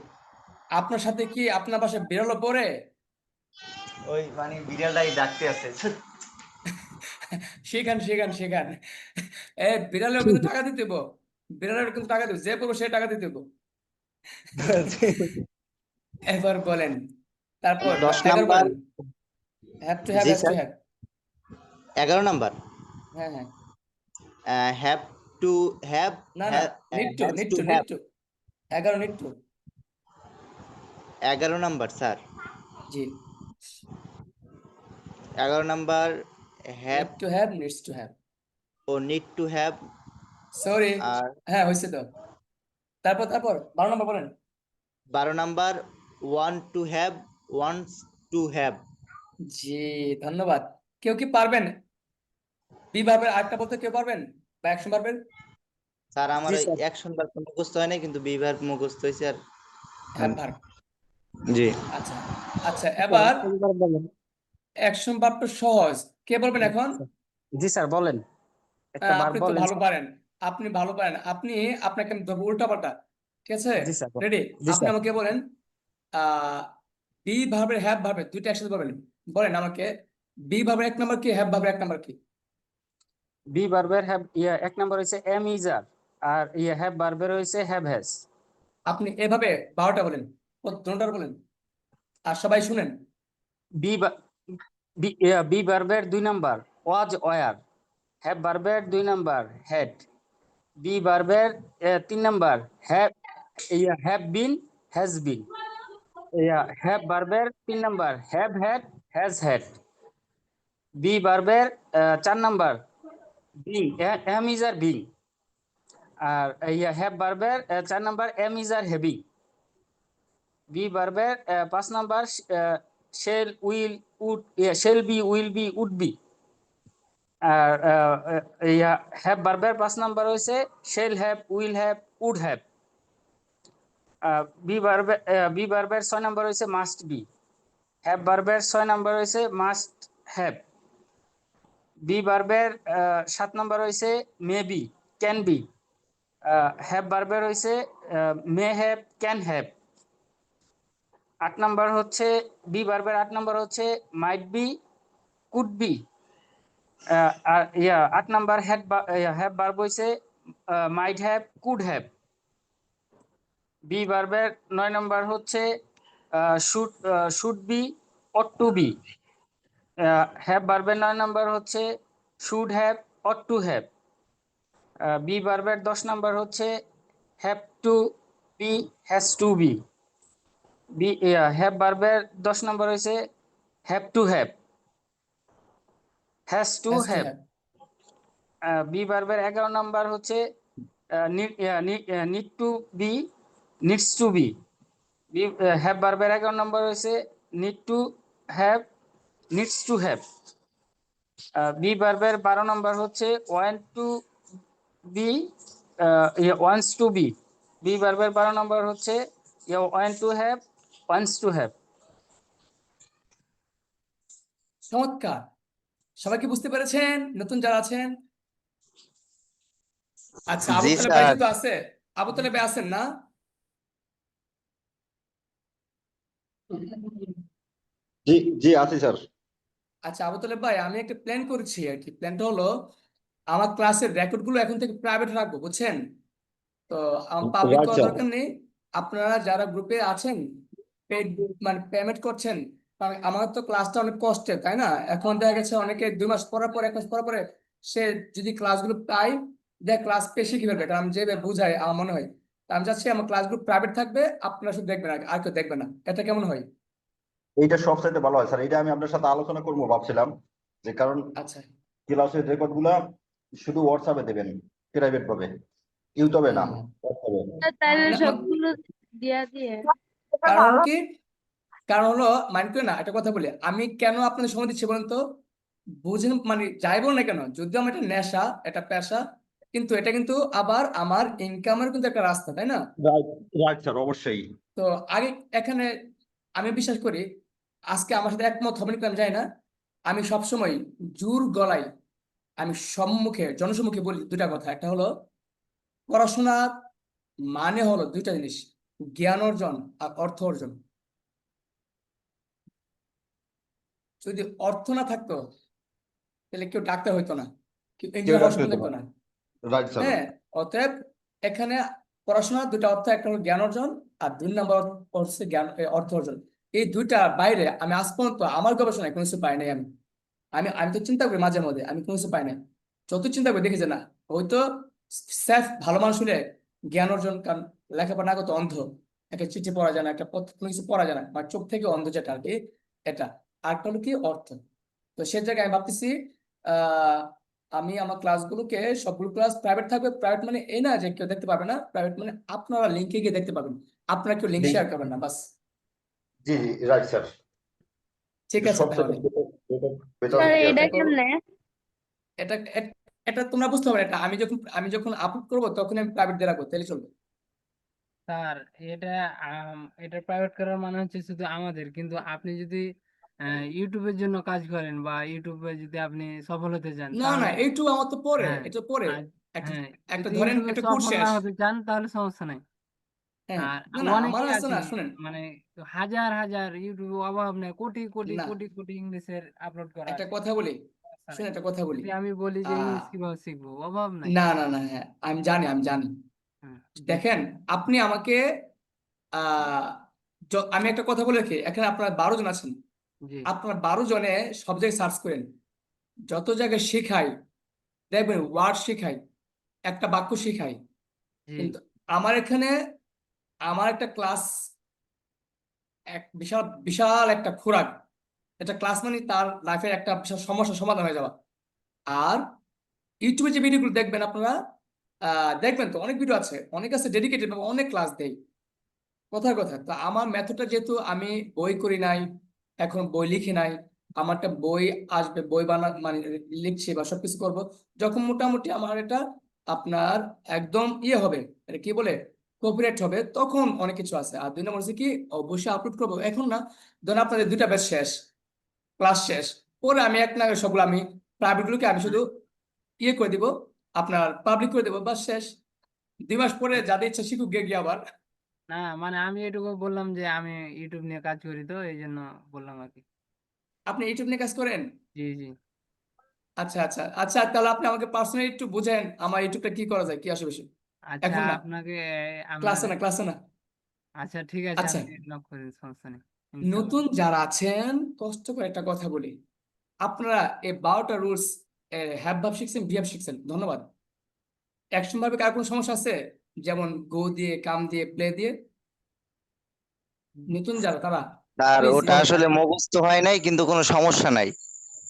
আপনার সাথে কি আপনার পাশে বিড়ালও পড়ে? ওই মানে বিড়ালটাই ডাকতে আছে শেখান বিড়ালেও কিন্তু টাকা দিতে হইব। বিড়ালের কিন্তু টাকা দেবো যে পড়বো সে টাকা দিতে হইব। এবার বলেন তারপর 10 11 নাম্বার বলেন হ্যাভ টু হ্যাভ জি has to sir have 11 number হ্যাঁ হ্যাভ টু হ্যাভ না না need to 11 need to 11 number sir জি 11 number have need to have needs to have ও নিড টু হ্যাভ সরি আর হ্যাঁ হয়েছে তো। তারপর 12 নম্বর বলেন। 12 number want to have wants to have জি ধন্যবাদ। কেউ কি পারবেন বি ভার্বের আরেকটা বলতে কেউ পারবেন বা অ্যাকশন ভার্বের? স্যার আমার জি ওই স্যার অ্যাকশন ভার্ব মুখস্থ হয় না কিন্তু বি ভার্ব মুখস্থ হয়েছে আর হ্যাভ ভার্ব জি আচ্ছা এবার অ্যাকশন ভার্বটা সহজ, কে বলবেন এখন? জি স্যার বলেন, একটা বার আপনি তো বলেন ভালো স্যার। পারেন, আপনি ভালো পারেন, আপনি আপনাকে আমি ধরবো উল্টা পাল্টা, ঠিক আছে? জি স্যার রেডি? জি আপনি স্যার। আমাকে বলেন বি ভার্বের হ্যাভ ভার্বের দুইটা একসাথে বলেন, বলেন আমাকে বি ভার্বের এক নাম্বার কি, হ্যাভ ভার্বের এক নাম্বার কি? বি বার্বের হ্যাভ এক নাম্বার হইছে এম ইজার, আর হ্যাভ বার্বের হইছে হ্যাভ হ্যাজ। আপনি এভাবে 12টা বলেন, দুটোটা বলেন, আর সবাই শুনেন। বি বি বার্বের 2 নাম্বার ওয়াজ ওয়ার, হ্যাভ বার্বের 2 নাম্বার হ্যাড, বি বার্বের 3 number have been has been, have বার্বের 3 number have had has had, be বার্বের 4 number being am is are being, আর হ্যাভ বার্বের 4 number am is are having, be বার্বের 5 number shall will would shall be will be would be, আর have বার্বের 5 number হইছে shall have will have would have, be বার্বের 6 number হইছে must be, have বার্বের 6 number হইছে must have, be বার্বের 7 number হইছে may be can be, have বার্বের হইছে may have can have, 8 number হচ্ছে বি বার্বের 8 নাম্বার হচ্ছে মাইট বি কুড বি, আর 8 নাম্বার হ্যাভ বার্ব হইছে might have could have, be বার্বের 9 নাম্বার হচ্ছে should be ought to be, have বার্বের 9 নাম্বার হচ্ছে should have ought to have, be বার্বের 10 নাম্বার হচ্ছে have to be has to be, have বার্বের 10 number হইছে have to have has to Has to have, have. Be বার্বের 11 number হচ্ছে need to be needs to be, have বার্বের 11 number হচ্ছে need to have needs to have, be বার্বের 12 number হচ্ছে want to be wants to be, be বার্বের 12 number হচ্ছে want to have wants to have. চমৎকার, সবাই কি বুঝতে পেরেছেন নতুন যারা আছেন? আচ্ছা, আবু জি তালেব ভাই স্যার। কিন্তু আছে, আবু তালেব ভাই আছেন না? জি জি আছি স্যার। আচ্ছা আবু তালেব ভাই, আমি একটা প্ল্যান করেছি আর কি, প্ল্যানটা হলো আমার ক্লাসের রেকর্ড গুলো এখন থেকে প্রাইভেট রাখবো, বুঝছেন? তো পাবলিক রাইট করার স্যার। দরকার নেই। আপনারা যারা গ্রুপে আছেন পেড মানে পেমেন্ট করছেন, কারণ আমার তো ক্লাসটা অনেক কষ্টের, তাই না? এখন দেখা গেছে অনেকে 2 মাস পড়ার পরে 1 মাস পড়ার পরে সে যদি ক্লাসগুলো পায়, দেখ ক্লাস পেশে কি ফেলবে, কারণ আমি যেভাবে বুঝাই আমার মনে হয়। তা আমি চাচ্ছি আমার ক্লাসগুলো প্রাইভেট থাকবে, আপনারা শুধু দেখবেন, আর কেউ দেখবে না। এটা কেমন হয়? এইটা সবচাইতে ভালো হয় স্যার, এটা আমি আপনার সাথে আলোচনা করবো ভাবছিলাম, যে কারণ আচ্ছা। ক্লাসের রেকর্ড গুলা শুধু হোয়াটসঅ্যাপে দেবেন, প্রাইভেট ভাবে, ইউটিউবে না, হুম। হোয়াটসঅ্যাপে। তাহলে না, সবগুলো দিয়া দিয়ে কারণ হলো কি, কারণ হলো মাইন্ড করে না, একটা কথা বলি, আমি কেন আপনাদের সময় দিচ্ছি বলেন তো? বুঝেন মানে যাই বল না কেন, যদিও আমার এটা নেশা, এটা পেশা, কিন্তু এটা কিন্তু আবার আমার ইনকামের কিন্তু একটা রাস্তা, তাই না? রাইট রাইট স্যার, অবশ্যই। তো আগে এখানে আমি বিশ্বাস করি, আজকে আমার সাথে একমত হবেন কি আমি জানি না, আমি সবসময় জোর গলায় আমি সম্মুখে জনসম্মুখে বলি দুটা কথা। একটা হলো পড়াশোনা মানে হলো দুইটা জিনিস, জ্ঞান অর্জন আর অর্থ অর্জন। যদি অর্থ না থাকতো তাহলে কেউ ডাক্তার হইতো না, কেউ কেউ ইঞ্জিনিয়ার হওয়ার রাখতে স্বপ্ন হতো দেখতো না। না। Right sir. হ্যাঁ, অতএব এখানে পড়াশোনা দুটা অর্থ, একটা হলো জ্ঞান অর্জন আর 2 নম্বর হচ্ছে অর্থ অর্জন। এই দুইটা বাইরে আমি আজ পর্যন্ত আমার গবেষণায় কোনো কিছু পাই নাই। আমি আমি আমি তো চিন্তা করি মাঝে মধ্যে, আমি কোনো কিছু পাই নাই। যত চিন্তা করি দেখি যে না, হয়তো স্যাফ ভালো মানুষ হলে জ্ঞান অর্জন, কারণ লেখাপড়া না করতে অন্ধ, একটা চিঠি পড়া যায় না, একটা পত্র কোনো কিছু পড়া যায় না, মানে চোখ থেকে অন্ধ যেটা আর কি, এটা। আরেকটা হলো কি অর্থ। তো সে জায়গায় আমি ভাবতেছি আহ আমি আমার ক্লাসগুলোকে সবগুলো ক্লাস প্রাইভেট থাকবে। প্রাইভেট মানে এই না যে কেউ দেখতে পাবে না, প্রাইভেট মানে আপনারা লিঙ্কে গিয়ে দেখতে পাবেন, আপনারা কেউ লিঙ্ক শেয়ার করবেন না, বাস। জি জি রাইট স্যার। ঠিক এটা আছে সবচাইতে তাহলে বেটার স্যার আইডিয়া এটা স্যার। কেমনে? এটা এটা তোমরা বুঝতে পারবে, এটা আমি যখন আপলোড করবো তখন আমি প্রাইভেট দিয়ে রাখবো, তাহলে চলবে। স্যার এটা এটা প্রাইভেট করার মানে হচ্ছে শুধু আমাদের, কিন্তু আপনি যদি ইউটিউবের জন্য কাজ করেন বা ইউটিউবে যদি আপনি সফল হতে চান না তাহলে এইটু আমার তো পরে, হ্যাঁ এটা পরে আর একটা হ্যাঁ একটা যদি ধরেন ইউটিউবে একটা কোর্স সফল না শেষ। হতে চান তাহলে সমস্যা নাই। হ্যাঁ আর না আমার অনেকেই আছে আছে না, শুনেন মানে হাজার হাজার ইউটিউবে অভাব নেই, কোটি কোটি না কোটি কোটি ইংলিশের আপলোড করা একটা আছে, কথা বলি, সমস্যা নাই। শুনে একটা কথা বলি। যদি আমি বলি যে আহ ইংলিশ কিভাবে শিখবো, অভাব নাই। না হ্যাঁ আমি জানি হ্যাঁ দেখেন আপনি আমাকে আহ আমি একটা কথা বলে রাখি, এখানে আপনার 12 জন আছেন, জি আপনার 12 জনে সব জায়গায় সার্চ করেন, যত জায়গায় শেখাই দেখবেন ওয়ার্ড শেখাই, একটা বাক্য শেখাই, জি কিন্তু আমার এখানে আমার একটা ক্লাস এক বিশাল বিশাল একটা খোরাক, একটা ক্লাস মানে তার লাইফের একটা বিশাল সমস্যার সমাধান হয়ে যাওয়া। আর ইউটিউবে যে ভিডিওগুলো দেখবেন আপনারা, দেখবেন তো অনেক ভিডিও আছে, অনেক আছে ডেডিকেটেড, অনেক ক্লাস দেয় কথার কথা। তো আমার মেথডটা যেহেতু আমি বই করি নাই, এখন বই লিখি নাই, আমারটা বই আসবে, বই মানে লিখছি বা সবকিছু করব, যখন মোটামুটি আমার এটা আপনার একদম ইয়ে হবে, এটা কি বলে কপিরাইট হবে, তখন অনেক কিছু আছে। আর 2 নম্বর হচ্ছে কি, অবশ্যই আপলোড করবো এখন না, ধরুন আপনাদের 2টা ব্যাচ শেষ, ক্লাস শেষ, পরে আমি এক না সবগুলো আমি প্রাইভেটগুলোকে আমি শুধু ইয়ে করে দিব, আপনার পাবলিক করে দেবো, বাস শেষ। 2 মাস পরে যাদের ইচ্ছা শিখুক গিয়ে আবার। না মানে আমি এটুকু বললাম যে আমি ইউটিউব নিয়ে কাজ করি, তো এই জন্য বললাম আর কি। আপনি ইউটিউব নিয়ে কাজ করেন? জি জি আচ্ছা তাহলে আপনি আমাকে পার্সোনালি একটু বুঝেন আমার ইউটিউবটা কি করা যায়, কি আসবে বিষয়। আচ্ছা এখন না, আপনাকে আপনার ক্লাসে না। আচ্ছা ঠিক আছে, আচ্ছা আপনি নক করেন, সমস্যা নেই, ইনশাল্লাহ। নতুন যারা আছেন কষ্ট করে একটা কথা বলি, আপনারা এই 12টা রুলস হ্যাভ ভার্ব শিখছেন, ভি ভার্ব শিখছেন, ধন্যবাদ। অ্যাকশন ভার্বে কার কোনো সমস্যা আছে? যেমন গো দিয়ে, কাম দিয়ে, প্লে দিয়ে, নতুন যারা তারা আর প্লিজ ওটা আসলে মুখস্থ হয় নাই, কিন্তু কোনো সমস্যা নাই।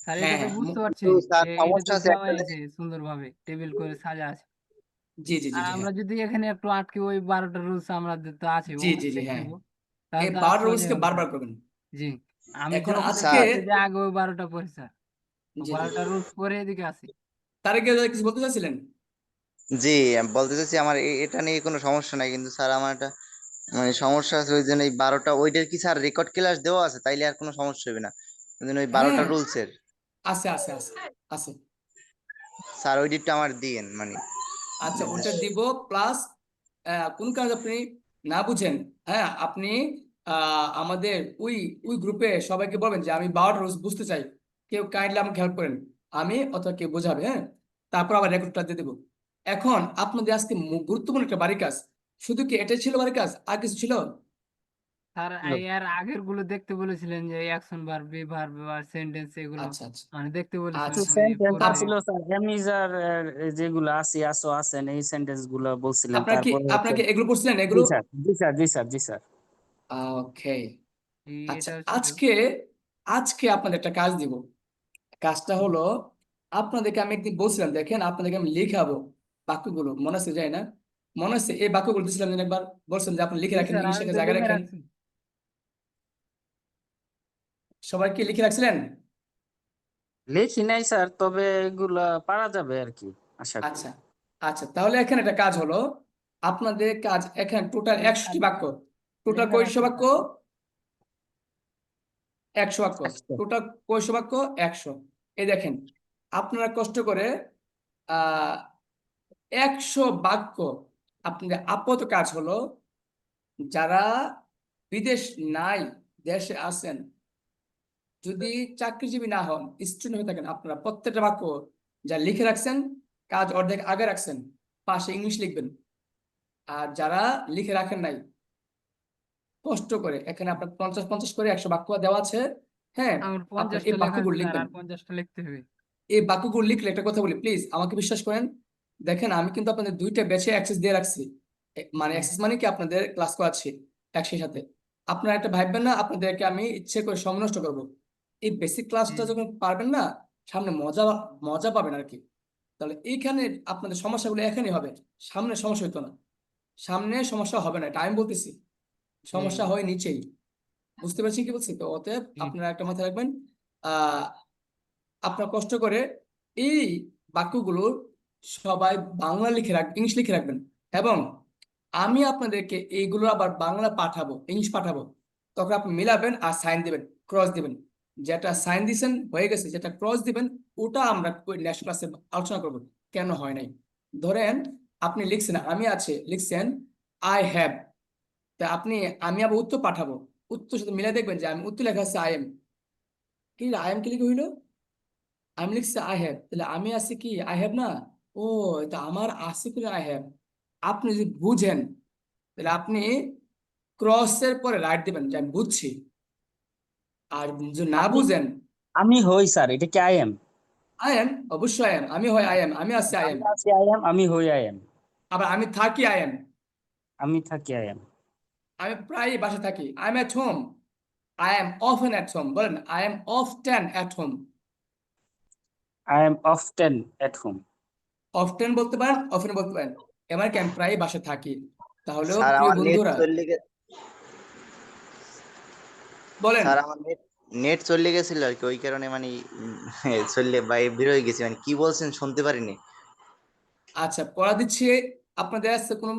স্যার এটা হ্যাঁ তো হ্যাঁ বুঝতে পারছি, কিন্তু স্যার এটা তো সমস্যা আছে দেওয়া একটা আছে সুন্দরভাবে টেবিল করে সাজা আছে। জি আর আমরা হ্যাঁ যদি এখানে একটু আটকে ওই 12টা রুলস আমরা তো আছে ওগুলো জি দেখে হ্যাঁ, নেবো, তাহলে এই তো আর 12 সোজা রুলসকে হবে বারবার স্যার। করবেন। জি আমি এখন যখন আজকে স্যার দেখতেছি যে আগে ওই 12টা পড়ি স্যার, জি 12টা রুলস পরে এদিকে আসি। তারেক কিছু বলতে চাইছিলেন? জি, আমি বলতে চাচ্ছি আমার এটা নিয়ে কোনো সমস্যা নাই, কিন্তু স্যার আমার একটা মানে সমস্যা আছে, ওই জন্য এই 12টা ওইটার কি স্যার রেকর্ড ক্লাস দেওয়া আছে, তাইলে আর কোনো সমস্যা হবে না। ওই জন্য ওই 12টা হ্যাঁ রুলসের আছে। স্যার ওই ডিটটা আমার দিয়েন মানে আচ্ছা ওটা নির্দেশ। দিব, প্লাস কোন কাজ আপনি না বুঝেন, হ্যাঁ আপনি আমাদের ওই ওই গ্রুপে সবাইকে বলবেন যে আমি 12টা রুলস বুঝতে চাই, কেউ কাইন্ডলি আমাকে হেল্প করেন, আমি অথবা কেউ বোঝাবে, হ্যাঁ তারপর আবার রেকর্ডটা দিয়ে দেবো। এখন আপনাদের আজকে গুরুত্বপূর্ণ একটা বাড়ি কাজ, শুধু কি এটাই ছিল বাড়ি কাজ, আর কিছু ছিল? স্যার এর আগের গুলো দেখতে বলেছিলেন যে অ্যাকশন ভার্ব, বি ভার্ব আর সেন্টেন্স, এগুলো আচ্ছা মানে দেখতে বলেছিলেন কিছু আচ্ছা ওই সেন্টেন্স ফোরামে। ছিল স্যার, এমিজার যেগুলো আছে আসো আছেন, এই সেন্টেন্স গুলো বলছিলেন। আপনার কি তারপরে হচ্ছে আপনাকে এগুলো পড়ছিলেন জি এগুলো? স্যার, জি স্যার, জি স্যার, জি স্যার। ওকে আচ্ছা এটাও ছিল। আজকে আপনাদের একটা কাজ দিব, কাজটা হলো আপনাদেরকে আমি একদিন বলছিলাম, দেখেন আপনাদেরকে আমি লিখাবো বাক্যগুলো, মনে আছে যায় না? মনে আছে এই বাক্যগুলো দিয়েছিলাম যেন একবার, বলছেন যে আপনি লিখে জি রাখেন, স্যার ইংলিশে আমি একটা তো জায়গায় লিখে রাখেন। রাখছি। সবাই কি লিখে রাখছিলেন? লিখি নাই স্যার, তবে এগুলা পারা যাবে আর কি, আশা করি। আচ্ছা তাহলে এখানে একটা কাজ হলো, আপনাদের কাজ এখানে টোটাল 100টি বাক্য, টোটাল লিখে কয়শো রাখছি বাক্য? স্যার। 100 বাক্য, আচ্ছা। টোটাল কয়শো বাক্য? 100। এই দেখেন আপনারা কষ্ট করে আহ 100 বাক্য, আপনাদের আপাতত কাজ হলো যারা বিদেশ নাই, দেশে আছেন, যদি চাকরিজীবী না হন, স্টুডেন্ট হয়ে থাকেন, আপনারা প্রত্যেকটা বাক্য যা লিখে রাখছেন, কাজ অর্ধেক আগে রাখছেন, পাশে ইংলিশ লিখবেন। আর যারা লিখে রাখেন নাই, কষ্ট করে এখানে আপনার 50 করে 100 বাক্য দেওয়া আছে, হ্যাঁ আমার আপনার 50টা এই লেখা আছে বাক্যগুলো স্যার, লিখবেন। আর 50টা লিখতে হবে। এই বাক্যগুলো লিখলে একটা কথা বলি, প্লিজ আমাকে বিশ্বাস করেন, দেখেন আমি কিন্তু আপনাদের 2টা ব্যাচে অ্যাক্সেস দিয়ে রাখছি, মানে হুম, অ্যাক্সেস মানে কি আপনাদের ক্লাস করাচ্ছি একই সাথে। আপনারা একটা ভাববেন না আপনাদেরকে আমি ইচ্ছে করে সময় নষ্ট করবো, এই বেসিক জি ক্লাসটা জি যখন পারবেন না, সামনে মজা মজা পাবেন আর কি। তাহলে এইখানে আপনাদের সমস্যাগুলো এখানেই হবে, সামনে সমস্যা হতো না, সামনে সমস্যা হবে না, এটা আমি বলতেছি, জি সমস্যা হয় নিচেই। বুঝতে পারছি কি বলছি? তো অতএব জি আপনারা একটা মাথায় রাখবেন, আহ আপনার কষ্ট করে এই বাক্যগুলো সবাই বাংলা লিখে ইংলিশ লিখে রাখবেন, এবং আমি আপনাদেরকে এইগুলো আবার বাংলা পাঠাবো, ইংলিশ পাঠাবো, তখন আপনি মিলাবেন আর সাইন দিবেন, ক্রস দিবেন, যেটা সাইন দিছেন হয়ে গেছে, যেটা ক্রস দিবেন ওটা আমরা নেক্সট ক্লাসে আলোচনা করব কেন হয় নাই। ধরেন আপনি লিখছেন আমি আছে, লিখছেন আই হ্যাভ, তা আপনি আমি আবার উত্তর পাঠাবো, উত্তর সাথে মিলে দেখবেন যে আমি উত্তর লেখা আছে আই এম, কি আই এম কি লিখে হইলো, আমি লিখছি আই হ্যাভ, তাহলে আমি আছি কি আই হ্যাভ না, ও এটা আমার আছে কি আই হ্যাভ। আপনি যদি বুঝেন তাহলে আপনি ক্রসের পরে রাইট দিবেন যে আমি বুঝছি, আর যদি না বুঝেন আমি হই স্যার, এটা কি আই এম? আই এম, অবশ্যই আই এম, আমি হয় আই এম, আমি আছি আই এম, আমি আছি আই এম, আমি হই আই এম, আবার আমি থাকি আই এম, আমি থাকি আই এম, আমি প্রায় বাসা থাকি, I am at home, I am often at home, বলেন I am often at home, I am often at home. Often বলতে পারেন অফেন বলতে পারেন, এবার কি আমি প্রায় বাসা থাকি। তাহলে স্যার প্রিয় আমার নেট বন্ধুরা চলে বলেন, স্যার আমার নেট চলে গেছিল আর কি, ওই কারণে মানে চললে বের হয়ে গেছি, মানে কি বলছেন শুনতে পারিনি। আচ্ছা পড়া দিচ্ছি আপনাদের, আজকে কোনো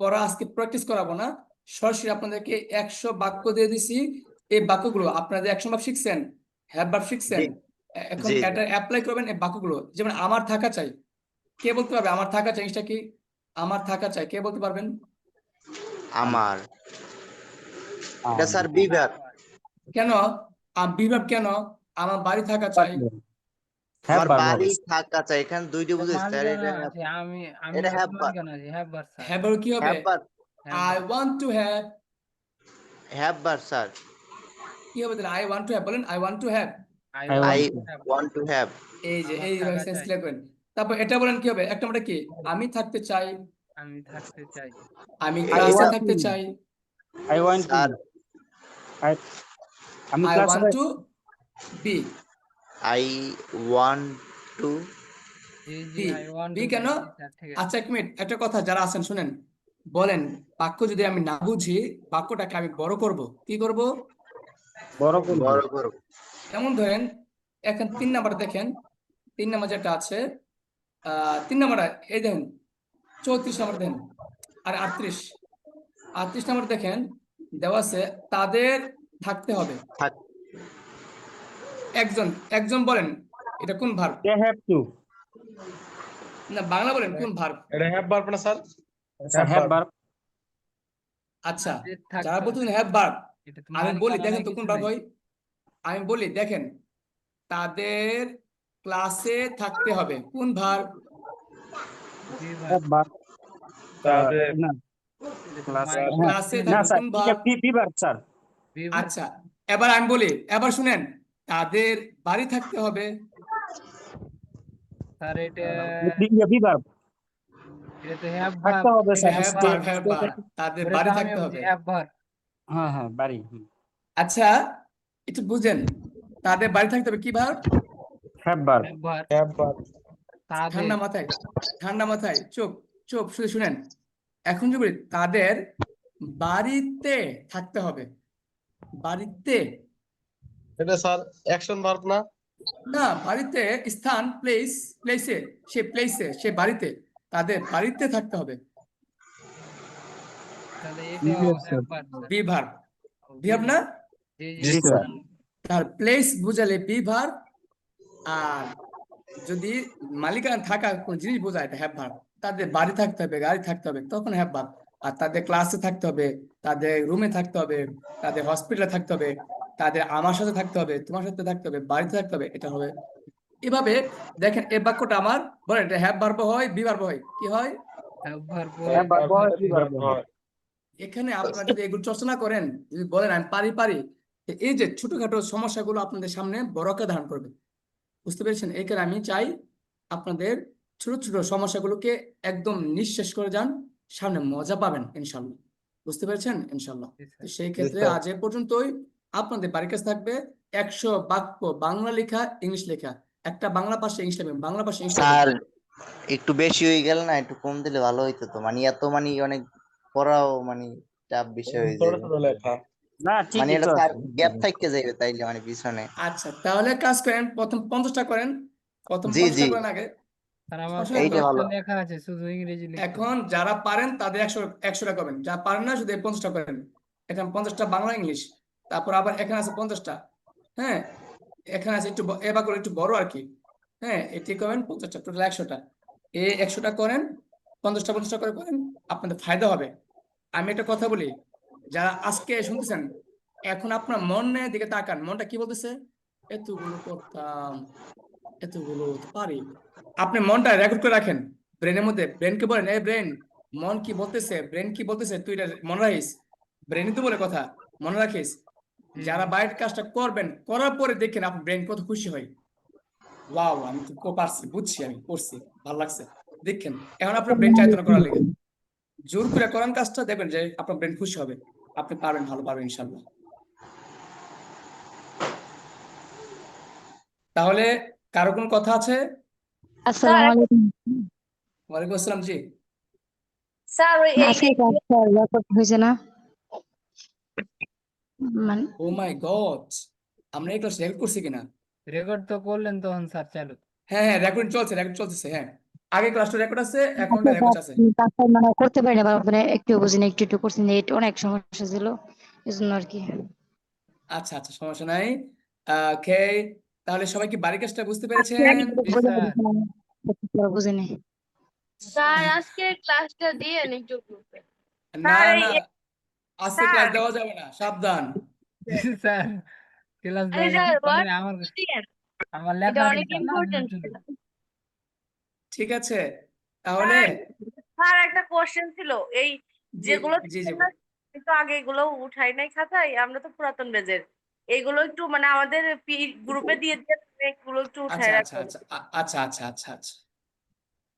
পড়া আজকে প্র্যাকটিস করাবো না, সরাসরি আপনাদেরকে 100 বাক্য দিয়ে দিছি। এই বাক্যগুলো আপনাদের 100 ভাব শিখছেন, হ্যাভ ভার্ব শিখছেন, জি এখন জি জি। এটা অ্যাপ্লাই করবেন এই বাক্যগুলো। যেমন আমার থাকা চাই, কে বলতে পারবে আমার থাকা চাই জিনিসটা কি, আমার থাকা চাই কে বলতে পারবেন? আমার এটা স্যার বিভাগ। কেন বিভাব, কেন আমার বাড়ি থাকা চাই, হ্যাভ আমার ভার্ব বাড়ি হবে। থাকা চাই, এখানে দুইটা বুঝেছি স্যার, মালিকানা এটা আছে, আমি এটা হচ্ছে মালিকানা আছে, হ্যাভ ভার্ব স্যার, হ্যাভ কি হবে? Have verb, have I verb. Want to have, have verb sir. কি হবে তাহলে? আই ওয়ান্ট টু হ্যাভ, বলেন I want to have, I I I want want to to. Have, want to have. এই যে আমার এই থাকা সেন্স চাই, লিখবেন। তারপর এটা বলেন কি হবে, একটা আমরা কি আমি থাকতে চাই, আমি থাকতে চাই, আমি আই ক্লাসে ওয়ান্ট থাকতে টু, চাই, আই ওয়ান্ট টু, স্যার আমি আই ক্লাসে want to be, I want to জি জি, be, I want be to be, কেন? জি স্যার ঠিক আছে। আচ্ছা এক মিনিট, একটা কথা যারা আছেন শুনেন, বলেন বাক্য যদি আমি না বুঝি বাক্যটাকে আমি বড় করব, কি করব? বড় করব। বড় করব। যেমন ধরেন এখন 3 নাম্বার দেখেন, 3 নাম্বার যেটা আছে 3 নাম্বার, এই দেখেন 34 নাম্বার দেখেন, আর 38 নাম্বার দেখেন দেওয়া আছে তাদের থাকতে হবে, থাক একজন, একজন বলেন এটা কোন ভার্ব? দে হ্যাভ টু, না বাংলা বলেন কোন ভার্ব? এটা হ্যাভ ভার্ব না স্যার? Sir have verb. আচ্ছা তাদের যারা থাকতে বলতেছেন হবে, হ্যাভ ভার্ব, এটা তো আমি বলি মালিকানা দেখেন নাই, তো কোন কিছু ভার্ব নাই। হয়, আমি বলি দেখেন তাদের ক্লাসে থাকতে হবে, কোন verb? Be have verb, verb. তাদের না এটা তো ক্লাস, মালিকানা, হ্যাঁ ক্লাসে না থাকবে স্যার, কোন এটা verb? Be verb sir. Be verb, আচ্ছা এবার আমি বলি, এবার শুনেন তাদের বাড়ি থাকতে হবে, স্যার এটা বি ভার্ব এটা তো হ্যাভ থাকতে ভার্ব, হবে এটা sir. Have verb verb, have verb, তাদের ওটা তো বাড়ি আমি থাকতে বলছি হবে। হ্যাভ ভার্ব, হ্যাঁ হ্যাঁ বাড়ি। আচ্ছা একটু বুঝেন, তাদের বাড়ি থাকতে হবে কি verb? Have verb. Have verb, have verb. তাদের, ঠান্ডা মাথায়, ঠান্ডা মাথায়, চুপ চুপ শুধু শুনেন, এখন যদি বলি তাদের বাড়িতে থাকতে হবে, বাড়িতে, এটা স্যার অ্যাকশন ভার্ব না? না বাড়িতে স্থান, প্লেস, প্লেসে, সে প্লেসে সে বাড়িতে, তাদের বাড়িতে থাকতে হবে, তাহলে এটাও have verb sir, be verb, be verb না? ভার্ব, জি জি জি জি, স্যার। তার প্লেস বুঝালে বি ভার্ব, আর যদি মালিকানা থাকা কোন জিনিস বোঝায় এটা হ্যাভ ভার্ব, তাদের বাড়ি থাকতে হবে, গাড়ি থাকতে হবে, তখন হ্যাভ ভার্ব। আর তাদের ক্লাসে থাকতে হবে, তাদের রুমে থাকতে হবে, তাদের হসপিটালে থাকতে হবে, তাদের আমার সাথে থাকতে হবে, তোমার সাথে থাকতে হবে, বাড়িতে থাকতে হবে, এটা হবে। এভাবে দেখেন এই বাক্যটা আমার, বলেন এটা হ্যাভ ভার্ব হয় বি ভার্ব হয়, কি হয়? হ্যাভ ভার্ব হ্যাভ হয়, ভার্ব হয়, বি ভার্ব হয়। হয়। এখানে আপনারা যদি এগুলো চর্চা না করেন, যদি বলেন আমি পারি পারি, তো এই যে ছোটখাটো সমস্যাগুলো আপনাদের সামনে বড় আকার ধারণ করবে, বুঝতে পেরেছেন? এই কারণে আমি চাই আপনাদের ছোট ছোট সমস্যাগুলোকে একদম নিঃশেষ করে যান, সামনে মজা পাবেন ইনশাল্লাহ, বুঝতে পেরেছেন? ইনশাল্লাহ। জি তো স্যার, সেই ক্ষেত্রে স্যার। আজ এ পর্যন্তই, আপনাদের বাড়ির কাছে থাকবে 100 বাক্য বাংলা লেখা, ইংলিশ লেখা, একটা বাংলা পাশে ইংলিশ লিখবেন, বাংলা পাশে ইংলিশ লিখবেন। স্যার একটু বেশি হয়ে গেল না, একটু কম দিলে ভালো হইতো তো, মানে এত মানে অনেক পড়াও মানে চাপ বিষয় হয়ে ছোট যাবে, ছোট লেখা। না মানে ঠিকই এটা তো স্যার আছে। গ্যাপ থাকতে যাবে তাইলে মানে পিছনে। আচ্ছা তাহলে কাজ করেন, প্রথম 50টা করেন, প্রথম জি 50টা জি করেন আগে, স্যার আমার সমস্যা নেই তো? এইটা ভালো। 50টা লেখা আছে, শুধু ইংরেজি লিখতে এখন যারা পারেন তাদের 100টা করবেন, যারা পারেন না শুধু 50টা করেন। এখানে 50টা বাংলা ইংলিশ, তারপর আবার এখানে আছে 50টা, হ্যাঁ এখানে আছে একটু এবার করে একটু বড় আর কি। হ্যাঁ, এটি করেন 50টা, টোটাল 100টা। এই 100টা করেন, 50টা করে করেন, আপনাদের ফায়দা হবে। আমি একটা কথা বলি, যারা আজকে শুনতেছেন, এখন আপনার মনের দিকে তাকান, মনটা কি বলতেছে? এতগুলো করতাম, এতগুলো তো পারি। আপনি মনটা রেকর্ড করে রাখেন ব্রেনের মধ্যে। ব্রেনকে বলেন, এই ব্রেন, মন কি বলতেছে, ব্রেন কি বলতেছে, তুই এটা মনে রাখিস। ব্রেনই তো বলে কথা, মনে রাখিস। যারা বাইরের কাজটা করবেন, করার পরে দেখেন আপনার ব্রেন কত খুশি হয়। ওয়াও, আমি তো পারছি, বুঝছি, আমি করছি, ভালো লাগছে। দেখেন এখন আপনার ব্রেন চাইতো না করার লেগে, জোর করে করেন কাজটা, দেখবেন যে আপনার ব্রেন খুশি হবে, আপনি পারবেন, ভালো পারবেন ইনশাল্লাহ। তাহলে কারো কোনো কথা আছে? আসসালামু আলাইকুম। ওয়ালাইকুম আসসালাম। জি, স্যার ওই আজকে ক্লাস রেকর্ড হয়েছে না? মানে ও মাই গড, আমরা এই ক্লাস রেকর্ড করছি কিনা? রেকর্ড তো করলেন তখন স্যার চালু। হ্যাঁ হ্যাঁ, রেকর্ড চলছে, রেকর্ড চলতেছে। হ্যাঁ, আগে ক্লাসটা রেকর্ড আছে, এখন রেকর্ড আছে। ক্লাসটা মানে করতে পারি না, মানে একটু বুঝিনি, একটু করছি, নেট অনেক সমস্যা ছিল, এই জন্য আর কি। আচ্ছা আচ্ছা, সমস্যা নাই। ওকে, তাহলে সবাই কি বাড়ির কাজটা বুঝতে পেরেছেন? জি স্যার। বুঝিনি। স্যার আজকে ক্লাসটা দিয়েন একটু গ্রুপে। না স্যার না, আজকে ক্লাস দেওয়া যাবে না, সাবধান। জি স্যার, ক্লাস আরে দেওয়া স্যার যাবে না, আমার দিয়েন, আমার এটা লেখা অনেক আছে না ইম্পর্টেন্ট নোটে। ছিল। ঠিক আছে, তাহলে স্যার একটা কোশ্চেন ছিল, এই জি যেগুলো জি জি, ছিল না, কিন্তু আগে এগুলো উঠাই নাই খাতায়, আমরা তো পুরাতন ব্যাচের, এগুলো একটু মানে আমাদের গ্রুপে দিয়ে দিয়ে এগুলো একটু উঠাই আচ্ছা আচ্ছা রাখবেন। আচ্ছা আচ্ছা আচ্ছা আচ্ছা আচ্ছা।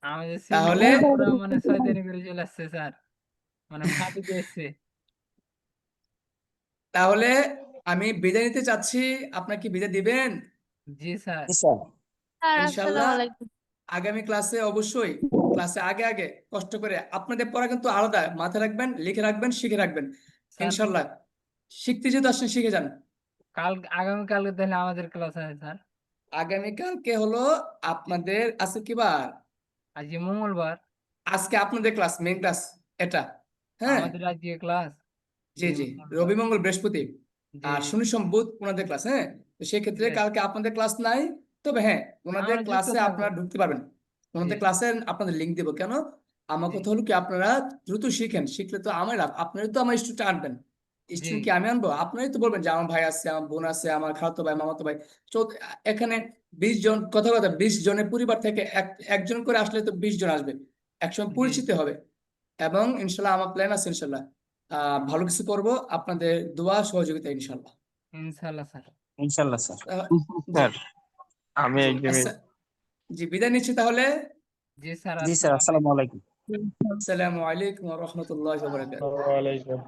আমাদের তাহলে সিনিয়র পুরো মানে শয়তানি করে চলে আসছে স্যার, মানে ফাঁকি দিয়েছে। তাহলে আমি বিদায় নিতে চাচ্ছি, আপনার কি বিদায় দিবেন? জি স্যার। স্যার স্যার ইনশাল্লাহ আসসালামু আলাইকুম। আগামী ক্লাসে অবশ্যই, ক্লাসে আগে আগে কষ্ট করে, আপনাদের পড়া কিন্তু আলাদা, মাথায় রাখবেন, লিখে রাখবেন, শিখে রাখবেন। স্যার ইনশাল্লাহ শিখতে যেহেতু আসছেন, শিখে যান। আগামীকালকে তাহলে আমাদের ক্লাস আছে স্যার। আগামীকালকে হলো আপনাদের, আজকে কি বার? আজকে মঙ্গলবার, আজকে আপনাদের ক্লাস, মেইন ক্লাস এটা। হ্যাঁ, আমাদের আজকে ক্লাস। জি জি জি, মঙ্গলবার। রবি মঙ্গল বৃহস্পতি, জি আর শনি সোম বুধ ওনাদের ক্লাস। হ্যাঁ, তো সেক্ষেত্রে Yes, কালকে আপনাদের ক্লাস নাই, তবে হ্যাঁ ওনাদের আমরা যুক্ত ক্লাসে থাকবো। আপনারা ঢুকতে পারবেন। জি ওনাদের ক্লাসে আপনাদের লিঙ্ক দেবো কেন? আমার জি কথা হলো কি, আপনারা দ্রুত শিখেন, শিখলে তো আমার লাভ, আপনারাই তো আমার স্টুডেন্ট আনবেন। জি স্টুডেন্ট কি আমি আনবো? আপনারাই তো বলবেন যে আমার ভাই আছে, আমার বোন আছে, আমার খালাতো ভাই, মামাতো ভাই। তো এখানে 20 জন, কথা 20 জনের পরিবার থেকে একজন করে আসলে তো 20 জন আসবে, একসঙ্গে জি পরিচিত হবে। এবং ইনশাল্লাহ আমার প্ল্যান আছে, ইনশাল্লাহ ভালো কিছু করব, আপনাদের দোয়া সহযোগিতা ইনশাল্লাহ। ইনশাল্লাহ স্যার। ইনশাল্লাহ স্যার। আহ, জি স্যার আমি জি একদমই জি, বিদায় নিচ্ছি তাহলে। জি স্যার, জি স্যার, আসসালামু আসসালামু আলাইকুম। আলাইকুম। আসসালামু আলাইকুম ওয়া রাহমাতুল্লাহি ওয়া বারাকাতুহু। ওয়ালাইকুম